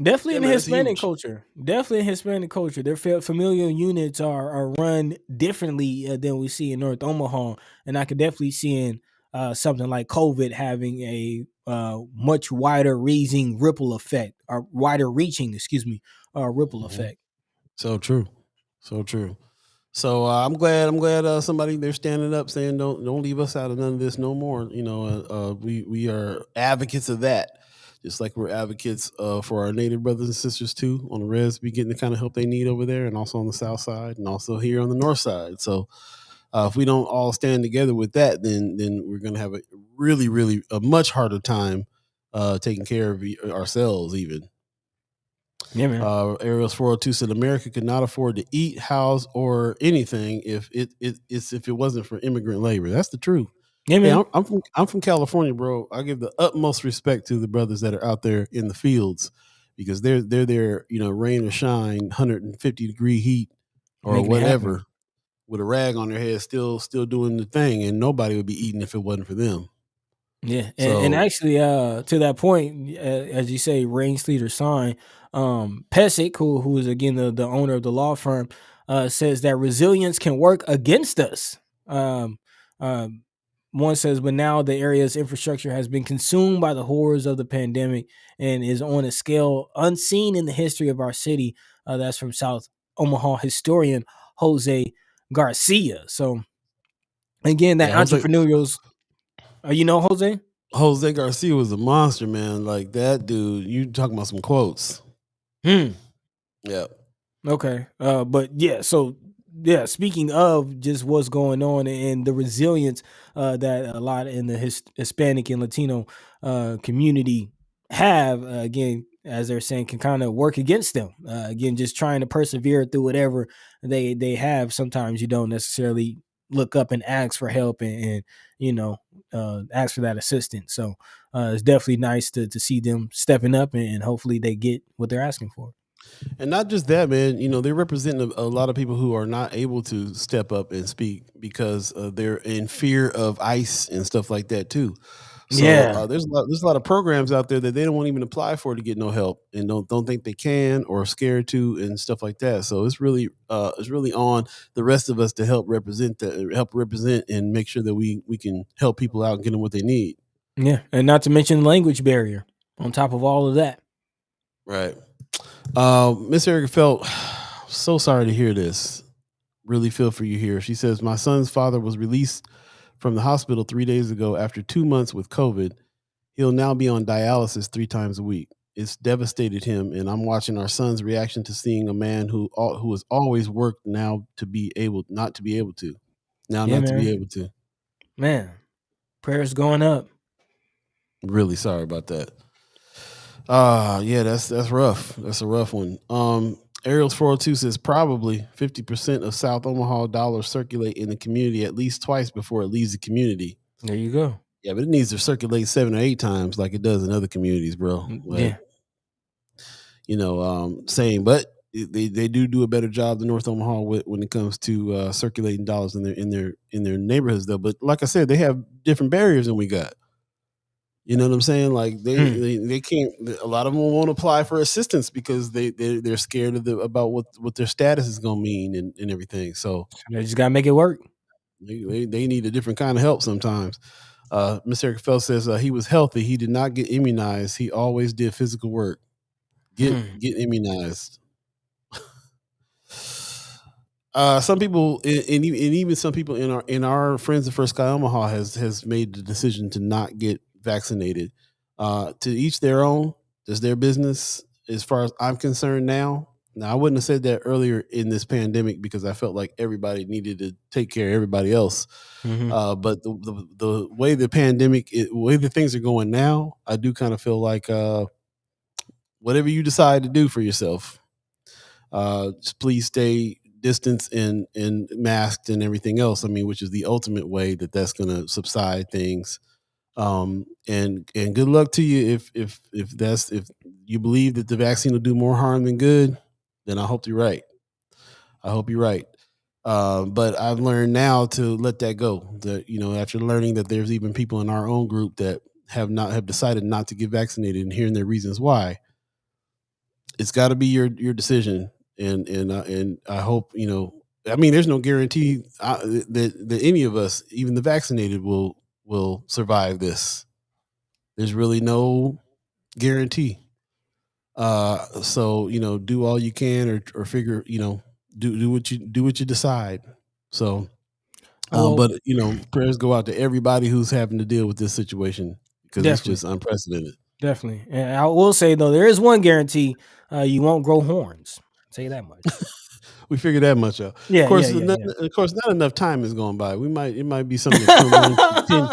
Definitely Yeah, in man, that's Hispanic huge. culture. Definitely in Hispanic culture. Their familial units are run differently than we see in North Omaha. And I could definitely see in something like COVID having a much wider reaching ripple effect, or wider reaching, ripple Mhm. effect. So true, so true. So I'm glad somebody they're standing up saying don't leave us out of none of this no more. We are advocates of that, just like we're advocates for our native brothers and sisters too on the res be getting the kind of help they need over there, and also on the south side, and also here on the north side. So if we don't all stand together with that, then we're gonna have a really a much harder time taking care of ourselves even. Yeah, man. Ariel's 402 said America could not afford to eat, house, or anything if it wasn't for immigrant labor. That's the truth. Yeah, Hey, man. I'm from California, bro. I give the utmost respect to the brothers that are out there in the fields because they're there, rain or shine, 150-degree heat or Making it happen. whatever, with a rag on their head, still doing the thing, and nobody would be eating if it wasn't for them. Yeah, and So actually, to that point, as you say, rain, sleet, or shine, Pesek, who is again the owner of the law firm, says that resilience can work against us. Um, um, One says, but now the area's infrastructure has been consumed by the horrors of the pandemic and is on a scale unseen in the history of our city. That's from South Omaha historian Jose Garcia. So again, that yeah, entrepreneurials, Jose. Jose Garcia was a monster, man. Like that dude, you talking about some quotes. Hmm. Yeah. Okay. But yeah, so yeah, speaking of just what's going on and the resilience that a lot in the Hispanic and Latino community have, again, as they're saying, can kind of work against them. Again, just trying to persevere through whatever they have. Sometimes you don't necessarily look up and ask for help and ask for that assistance. So it's definitely nice to see them stepping up and hopefully they get what they're asking for. And not just that, man. They represent a lot of people who are not able to step up and speak because they're in fear of ICE and stuff like that too. So Yeah. there's a lot of programs out there that they don't want to even apply for to get no help and don't think they can or are scared to and stuff like that. So it's really on the rest of us to help represent and make sure that we can help people out and get them what they need. Yeah, and not to mention the language barrier on top of all of that. Right. Miss Erica felt so sorry to hear this. Really feel for you here. She says, my son's father was released from the hospital 3 days ago after 2 months with COVID. He'll now be on dialysis 3 times a week. It's devastated him, and I'm watching our son's reaction to seeing a man who has always worked now to be able not to be able to. Now Yeah, not to be man. able to. Man, prayers going up. Really sorry about that. Yeah, that's rough. That's a rough one. Ariel's 402 says probably 50% of South Omaha dollars circulate in the community at least twice before it leaves the community. There you go. Yeah, but it needs to circulate 7 or 8 times like it does in other communities, bro. Like, Yeah. same, but they do a better job than North Omaha when it comes to circulating dollars in their neighborhoods, though. But like I said, they have different barriers than we got. You know what I'm saying? Like Hmm. they can't. A lot of them won't apply for assistance because they're scared about what their status is going to mean and everything. So They just gotta make it work. they need a different kind of help sometimes. Mr. Eric Fell says he was healthy. He did not get immunized. He always did physical work. Hmm. Get immunized. Some people and even some people in our friends of First Sky Omaha has made the decision to not get vaccinated. To each their own. That's their business. As far as I'm concerned now I wouldn't have said that earlier in this pandemic because I felt like everybody needed to take care of everybody else. Hmm. But the way the way the things are going now, I do kind of feel like whatever you decide to do for yourself. Just please stay distance and masked and everything else. I mean, which is the ultimate way that's going to subside things. And good luck to you if you believe that the vaccine will do more harm than good. Then I hope you're right. I hope you're right. But I've learned now to let that go. That after learning that there's even people in our own group that have decided not to get vaccinated and hearing their reasons why, it's got to be your decision. And I hope I mean, there's no guarantee that any of us, even the vaccinated, will survive this. There's really no guarantee. So do all you can, or figure, do what you decide. So, but prayers go out to everybody who's having to deal with this situation, because it's just unprecedented. Definitely. And I will say though, there is one guarantee: you won't grow horns. I'll tell you that much. We figured that much out. Yeah, of course, of course, not enough time is going by. It might be something that comes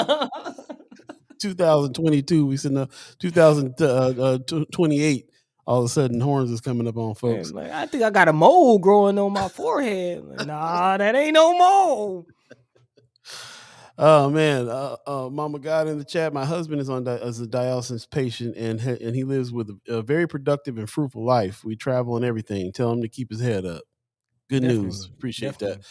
2022. We said no, 2028. All of a sudden, horns is coming up on folks. Like, I think I got a mole growing on my forehead. Nah, that ain't no mole. Oh man, Mama God in the chat. My husband is as a dialysis patient, and he lives with a very productive and fruitful life. We travel and everything. Tell him to keep his head up. Good news. Appreciate that.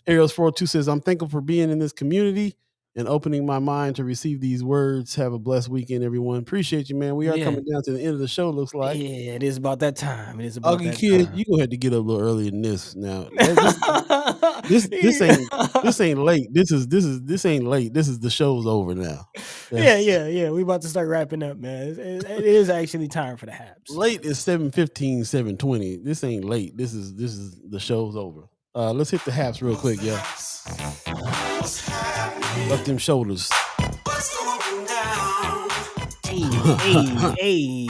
Ariel's 42 says, I'm thankful for being in this community and opening my mind to receive these words. Have a blessed weekend, everyone. Appreciate you, man. We are coming down to the end of the show, looks like. Yeah, it is about that time. It is about Ugly that kid, time. you're going to have to get up a little earlier than this now. This ain't late. This ain't late. This is the show's over now. Yeah. We about to start wrapping up, man. It is actually time for the haps. Late is 7:15, 7:20. This ain't late. This is the show's over. Let's hit the haps real quick, yeah. Up them shoulders. Hey.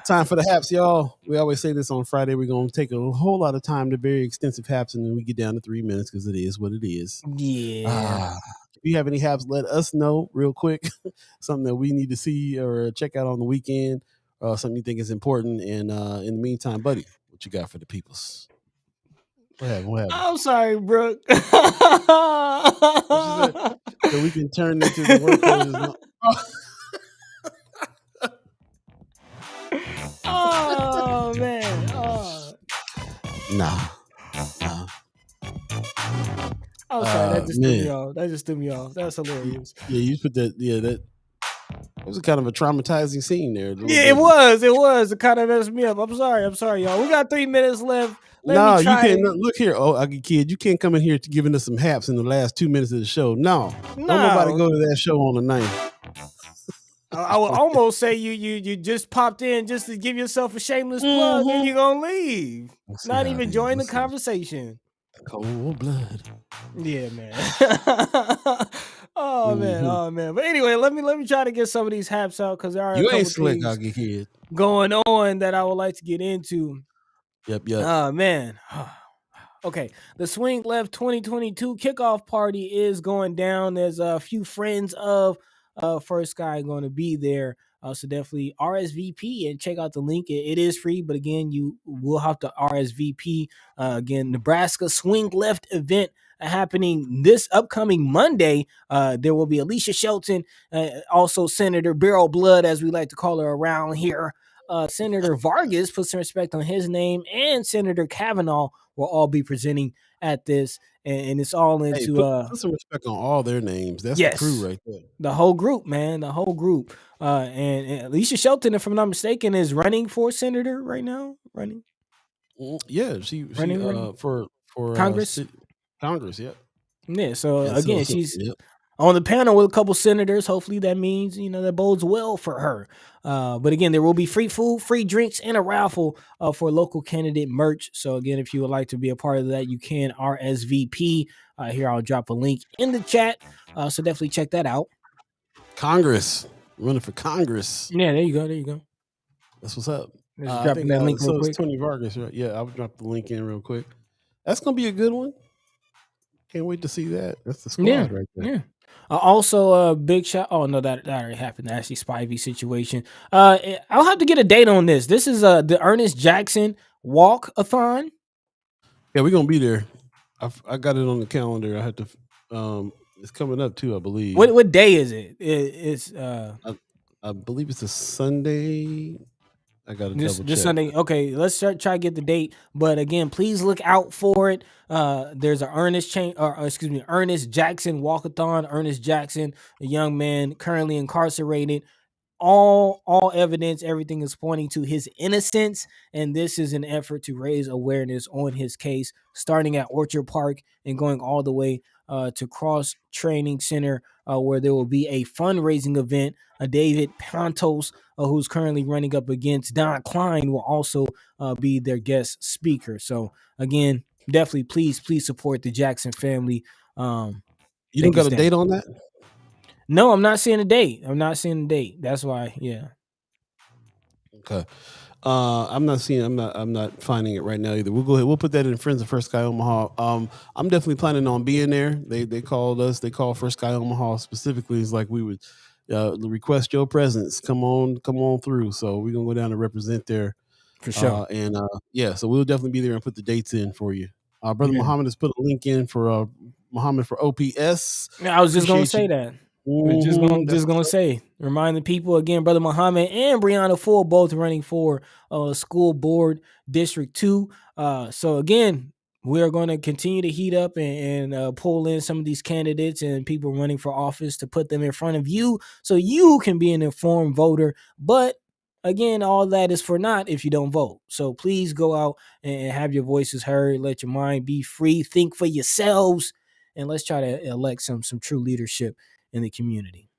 Time for the haps, y'all. We always say this on Friday. We're going to take a whole lot of time to very extensive haps, and then we get down to 3 minutes because it is what it is. Yeah. If you have any haps, let us know real quick. Something that we need to see or check out on the weekend, something you think is important. And in the meantime, Buddy, what you got for the peoples? What happened? I'm sorry, Brooke. So we can turn into the workhorses. Oh man. Nah. I'm sorry, that just threw me off. That just threw me off. That's hilarious. Yeah, you put that. Yeah, that was kind of a traumatizing scene there. Yeah, it was. It kind of messed me up. I'm sorry, y'all. We got 3 minutes left. No, you can't. Look here, ugly kid. You can't come in here to giving us some haps in the last 2 minutes of the show. No. Don't nobody go to that show on the 9th. I would almost say you just popped in just to give yourself a shameless plug, and you're gonna leave. Not even join the conversation. Cold blood. Yeah, man. Oh man. But anyway, let me try to get some of these haps out, because there are a couple slick, things going on that I would like to get into. Yep. Oh man. Okay, the Swing Left 2022 kickoff party is going down. There's a few friends of First Sky going to be there. So definitely RSVP and check out the link. It is free, but again, you will have to RSVP. Again, Nebraska Swing Left event happening this upcoming Monday. There will be Alicia Shelton, also Senator Barrel Blood, as we like to call her around here. Senator Vargas, put some respect on his name, and Senator Kavanaugh will all be presenting at this. And it's all into put some respect on all their names. That's the crew right there. The whole group, man. The whole group. And Alicia Shelton, if I'm not mistaken, is running for senator right now. Running. Yeah, she running for Congress. Congress, yep. Yeah. So again, she's on the panel with a couple senators. Hopefully that means, that bodes well for her. But again, there will be free food, free drinks, and a raffle for local candidate merch. So again, if you would like to be a part of that, you can RSVP. Here, I'll drop a link in the chat. So definitely check that out. Congress. Running for Congress. Yeah, there you go. That's what's up. Dropping that link real quick. Tony Vargas, right? Yeah, I'll drop the link in real quick. That's going to be a good one. Can't wait to see that. That's the squad right there. Yeah. Also, a big shout. Oh no, that already happened. Actually, Spivey situation. I'll have to get a date on this. This is the Ernest Jackson walk-a-thon. Yeah, we're gonna be there. I got it on the calendar. I had to. It's coming up too, I believe. What day is it? It's I believe it's a Sunday. I got to double this check. Sunday. Okay, let's try to get the date. But again, please look out for it. There's a Ernest Jackson walkathon. Ernest Jackson, a young man currently incarcerated. All evidence, everything is pointing to his innocence, and this is an effort to raise awareness on his case, starting at Orchard Park and going all the way to Cross Training Center, where there will be a fundraising event. David Pantos, who's currently running up against Don Klein, will also be their guest speaker. So again, definitely please support the Jackson family. You don't Take a got a stand. date on that? No, I'm not seeing a date. That's why, yeah. Okay. I'm not finding it right now either. We'll go ahead. We'll put that in Friends of First Sky Omaha. I'm definitely planning on being there. They called us. They called First Sky Omaha specifically. It's like we would request your presence. Come on through. So we're gonna go down and represent there. For sure. Yeah, so we'll definitely be there and put the dates in for you. Brother Yeah. Muhammad has put a link in for Muhammad for OPS. Yeah, I was just gonna Appreciate say you. that. We're just gonna That's what's up. say, remind the people again, Brother Muhammad and Brianna Full both running for school board District 2. So again, we're going to continue to heat up and pull in some of these candidates and people running for office to put them in front of you so you can be an informed voter. But again, all that is for naught if you don't vote. So please go out and have your voices heard. Let your mind be free. Think for yourselves. And let's try to elect some true leadership in the community.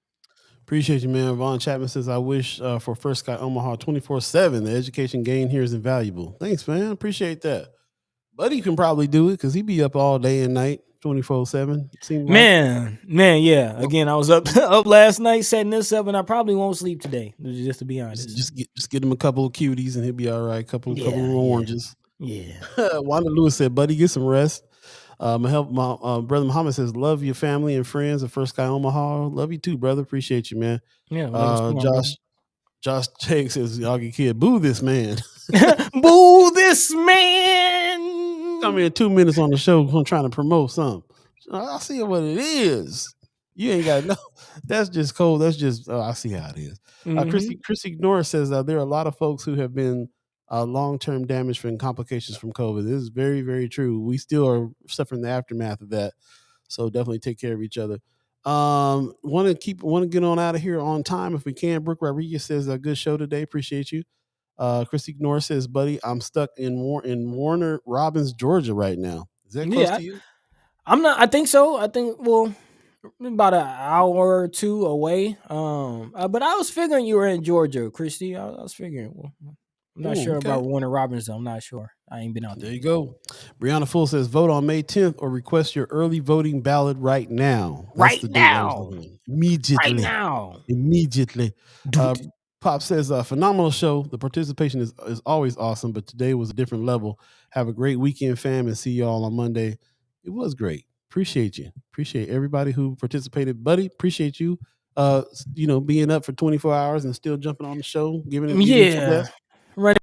Appreciate you, man. Vaughn Chapman says, I wish for First Sky Omaha 24/7. The education gained here is invaluable. Thanks, man. Appreciate that. Buddy can probably do it because he be up all day and night, 24/7. Seems like. Man, yeah. Again, I was up up last night setting this up, and I probably won't sleep today. Just to be honest. Just get him a couple of cuties and he'll be all right. Couple of oranges. Yeah. Wanda Lewis said, "Buddy, get some rest." My brother Muhammad says, "Love your family and friends at First Sky Omaha. Love you too, brother. Appreciate you, man." Yeah. Josh Jake says, "Y'all kid, boo this man." Boo this man. Come in 2 minutes on the show. I'm trying to promote something. I see what it is. You ain't got no. That's just cold. That's just. I see how it is. Chrissy Norris says there are a lot of folks who have been long-term damage from complications from COVID. This is very, very true. We still are suffering the aftermath of that. So definitely take care of each other. Want to get on out of here on time if we can. Brooke Rodriguez says a good show today. Appreciate you. Christy Norris says, "Buddy, I'm stuck in Warner Robins, Georgia right now. Is that close to you?" I'm not. I think so. I think about an hour or two away. But I was figuring you were in Georgia, Christy. I was figuring. Well, I'm not sure about Warner Robins, though. I'm not sure. I ain't been out there. There you go. Brianna Full says, "Vote on May 10th or request your early voting ballot right now." That's right now. Immediately. Right now. Immediately. Pop says, "Phenomenal show. The participation is always awesome, but today was a different level. Have a great weekend, fam, and see y'all on Monday." It was great. Appreciate you. Appreciate everybody who participated. Buddy, appreciate you. Being up for 24 hours and still jumping on the show, giving it your best. Running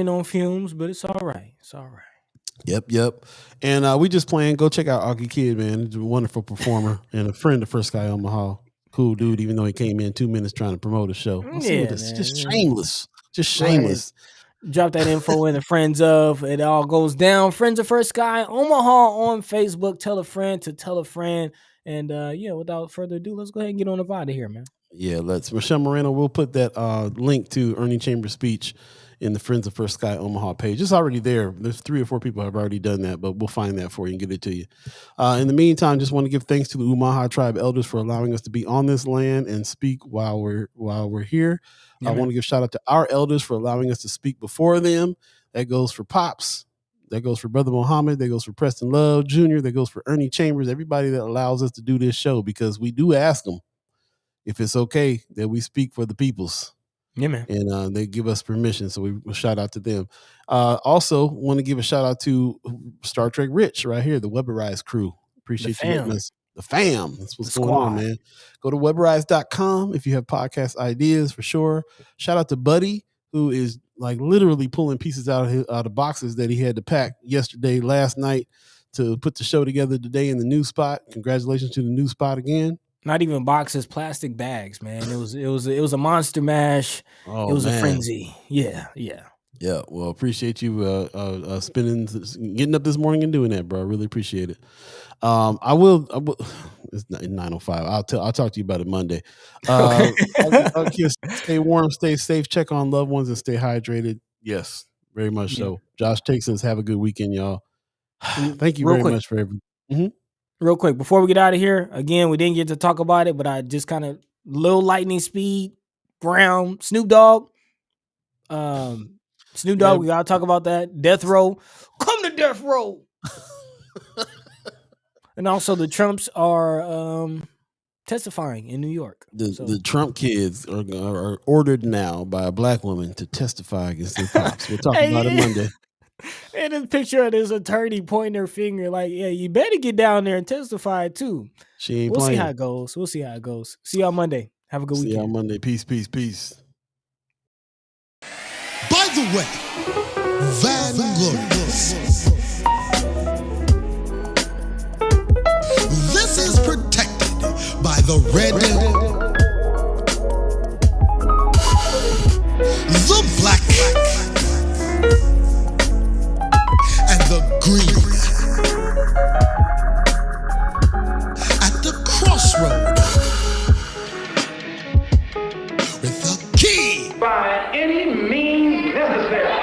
on fumes, but it's all right. It's all right. Yep. And we just playing. Go check out Augie Kid, man. He's a wonderful performer and a friend of First Sky Omaha. Cool dude, even though he came in 2 minutes trying to promote a show. Just shameless. Just shameless. Drop that info in the Friends of. It all goes down. Friends of First Sky Omaha on Facebook. Tell a friend to tell a friend. And without further ado, let's go ahead and get on the out of here, man. Yeah, let's. Michelle Moreno, we'll put that link to Ernie Chambers' speech in the Friends of First Sky Omaha page. It's already there. There's 3 or 4 people have already done that, but we'll find that for you and get it to you. In the meantime, just want to give thanks to the Umaha Tribe elders for allowing us to be on this land and speak while we're here. I want to give shout out to our elders for allowing us to speak before them. That goes for Pops. That goes for Brother Muhammad. That goes for Preston Love Jr. That goes for Ernie Chambers. Everybody that allows us to do this show, because we do ask them if it's okay that we speak for the peoples. Yeah, man. And they give us permission, so we shout out to them. Also, want to give a shout out to Star Trek Rich right here, the Webberize crew. Appreciate you letting us. The fam. That's what's going on, man. Go to webberize.com if you have podcast ideas for sure. Shout out to Buddy, who is like literally pulling pieces out of boxes that he had to pack last night to put the show together today in the new spot. Congratulations to the new spot again. Not even boxes, plastic bags, man. It was a monster mash. Oh, it was man. a frenzy. Yeah. Yeah, well, appreciate you getting up this morning and doing that, bro. I really appreciate it. I will. It's 9:05. I'll talk to you about it Monday. Stay warm, stay safe, check on loved ones, and stay hydrated. Yes, very much so. Josh Tate says, have a good weekend, y'all. Thank you very much for everything. Mm-hmm. Real quick, before we get out of here, again, we didn't get to talk about it, but I just kind of little lightning speed, Brown, Snoop Dogg. Snoop Dogg, we gotta talk about that. Death Row, come to Death Row. And also the Trumps are testifying in New York. The Trump kids are ordered now by a black woman to testify against their pops. We'll talk about it Monday. And a picture of this attorney pointing her finger like, yeah, you better get down there and testify too. She ain't playing. See how it goes. We'll see how it goes. See y'all Monday. Have a good weekend. See y'all Monday. Peace. By the way, Vanglorious. This is protected by the red, the black, and the green. At the crossroad, with the key. By any means necessary.